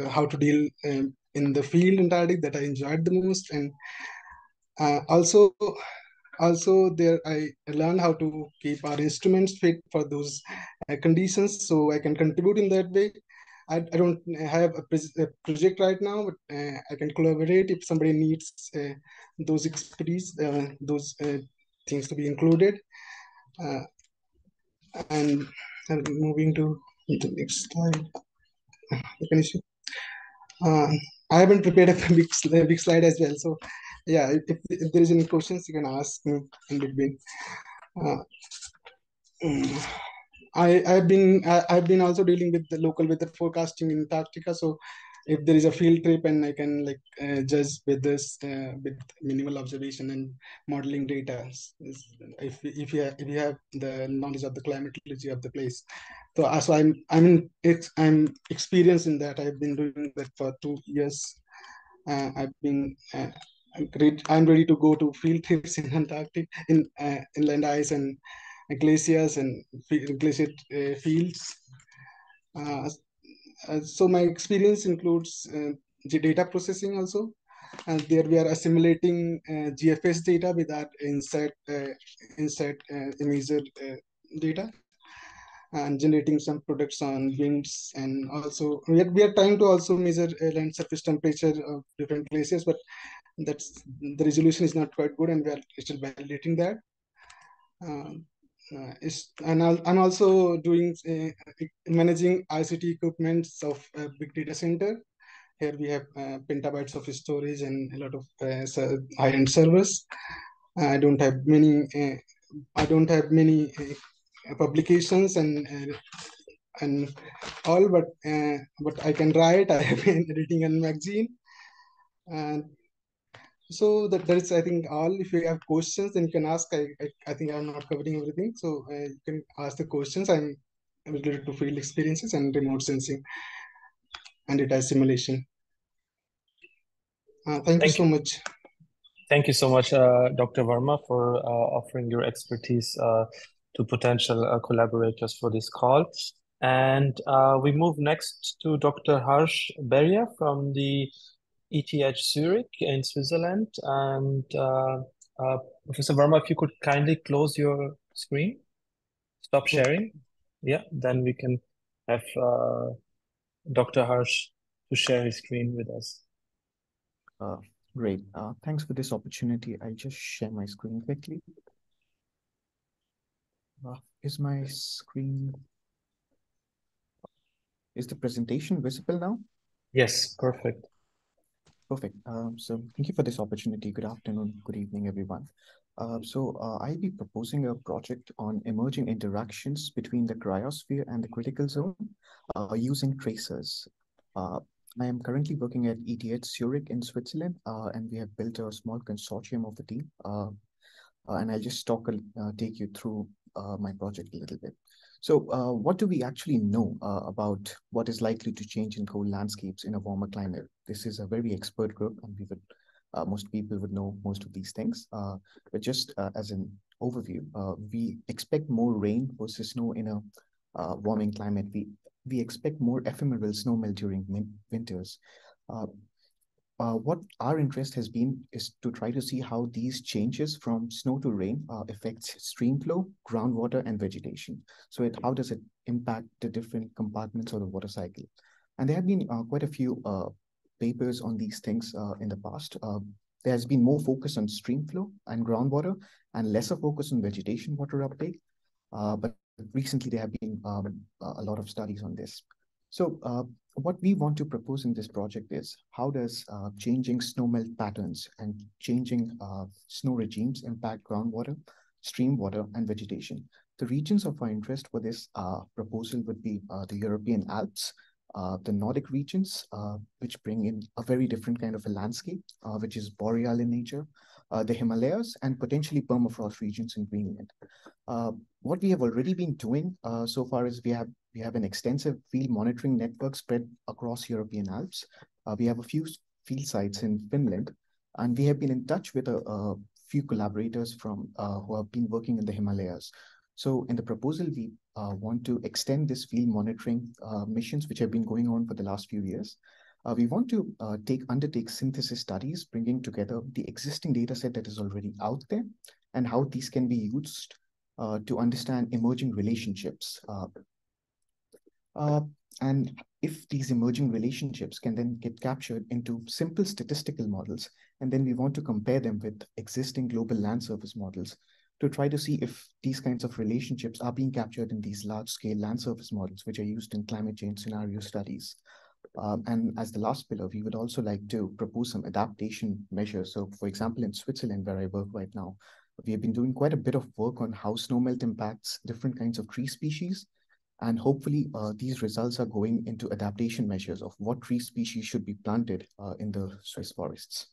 how to deal in the field Antarctic that I enjoyed the most, and also there I learned how to keep our instruments fit for those conditions, so I can contribute in that way. I don't have a project right now, but I can collaborate if somebody needs those expertise, those things to be included. And moving to the next slide. I haven't prepared a big slide as well, so yeah, if there is any questions, you can ask me in between. I've been also dealing with the local weather forecasting in Antarctica. So if there is a field trip and I can judge weathers with minimal observation and modeling data, if you have the knowledge of the climatology of the place. So I'm experienced in that. I've been doing that for 2 years. I'm ready to go to field trips in Antarctic, in inland ice and glaciers and glacier fields. So my experience includes data processing also, and there we are assimilating GFS data with our inside imager data, and generating some products on winds, and also we are trying to also measure land surface temperature of different glaciers, but the resolution is not quite good, and we are still validating that. I'm also doing managing ICT equipments of a big data center. Here we have petabytes of storage and a lot of high-end servers. I don't have many publications and all, but I can write. I have been editing a magazine, and so that is, I think, all. If you have questions, then you can ask. I think I'm not covering everything, so you can ask the questions. I'm related to field experiences and remote sensing and data simulation. Thank you so much.
Thank you so much, Dr. Verma, for offering your expertise to potential collaborators for this call. And we move next to Dr. Harsh Beria from the ETH Zurich in Switzerland. And Professor Verma, if you could kindly close your screen, stop sharing. Yeah, then we can have Dr. Harsh to share his screen with us.
Great. Thanks for this opportunity. I'll just share my screen quickly. Is my screen... Is the presentation visible now?
Yes, perfect.
Perfect. So thank you for this opportunity. Good afternoon, good evening, everyone. I'll be proposing a project on emerging interactions between the cryosphere and the critical zone using tracers. I am currently working at ETH Zurich in Switzerland, and we have built a small consortium of the team. And I'll just take you through my project a little bit. So what do we actually know about what is likely to change in cold landscapes in a warmer climate? This is a very expert group, and most people would know most of these things. But just as an overview, we expect more rain versus snow in a warming climate. We expect more ephemeral snowmelt during winters. What our interest has been is to try to see how these changes from snow to rain affects stream flow, groundwater, and vegetation. So how does it impact the different compartments of the water cycle? And there have been quite a few papers on these things in the past. There has been more focus on stream flow and groundwater and lesser focus on vegetation water uptake. But recently there have been a lot of studies on this. So what we want to propose in this project is how does changing snowmelt patterns and changing snow regimes impact groundwater, stream water, and vegetation. The regions of our interest for this proposal would be the European Alps, the Nordic regions, which bring in a very different kind of a landscape, which is boreal in nature, the Himalayas, and potentially permafrost regions in Greenland. What we have already been doing so far is we have an extensive field monitoring network spread across European Alps. We have a few field sites in Finland, and we have been in touch with a few collaborators from who have been working in the Himalayas. So in the proposal, we want to extend this field monitoring missions, which have been going on for the last few years. We want to undertake synthesis studies, bringing together the existing data set that is already out there and how these can be used to understand emerging relationships. And if these emerging relationships can then get captured into simple statistical models, and then we want to compare them with existing global land surface models to try to see if these kinds of relationships are being captured in these large-scale land surface models, which are used in climate change scenario studies. And as the last pillar, we would also like to propose some adaptation measures. So for example, in Switzerland, where I work right now, we have been doing quite a bit of work on how snowmelt impacts different kinds of tree species. And hopefully these results are going into adaptation measures of what tree species should be planted in the Swiss forests.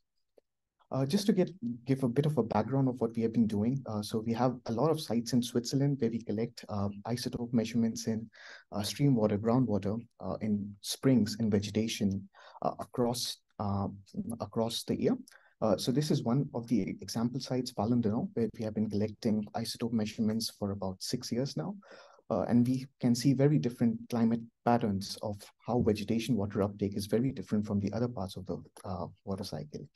Just to give a bit of a background of what we have been doing. So we have a lot of sites in Switzerland where we collect isotope measurements in stream water, groundwater, in springs and vegetation across the year. So this is one of the example sites, Palendano, where we have been collecting isotope measurements for about 6 years now. And we can see very different climate patterns of how vegetation water uptake is very different from the other parts of the water cycle.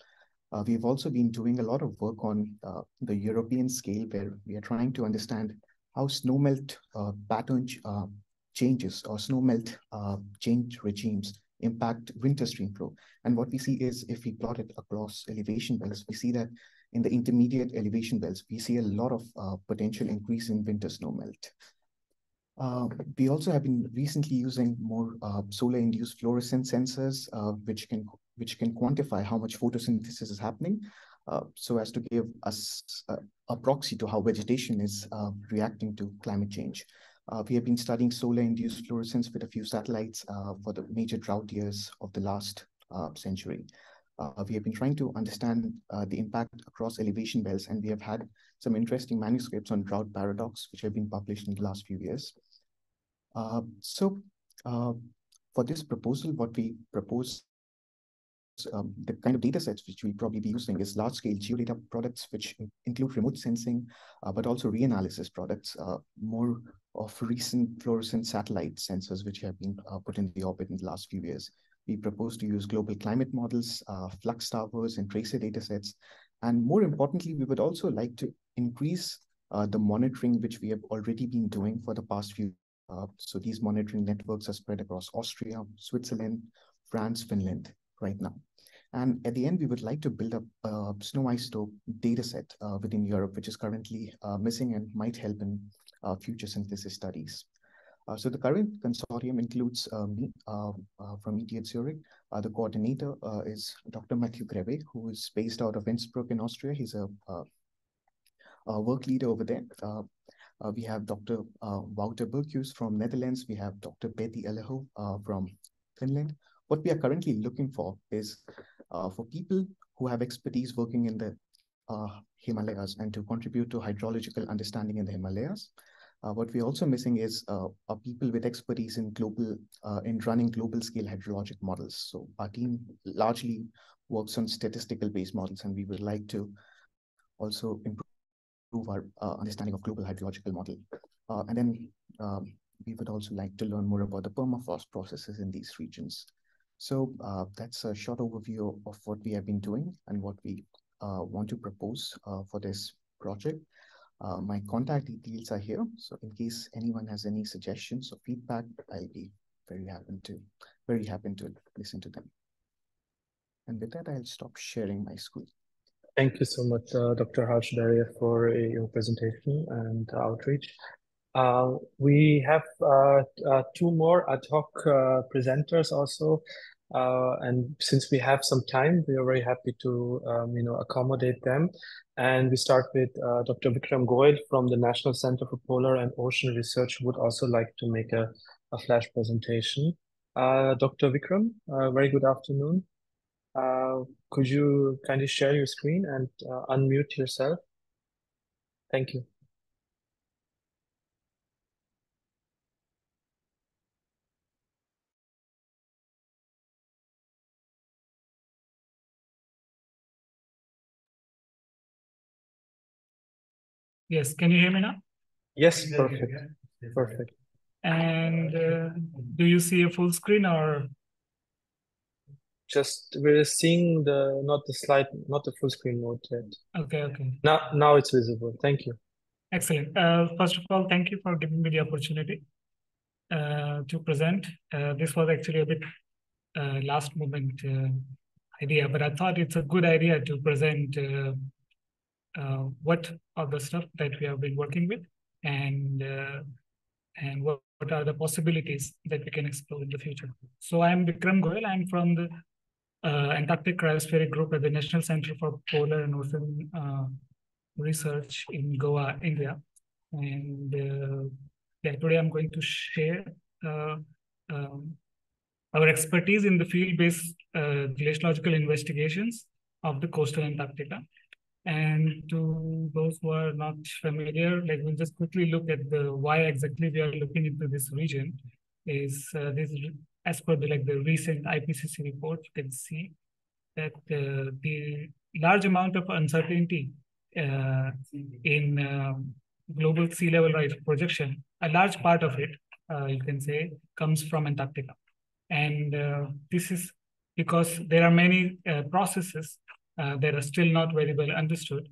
We've also been doing a lot of work on the European scale, where we are trying to understand how snowmelt pattern changes or snowmelt change regimes impact winter stream flow. And what we see is, if we plot it across elevation belts, we see that in the intermediate elevation belts, we see a lot of potential increase in winter snowmelt. We also have been recently using more solar-induced fluorescence sensors, which can quantify how much photosynthesis is happening, so as to give us a proxy to how vegetation is reacting to climate change. We have been studying solar-induced fluorescence with a few satellites for the major drought years of the last century. We have been trying to understand the impact across elevation belts, and we have had some interesting manuscripts on drought paradox, which have been published in the last few years. For this proposal, what we propose, the kind of data sets which we'll probably be using is large-scale geodata products, which include remote sensing, but also reanalysis products, more of recent fluorescent satellite sensors, which have been put in the orbit in the last few years. We propose to use global climate models, flux towers, and tracer data sets. And more importantly, we would also like to increase the monitoring, which we have already been doing for the past few. So these monitoring networks are spread across Austria, Switzerland, France, Finland right now. And at the end, we would like to build up a snow isotope data set within Europe, which is currently missing and might help in future synthesis studies. So the current consortium includes me from ETH Zurich. The coordinator is Dr. Matthew Greve, who is based out of Innsbruck in Austria. He's a work leader over there. We have Dr. Wouter Berkhuis from Netherlands. We have Dr. Betty Aleho from Finland. What we are currently looking for is for people who have expertise working in the Himalayas and to contribute to hydrological understanding in the Himalayas. What we're also missing is people with expertise in running global scale hydrologic models. So our team largely works on statistical based models, and we would like to also improve our understanding of global hydrological model. And then we would also like to learn more about the permafrost processes in these regions. So that's a short overview of what we have been doing and what we want to propose for this project. My contact details are here. So in case anyone has any suggestions or feedback, I'll be very happy to listen to them. And with that, I'll stop sharing my screen.
Thank you so much, Dr. Harshdaria, for your presentation and outreach. We have two more ad hoc presenters also. And since we have some time, we are very happy to accommodate them. And we start with Dr. Vikram Goyal from the National Center for Polar and Ocean Research, who would also like to make a flash presentation. Dr. Vikram, very good afternoon. Could you kindly share your screen and unmute yourself? Thank you.
Yes, can you hear me now?
Yes, perfect. Perfect.
And do you see a full screen or?
Just we're seeing not the full screen mode yet.
Okay, okay.
Now it's visible. Thank you.
Excellent. First of all, thank you for giving me the opportunity to present. This was actually a bit last moment idea, but I thought it's a good idea to present what are the stuff that we have been working with and what are the possibilities that we can explore in the future. So I'm Vikram Goyal. I'm from the Antarctic Cryospheric Group at the National Center for Polar and Ocean Research in Goa, India. And today I'm going to share our expertise in the field-based glaciological investigations of the coastal Antarctica. And to those who are not familiar, we'll just quickly look at why exactly we are looking into this region. Is this as per the recent IPCC report, you can see that the large amount of uncertainty in global sea level rise projection, a large part of it, you can say, comes from Antarctica. And this is because there are many processes that are still not very well understood.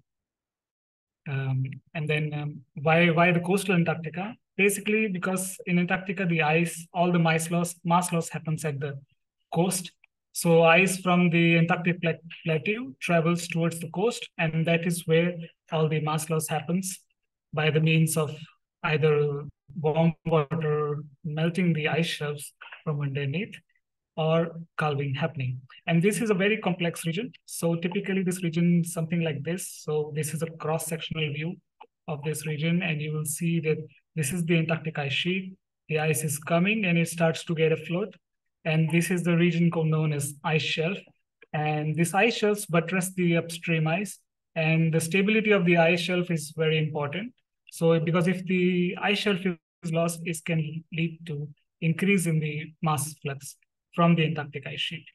And then why the coastal Antarctica? Basically, because in Antarctica, the ice, all the mass loss happens at the coast. So ice from the Antarctic plateau travels towards the coast, and that is where all the mass loss happens by the means of either warm water melting the ice shelves from underneath or calving happening. And this is a very complex region. So typically this region is something like this. So this is a cross-sectional view of this region, and you will see that this is the Antarctic ice sheet. The ice is coming and it starts to get afloat. And this is the region known as ice shelf. And this ice shelf buttress the upstream ice, and the stability of the ice shelf is very important. So because if the ice shelf is lost, it can lead to increase in the mass flux from the Antarctic ice sheet.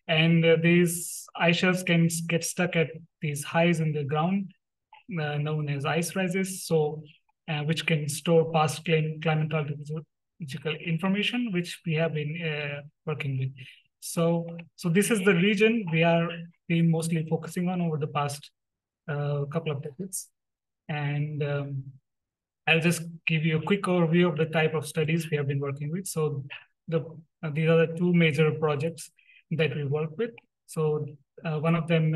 And these ice shelves can get stuck at these highs in the ground, known as ice rises, so which can store past climatological information, which we have been working with. So this is the region we are been mostly focusing on over the past couple of decades. And I'll just give you a quick overview of the type of studies we have been working with. So these are the two major projects that we work with. So one of them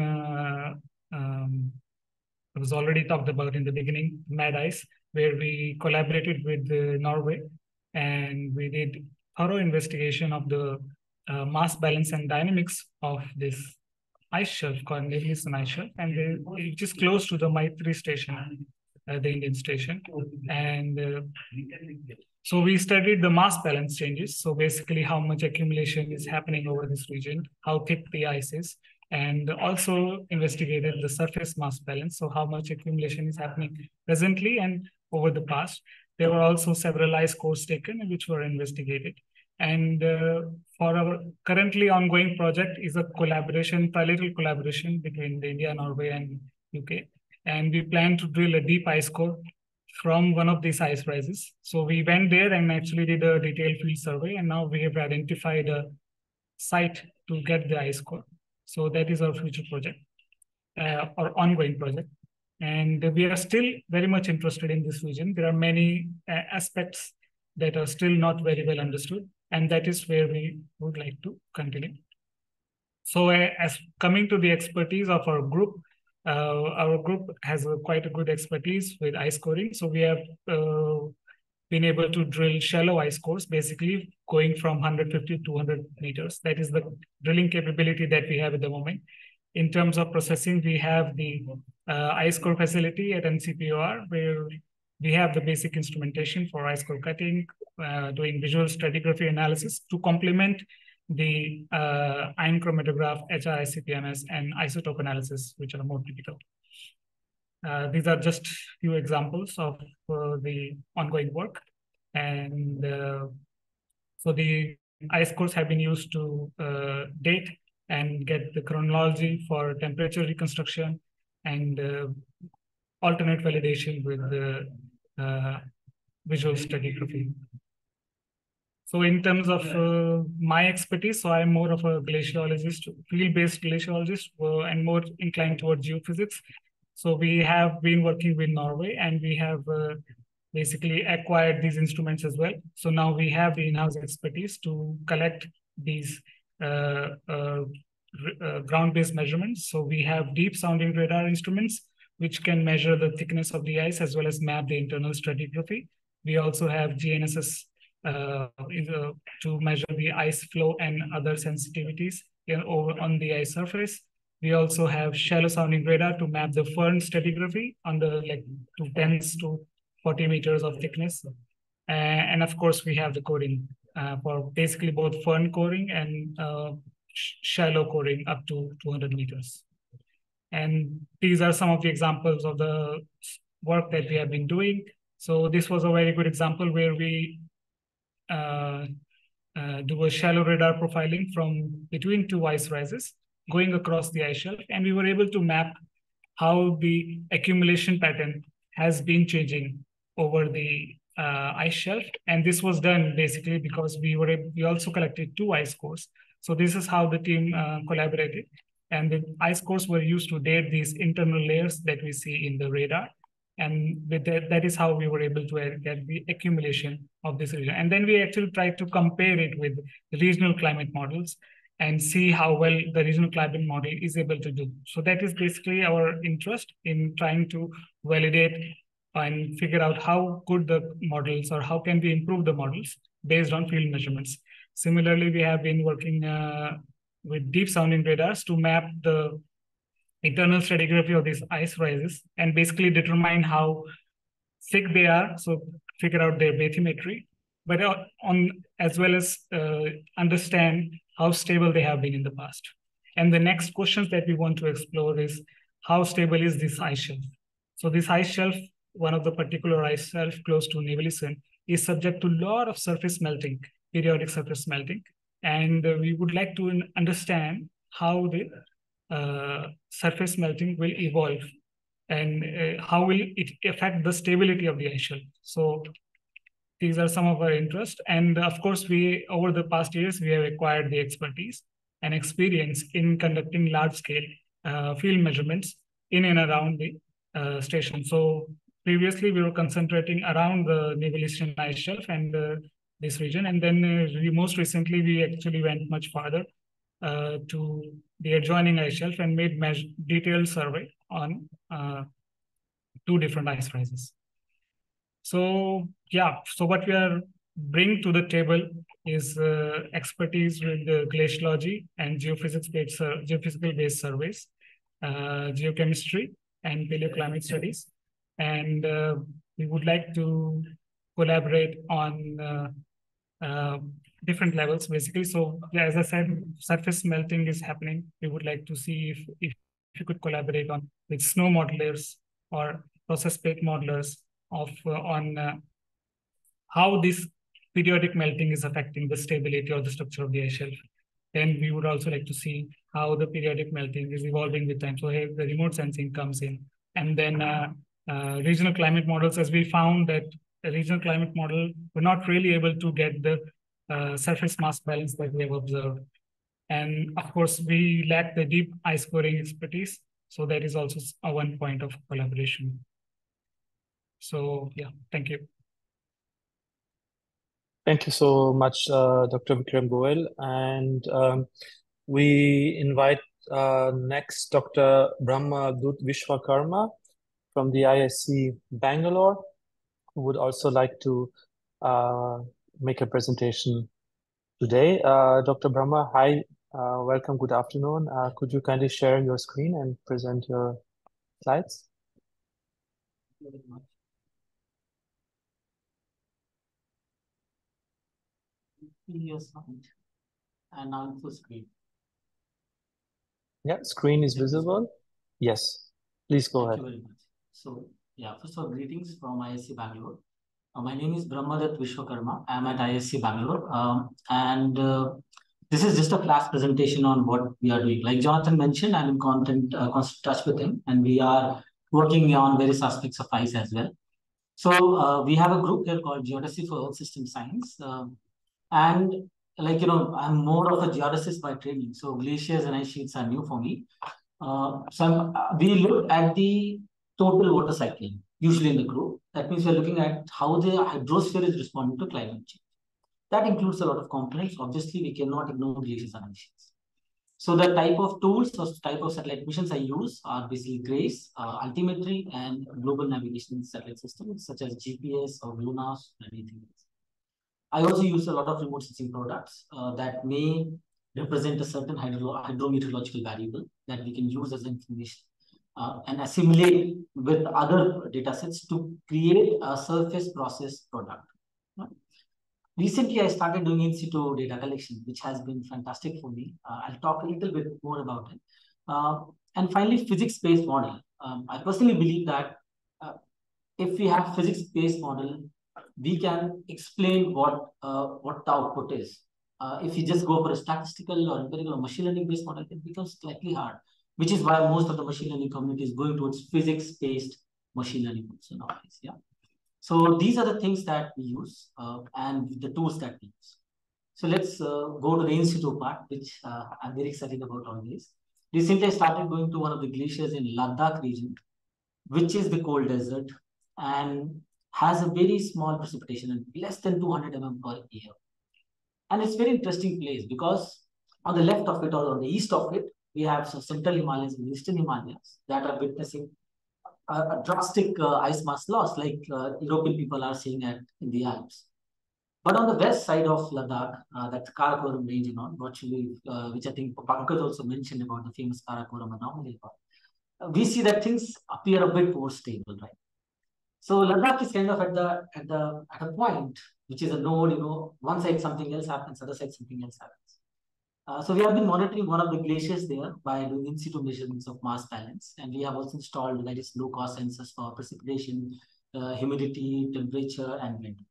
was already talked about in the beginning, MAD ICE, where we collaborated with Norway, and we did thorough investigation of the mass balance and dynamics of this ice shelf called Neilson ice shelf, and which is close to the Maitri station the Indian station. And so we studied the mass balance changes. So basically how much accumulation is happening over this region, how thick the ice is, and also investigated the surface mass balance. So how much accumulation is happening presently and over the past. There were also several ice cores taken which were investigated. And for our currently ongoing project is a collaboration, bilateral collaboration between India, Norway, and UK. And we plan to drill a deep ice core from one of these ice rises. So we went there and actually did a detailed field survey, and now we have identified a site to get the ice core. So that is our future project, or ongoing project. And we are still very much interested in this region. There are many aspects that are still not very well understood, and that is where we would like to continue. So as coming to the expertise of our group has quite a good expertise with ice coring. So we have been able to drill shallow ice cores, basically going from 150 to 200 meters. That is the drilling capability that we have at the moment. In terms of processing, we have the ice core facility at NCPOR, where we have the basic instrumentation for ice core cutting, doing visual stratigraphy analysis to complement the ion chromatograph, HRICPMS, and isotope analysis, which are more typical. These are just few examples of the ongoing work. And so the ice cores have been used to date and get the chronology for temperature reconstruction and alternate validation with the visual stratigraphy. So in terms of my expertise, so I'm more of a glaciologist, field-based glaciologist, and more inclined towards geophysics. So we have been working with Norway, and we have basically acquired these instruments as well. So now we have the in-house expertise to collect these ground-based measurements. So we have deep sounding radar instruments, which can measure the thickness of the ice as well as map the internal stratigraphy. We also have GNSS to measure the ice flow and other sensitivities over on the ice surface. We also have shallow sounding radar to map the firn stratigraphy on the to 10 to 40 meters of thickness. And of course, we have the coring for basically both firn coring and shallow coring up to 200 meters. And these are some of the examples of the work that we have been doing. So this was a very good example where we do a shallow radar profiling from between two ice rises going across the ice shelf, and we were able to map how the accumulation pattern has been changing over the ice shelf. And this was done basically because we also collected two ice cores. So this is how the team collaborated, and the ice cores were used to date these internal layers that we see in the radar. And with that is how we were able to get the accumulation of this region. And then we actually tried to compare it with regional climate models and see how well the regional climate model is able to do. So that is basically our interest in trying to validate and figure out how good the models, or how can we improve the models based on field measurements. Similarly, we have been working with deep sounding radars to map the internal stratigraphy of these ice rises and basically determine how thick they are, so figure out their bathymetry, but as well as understand how stable they have been in the past. And the next questions that we want to explore is how stable is this ice shelf? So this ice shelf, one of the particular ice shelf close to Nevelisen, is subject to a lot of surface melting, periodic surface melting. And we would like to understand how the surface melting will evolve and how will it affect the stability of the ice shelf. So these are some of our interests. And of course, over the past years, we have acquired the expertise and experience in conducting large scale field measurements in and around the station. So previously, we were concentrating around the Nevelisen ice shelf and this region. And then most recently, we actually went much farther to the adjoining ice shelf and made detailed survey on two different ice rises. So yeah, so what we are bring to the table is expertise with the glaciology and geophysical based surveys, geochemistry and paleoclimate studies. And we would like to collaborate on different levels, basically. So yeah, as I said, surface melting is happening. We would like to see if you could collaborate on with snow modelers or process plate modelers on how this periodic melting is affecting the stability or the structure of the ice shelf. And we would also like to see how the periodic melting is evolving with time. So here the remote sensing comes in. And then regional climate models, as we found that the regional climate model, we're not really able to get the surface mass balance that we have observed. And of course, we lack the deep ice coring expertise. So that is also one point of collaboration. So yeah, thank you.
Thank you so much, Dr. Vikram Goel. And we invite next Dr. Brahma Dut Vishwakarma from the ISC Bangalore, who would also like to make a presentation today. Dr. Brahma, hi, welcome, good afternoon. Could you kindly share your screen and present your slides?
Thank you very much. Your slide and now full screen.
Yeah, screen is visible. Yes, please go ahead.
Thank you very much. So yeah, first of all, greetings from ISC Bangalore. My name is Brahma Dut Vishwakarma. I am at ISC Bangalore, and this is just a flash presentation on what we are doing. Like Jonathan mentioned, I'm in constant touch with him, and we are working on various aspects of ice as well. So we have a group here called Geodesy for Earth System Science. And like, I'm more of a geodesist by training. So glaciers and ice sheets are new for me. We look at the total water cycle, usually in the group. That means we're looking at how the hydrosphere is responding to climate change. That includes a lot of components. Obviously, we cannot ignore glaciers and ice sheets. So the type of tools or type of satellite missions I use are basically GRACE, altimetry, and global navigation satellite systems such as GPS or GLONASS and anything else. I also use a lot of remote sensing products that may represent a certain hydrometeorological variable that we can use as information and assimilate with other data sets to create a surface process product. Recently, I started doing in situ data collection, which has been fantastic for me. I'll talk a little bit more about it. And finally, physics-based model. I personally believe that if we have physics-based model, we can explain what the output is. If you just go for a statistical or empirical or machine learning-based model, it becomes slightly hard, which is why most of the machine learning community is going towards physics-based machine learning nowadays. Yeah. So these are the things that we use and the tools that we use. So let's go to the in situ part, which I'm very excited about always. Recently, I started going to one of the glaciers in Ladakh region, which is the cold desert and has a very small precipitation, less than 200 mm per year. And it's a very interesting place because on the left of it or on the east of it, we have some central Himalayas and eastern Himalayas that are witnessing a drastic ice mass loss, like European people are seeing in the Alps. But on the west side of Ladakh, that's Karakoram range and all, which I think Pankaj also mentioned about the famous Karakoram anomaly. We see that things appear a bit more stable, right? So Ladakh is kind of at a point, which is a node, one side something else happens, other side something else happens. So we have been monitoring one of the glaciers there by doing in situ measurements of mass balance. And we have also installed various low-cost sensors for precipitation, humidity, temperature, and wind.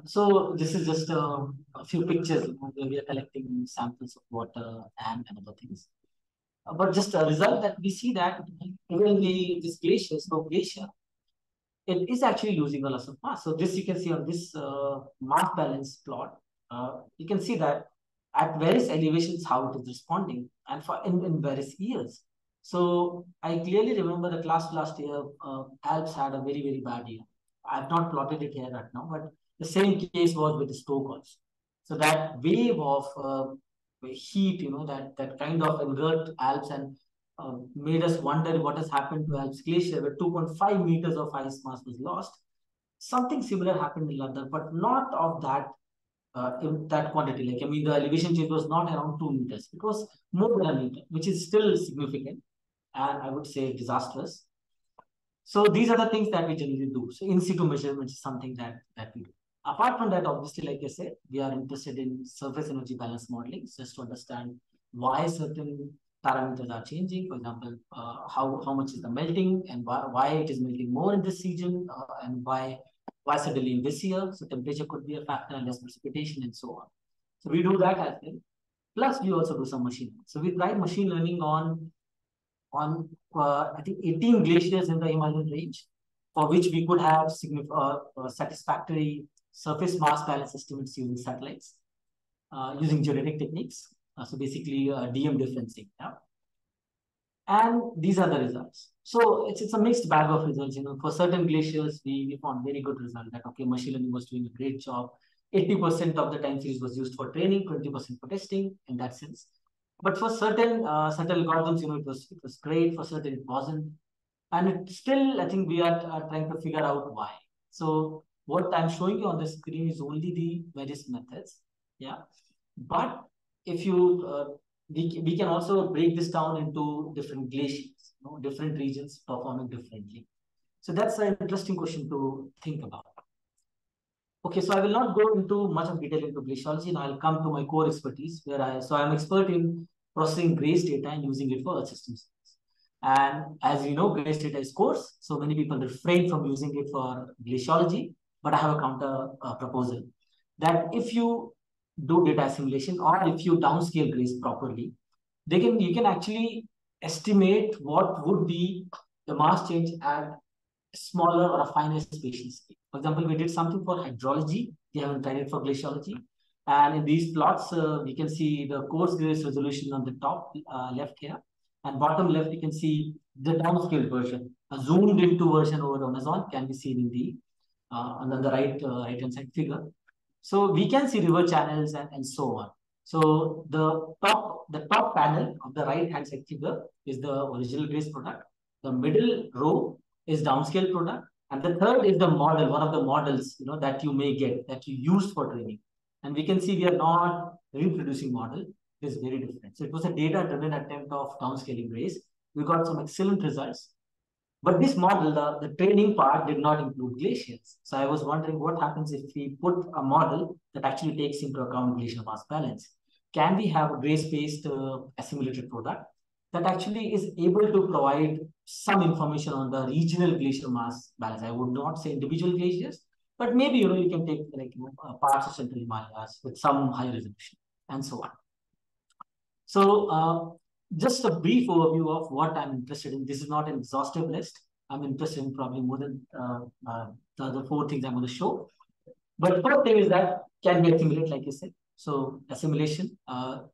So this is just a few pictures where we are collecting samples of water and other things. But just a result that we see that even this glacier, Snow Glacier, it is actually losing a lot of mass. So this you can see on this mass balance plot. You can see that at various elevations how it is responding and for in various years. So I clearly remember that last year Alps had a very, very bad year. I have not plotted it here right now, but the same case was with the snow also. So that wave of heat, that kind of engulfed Alps and made us wonder what has happened to Alps Glacier, where 2.5 meters of ice mass was lost. Something similar happened in Ladakh, but not of that in that quantity. Like, the elevation change was not around 2 meters. It was more than a meter, which is still significant and I would say disastrous. So these are the things that we generally do. So in situ measurements is something that we do. Apart from that, obviously, like I said, we are interested in surface energy balance modeling, just to understand why certain parameters are changing. For example, how much is the melting, and why it is melting more in this region, and why suddenly in this year. So temperature could be a factor, and less precipitation, and so on. So we do that as well. Plus, we also do some machine learning. So we tried machine learning on I think 18 glaciers in the Himalayan range, for which we could have satisfactory surface mass balance estimates using satellites, using geodetic techniques. So basically DM differencing. Yeah? And these are the results. So it's a mixed bag of results. You know, for certain glaciers, we found very good result that, okay, machine learning was doing a great job. 80% of the time series was used for training, 20% for testing in that sense. But for certain algorithms, you know, it was great. For certain, it wasn't. And it still, I think we are trying to figure out why. So what I'm showing you on the screen is only the various methods. Yeah. But if you, we can also break this down into different glaciers, you know, different regions performing differently. So that's an interesting question to think about. Okay, so I will not go into much of detail into glaciology, and I'll come to my core expertise, where I'm expert in processing GRACE data and using it for Earth systems. And as you know, GRACE data is coarse, so many people refrain from using it for glaciology. But I have a counter proposal that if you do data assimilation, or if you downscale GRACE properly, you can actually estimate what would be the mass change at smaller or a finer spatial scale. For example, we did something for hydrology. We haven't tried it for glaciology. And in these plots, we can see the coarse GRACE resolution on the top left here. And bottom left, you can see the downscaled version. A zoomed into version over Amazon can be seen in the on the right-hand side figure. So we can see river channels and so on. So the top panel of the right-hand side figure is the original GRACE product. The middle row is downscale product, and the third is the model, one of the models, you know, that you may get, that you use for training. And we can see we are not reproducing model. It is very different. So it was a data-driven attempt of downscaling GRACE. We got some excellent results. But this model, the training part, did not include glaciers. So I was wondering what happens if we put a model that actually takes into account glacial mass balance. Can we have a GRACE-based assimilated product that actually is able to provide some information on the regional glacial mass balance? I would not say individual glaciers, but maybe, you know, you can take like, you know, parts of Central Himalayas with some high resolution and so on. So just a brief overview of what I'm interested in. This is not an exhaustive list. I'm interested in probably more than the other 4 things I'm going to show. But the first thing is that can we assimilate, like I said. So assimilation,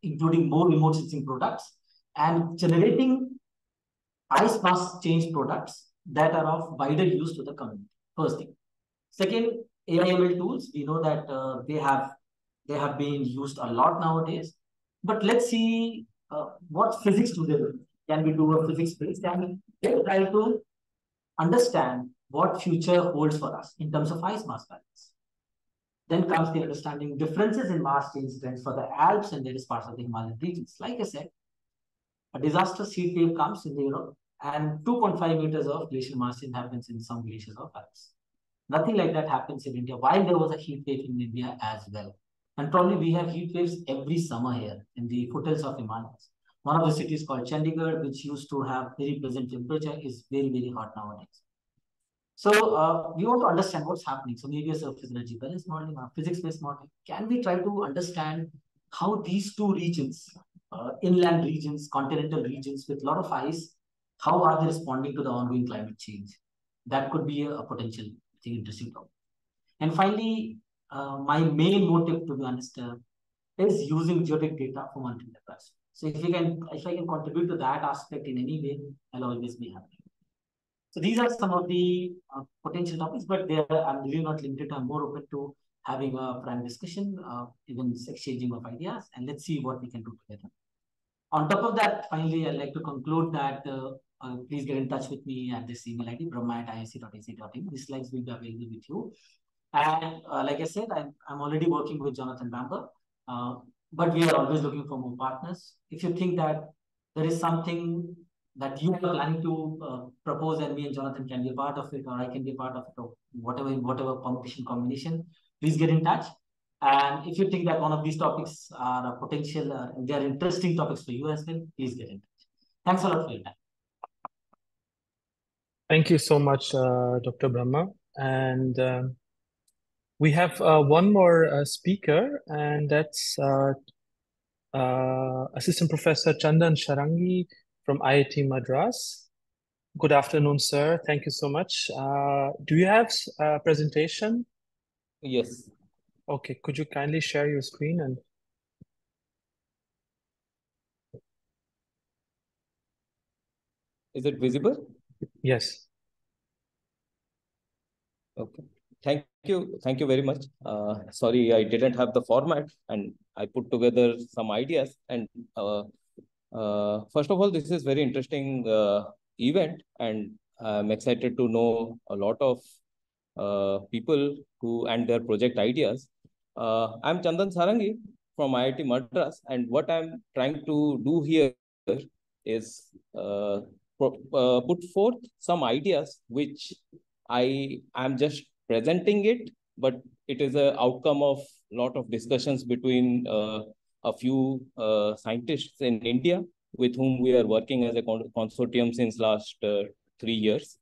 including more remote sensing products, and generating ice mass change products that are of wider use to the community. First thing. Second, AI/ML tools. We know that they have been used a lot nowadays. But let's see what physics do they do. Can we do a physics based? Can we try to understand what future holds for us in terms of ice mass balance? Then comes the understanding differences in mass change trends for the Alps and various parts of the Himalayan regions. Like I said, a disastrous heat wave comes in Europe, and 2.5 meters of glacial mass change happens in some glaciers of Alps. Nothing like that happens in India, while there was a heat wave in India as well. And probably we have heat waves every summer here in the foothills of Himalayas. One of the cities called Chandigarh, which used to have very pleasant temperature, is very, very hot nowadays. So we want to understand what's happening. So maybe a surface energy balance modeling or physics-based modeling. Can we try to understand how these two regions, inland regions, continental regions with a lot of ice, how are they responding to the ongoing climate change? That could be a potential, I think, interesting topic. And finally, my main motive, to be honest, is using geodetic data for monitoring the price. So if I can contribute to that aspect in any way, I'll always be happy. So these are some of the potential topics, but I'm really not limited. I'm more open to having a frank discussion, even exchanging of ideas, and let's see what we can do together. On top of that, finally, I'd like to conclude that please get in touch with me at this email ID, brahma@isc.ac.in. These slides will be available with you. And like I said, I'm already working with Jonathan Bamber, but we are always looking for more partners. If you think that there is something that you are planning to propose, and me and Jonathan can be a part of it, or I can be a part of it, or whatever permutation combination, please get in touch. And if you think that one of these topics are a potential, they are interesting topics for you as well, please get in touch. Thanks a lot for your time.
Thank you so much, Dr. Brahma. And we have one more speaker, and that's Assistant Professor Chandan Sharangi from IIT Madras. Good afternoon, sir. Thank you so much. Do you have a presentation?
Yes.
Okay, could you kindly share your screen and
is it visible?
Yes.
Okay. Thank you very much. Sorry, I didn't have the format, and I put together some ideas. And first of all, this is very interesting event, and I'm excited to know a lot of people who and their project ideas. I'm Chandan Sarangi from IIT Madras, and what I'm trying to do here is put forth some ideas which I am just presenting it, but it is an outcome of a lot of discussions between a few scientists in India with whom we are working as a consortium since last 3 years.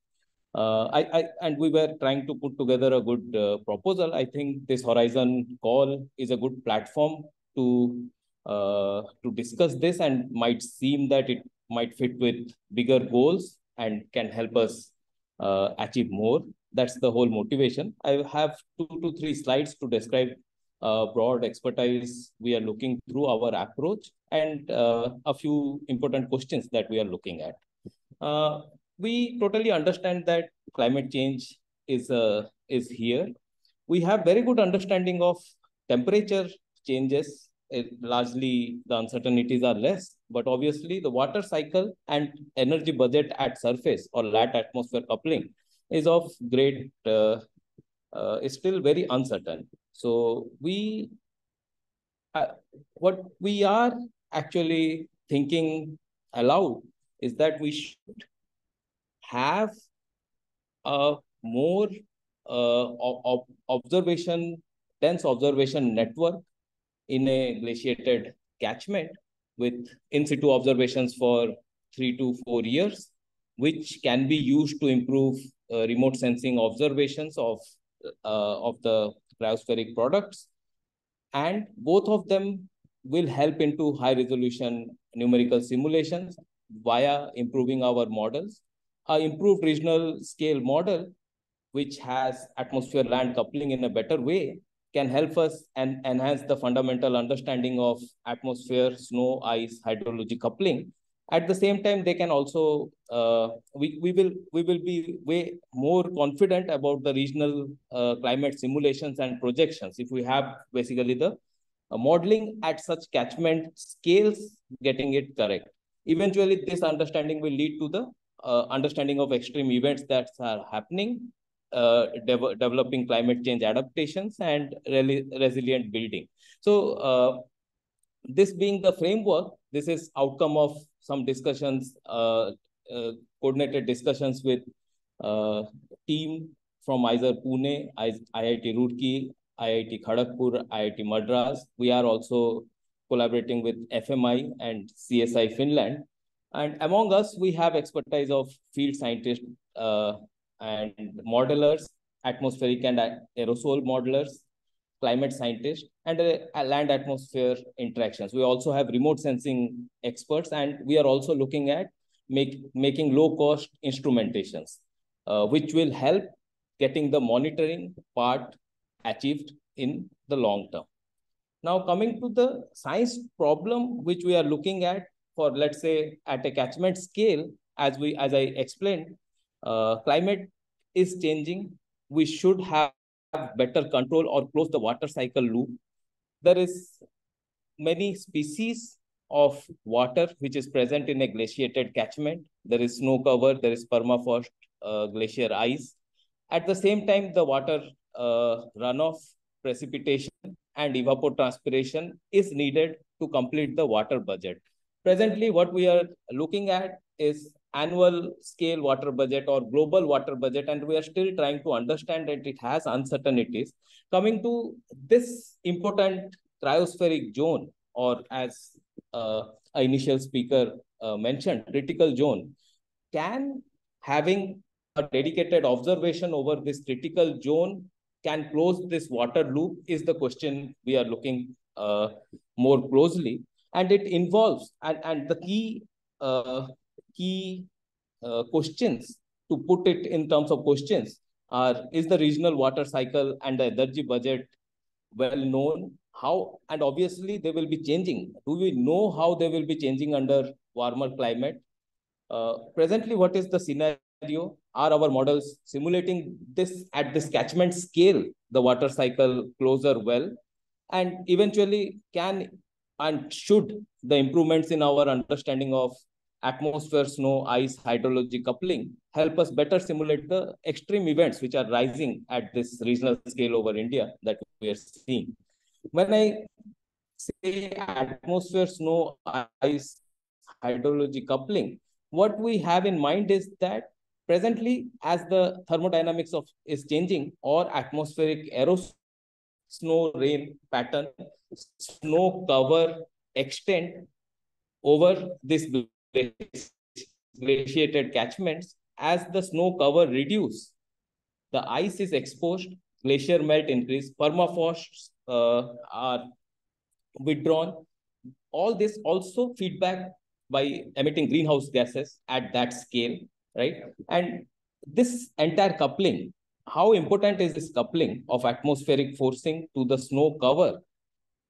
And we were trying to put together a good proposal. I think this Horizon call is a good platform to discuss this, and might seem that it might fit with bigger goals and can help us achieve more. That's the whole motivation. I have 2 to 3 slides to describe broad expertise we are looking through our approach, and a few important questions that we are looking at. We totally understand that climate change is here. We have very good understanding of temperature changes. Largely, the uncertainties are less, but obviously the water cycle and energy budget at surface or lat atmosphere coupling is of great, is still very uncertain. So what we are actually thinking aloud is that we should have a more dense observation network in a glaciated catchment with in-situ observations for 3 to 4 years, which can be used to improve remote sensing observations of the cryospheric products. And both of them will help into high-resolution numerical simulations via improving our models. An improved regional scale model, which has atmosphere-land coupling in a better way, can help us and enhance the fundamental understanding of atmosphere, snow, ice, hydrology coupling. At the same time, they can also, we will be way more confident about the regional climate simulations and projections if we have basically the modeling at such catchment scales, getting it correct. Eventually, this understanding will lead to the understanding of extreme events that are happening, developing climate change adaptations, and resilient building. So this being the framework, this is outcome of some discussions, coordinated discussions with team from either Pune, IIT Roorkee, IIT Kharagpur, IIT Madras. We are also collaborating with FMI and CSI Finland. And among us, we have expertise of field scientists and modelers, atmospheric and aerosol modelers, climate scientists, and land atmosphere interactions. We also have remote sensing experts, and we are also looking at making low-cost instrumentations, which will help getting the monitoring part achieved in the long term. Now, coming to the science problem, which we are looking at for, let's say, at a catchment scale, as I explained, climate is changing. We should have better control or close the water cycle loop. There is many species of water which is present in a glaciated catchment. There is snow cover, there is permafrost, glacier ice. At the same time, the water runoff, precipitation, and evapotranspiration is needed to complete the water budget. Presently, what we are looking at is annual scale water budget or global water budget, and we are still trying to understand that it has uncertainties. Coming to this important cryospheric zone, or as an initial speaker mentioned, critical zone, can having a dedicated observation over this critical zone can close this water loop is the question we are looking more closely. And it involves, and the key questions, to put it in terms of questions, are: is the regional water cycle and the energy budget well known? How, and obviously they will be changing. Do we know how they will be changing under warmer climate? Presently, what is the scenario? Are our models simulating this at this catchment scale, the water cycle closer well? And eventually, can and should the improvements in our understanding of atmosphere, snow, ice, hydrology coupling help us better simulate the extreme events which are rising at this regional scale over India that we are seeing? When I say atmosphere, snow, ice, hydrology coupling, what we have in mind is that presently, as the thermodynamics is changing, or atmospheric aerosol, snow rain pattern, snow cover extent over this glaciated catchments, as the snow cover reduce, the ice is exposed, glacier melt increase, permafrosts are withdrawn. All this also feedback by emitting greenhouse gases at that scale, right? And this entire coupling, how important is this coupling of atmospheric forcing to the snow cover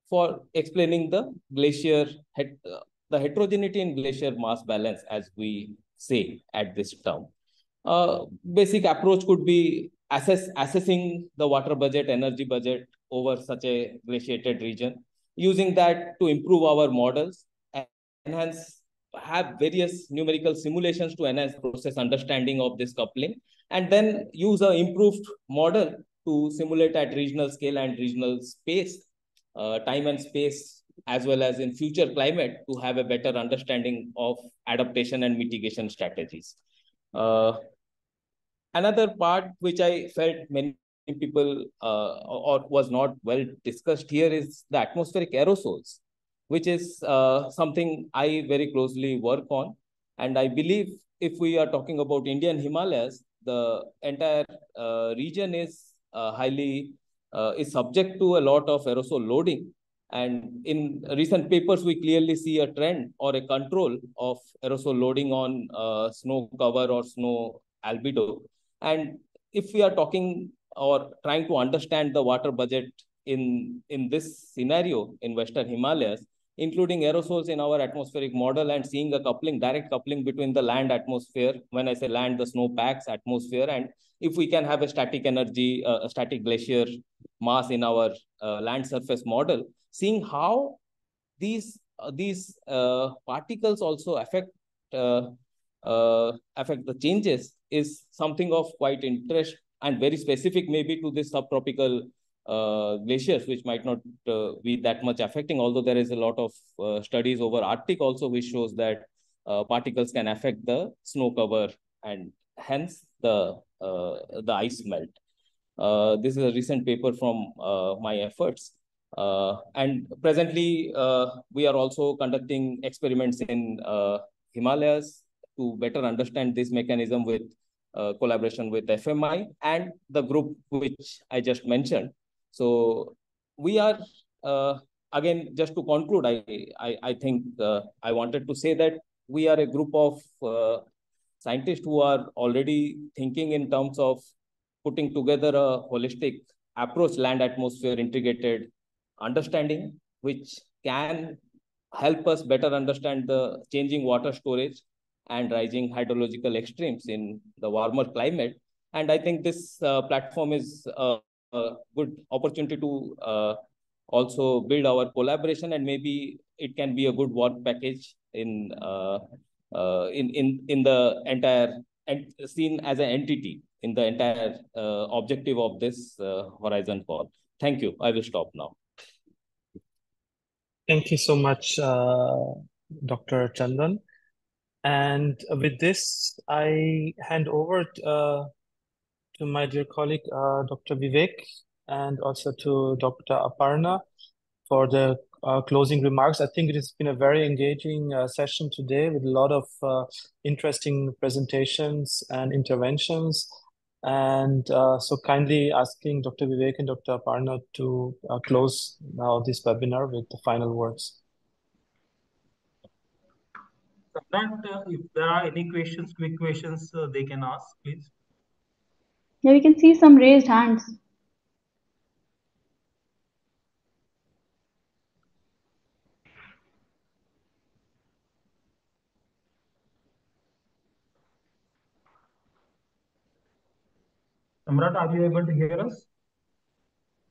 for explaining the glacier, the heterogeneity in glacier mass balance, as we say at this term? Basic approach could be assessing the water budget, energy budget over such a glaciated region, using that to improve our models, enhance, have various numerical simulations to enhance process understanding of this coupling, and then use an improved model to simulate at regional scale and regional space, time and space, as well as in future climate, to have a better understanding of adaptation and mitigation strategies. Another part which I felt many people or was not well discussed here is the atmospheric aerosols, which is something I very closely work on. And I believe if we are talking about Indian Himalayas, the entire region is is subject to a lot of aerosol loading. And in recent papers, we clearly see a trend or a control of aerosol loading on snow cover or snow albedo. And if we are talking or trying to understand the water budget in this scenario in Western Himalayas, including aerosols in our atmospheric model and seeing a coupling, direct coupling between the land atmosphere, when I say land, the snow packs atmosphere, and if we can have a static energy, a static glacier mass in our land surface model, seeing how these particles also affect the changes is something of quite interest and very specific maybe to this subtropical glaciers, which might not be that much affecting, although there is a lot of studies over Arctic also, which shows that particles can affect the snow cover and hence the ice melt. This is a recent paper from my efforts. And presently, we are also conducting experiments in Himalayas to better understand this mechanism with collaboration with FMI and the group which I just mentioned. So we are, again, just to conclude, I think I wanted to say that we are a group of scientists who are already thinking in terms of putting together a holistic approach, land atmosphere integrated understanding, which can help us better understand the changing water storage and rising hydrological extremes in the warmer climate. And I think this platform is a good opportunity to also build our collaboration, and maybe it can be a good work package in the entire seen as an entity in the entire objective of this Horizon call. Thank you. I will stop now.
Thank you so much, Dr. Chandan. And with this, I hand over to my dear colleague, Dr. Vivek, and also to Dr. Aparna for the closing remarks. I think it has been a very engaging session today with a lot of interesting presentations and interventions. And so kindly asking Dr. Vivek and Dr. Aparna to close now this webinar with the final words.
If there are any questions, quick questions, they can ask, please.
Yeah, we can see some raised hands.
Samrat, are you able to hear us?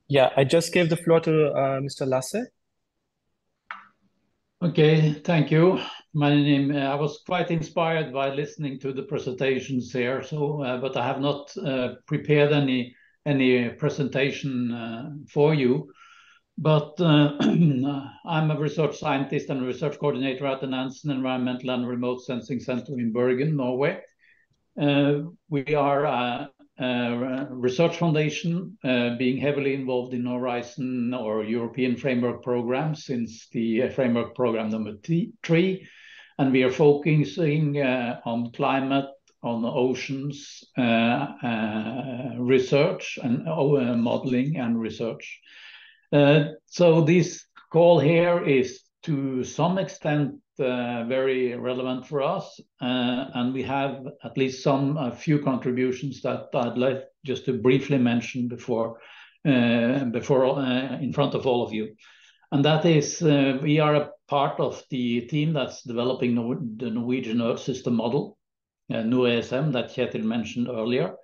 Yeah, I just gave the floor to Mr. Lasse.
Okay, thank you. I was quite inspired by listening to the presentations here. So, but I have not prepared any presentation for you. But I'm a research scientist and research coordinator at the Nansen Environmental and Remote Sensing Center in Bergen, Norway. We are a research foundation being heavily involved in Horizon or European Framework Program since the Framework Program number 3. And we are focusing on climate, on oceans, research and modeling and research. So this call here is to some extent very relevant for us, and we have at least a few contributions that I'd like just to briefly mention before in front of all of you. And that is, we are a part of the team that's developing the Norwegian Earth System Model, NOESM, that Kjetil mentioned earlier.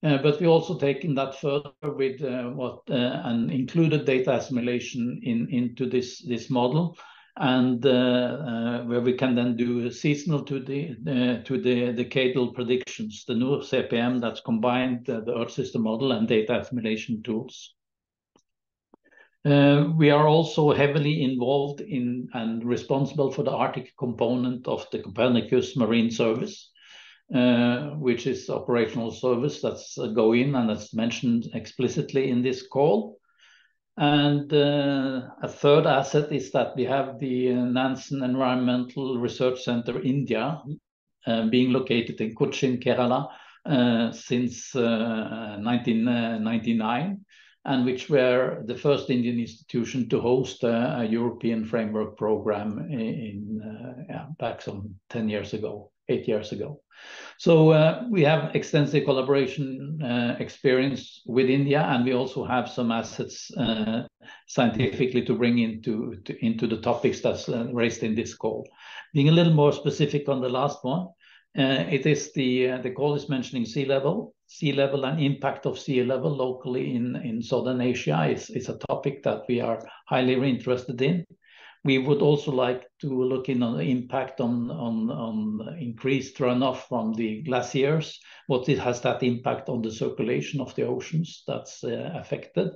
But we also taken that further with and included data assimilation into this model, and where we can then do seasonal to the decadal predictions, the new CPM that's combined the Earth System Model and data assimilation tools. We are also heavily involved in and responsible for the Arctic component of the Copernicus Marine Service, which is operational service that's going and that's mentioned explicitly in this call. And a third asset is that we have the Nansen Environmental Research Center India, being located in Cochin, Kerala, since 1999, and which were the first Indian institution to host a European framework program back some 8 years ago. So we have extensive collaboration experience with India, and we also have some assets scientifically to bring into the topics that's raised in this call. Being a little more specific on the last one, it is the call is mentioning sea level and impact of sea level locally in Southern Asia is a topic that we are highly interested in. We would also like to look in on the impact on increased runoff from the glaciers. What has that impact on the circulation of the oceans that's affected?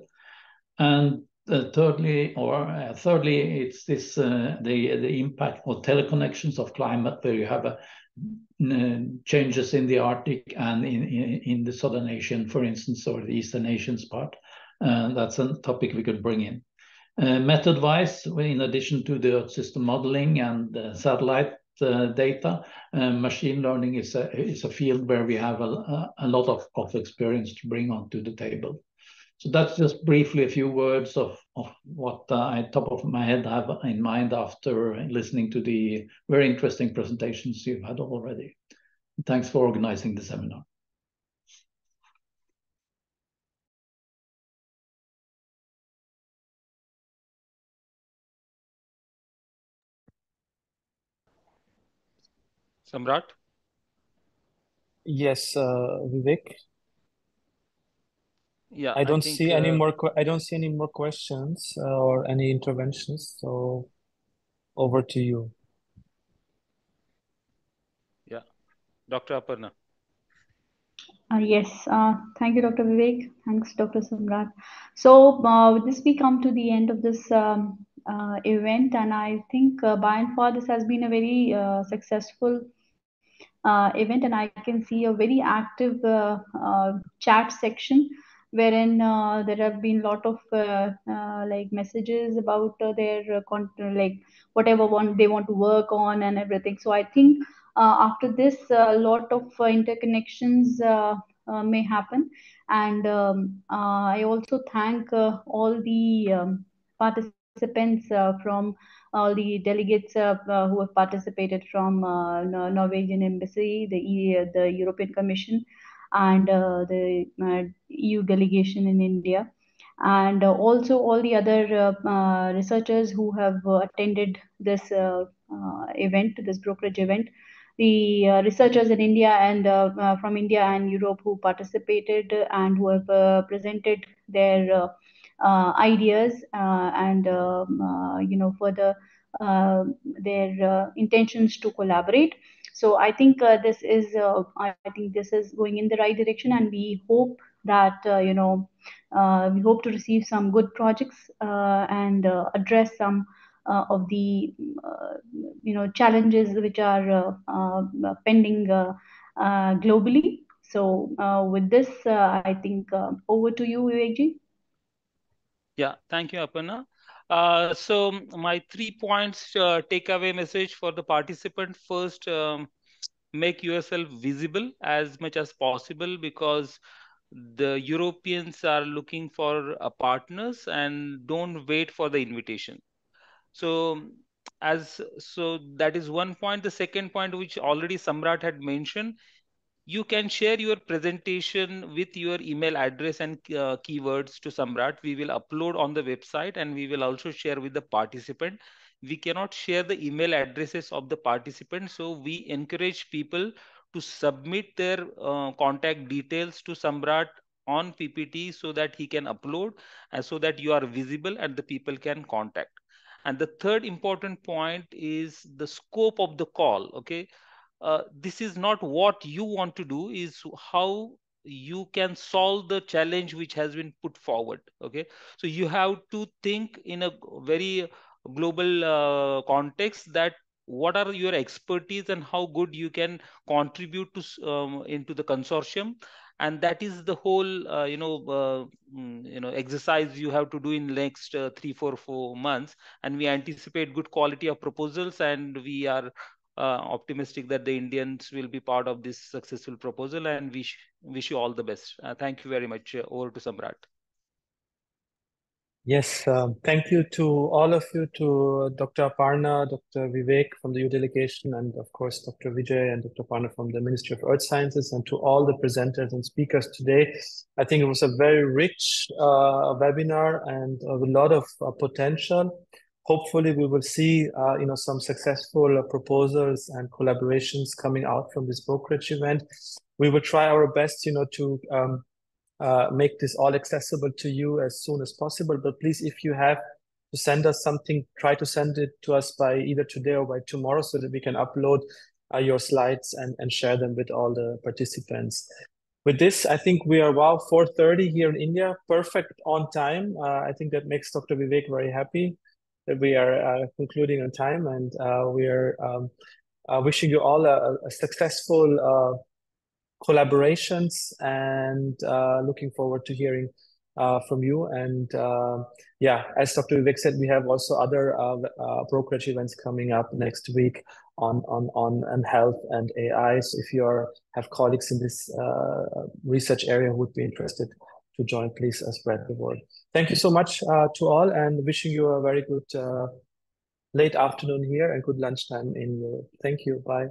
And thirdly, it's this the impact of teleconnections of climate, where you have changes in the Arctic and in the Southern Asian, for instance, or the Eastern Asian part. That's a topic we could bring in. Method-wise, in addition to the Earth system modeling and satellite data, machine learning is a field where we have a lot of experience to bring onto the table. So that's just briefly a few words of what I, top of my head, have in mind after listening to the very interesting presentations you've had already. Thanks for organizing the seminar.
Samrat?
Yes, Vivek.
Yeah,
I don't see any more questions or any interventions. So over to you.
Yeah, Dr. Aparna.
Yes, thank you, Dr. Vivek. Thanks, Dr. Samrat. So with this, we come to the end of this event, and I think by and far this has been a very successful event, and I can see a very active chat section wherein there have been a lot of like messages about their like whatever one they want to work on and everything. So I think after this, a lot of interconnections may happen. And I also thank all the participants from all the delegates who have participated from Norwegian Embassy, the European Commission, and the EU delegation in India, and also all the other researchers who have attended this event, this brokerage event. The researchers in India and from India and Europe who participated and who have presented their ideas and further their intentions to collaborate. So I think this is going in the right direction, and we hope that we hope to receive some good projects and address some of the challenges which are pending globally. So with this, I think over to you, Vivekji.
Yeah, thank you, Aparna. So my 3 points takeaway message for the participant. First, make yourself visible as much as possible, because the Europeans are looking for partners, and don't wait for the invitation. So that is one point. The second point, which already Samrat had mentioned, you can share your presentation with your email address and keywords to Samrat. We will upload on the website, and we will also share with the participant. We cannot share the email addresses of the participants, so we encourage people to submit their contact details to Samrat on PPT, so that he can upload, and so that you are visible and the people can contact. And the third important point is the scope of the call. Okay, this is not what you want to do, is how you can solve the challenge which has been put forward. Okay, so you have to think in a very global context, that what are your expertise and how good you can contribute to into the consortium. And that is the whole exercise you have to do in next 3-4 months. And we anticipate good quality of proposals, and we are optimistic that the Indians will be part of this successful proposal, and wish you all the best. Thank you very much. Over to Samrat.
Yes, thank you to all of you, to Dr. Aparna, Dr. Vivek from the EU delegation, and of course Dr. Vijay and Dr. Aparna from the Ministry of Earth Sciences, and to all the presenters and speakers today. I think it was a very rich webinar and a lot of potential. Hopefully we will see some successful proposals and collaborations coming out from this brokerage event. We will try our best to make this all accessible to you as soon as possible. But please, if you have to send us something, try to send it to us by either today or by tomorrow, so that we can upload your slides and share them with all the participants. With this, I think we are 4:30 here in India, perfect on time. I think that makes Dr. Vivek very happy that we are concluding on time, and we are wishing you all a successful collaborations, and looking forward to hearing from you. And yeah, as Dr. Vivek said, we have also other brokerage events coming up next week on health and AI. So if you have colleagues in this research area who would be interested to join, please spread the word. Thank you so much to all, and wishing you a very good late afternoon here and good lunchtime in Europe. Thank you. Bye.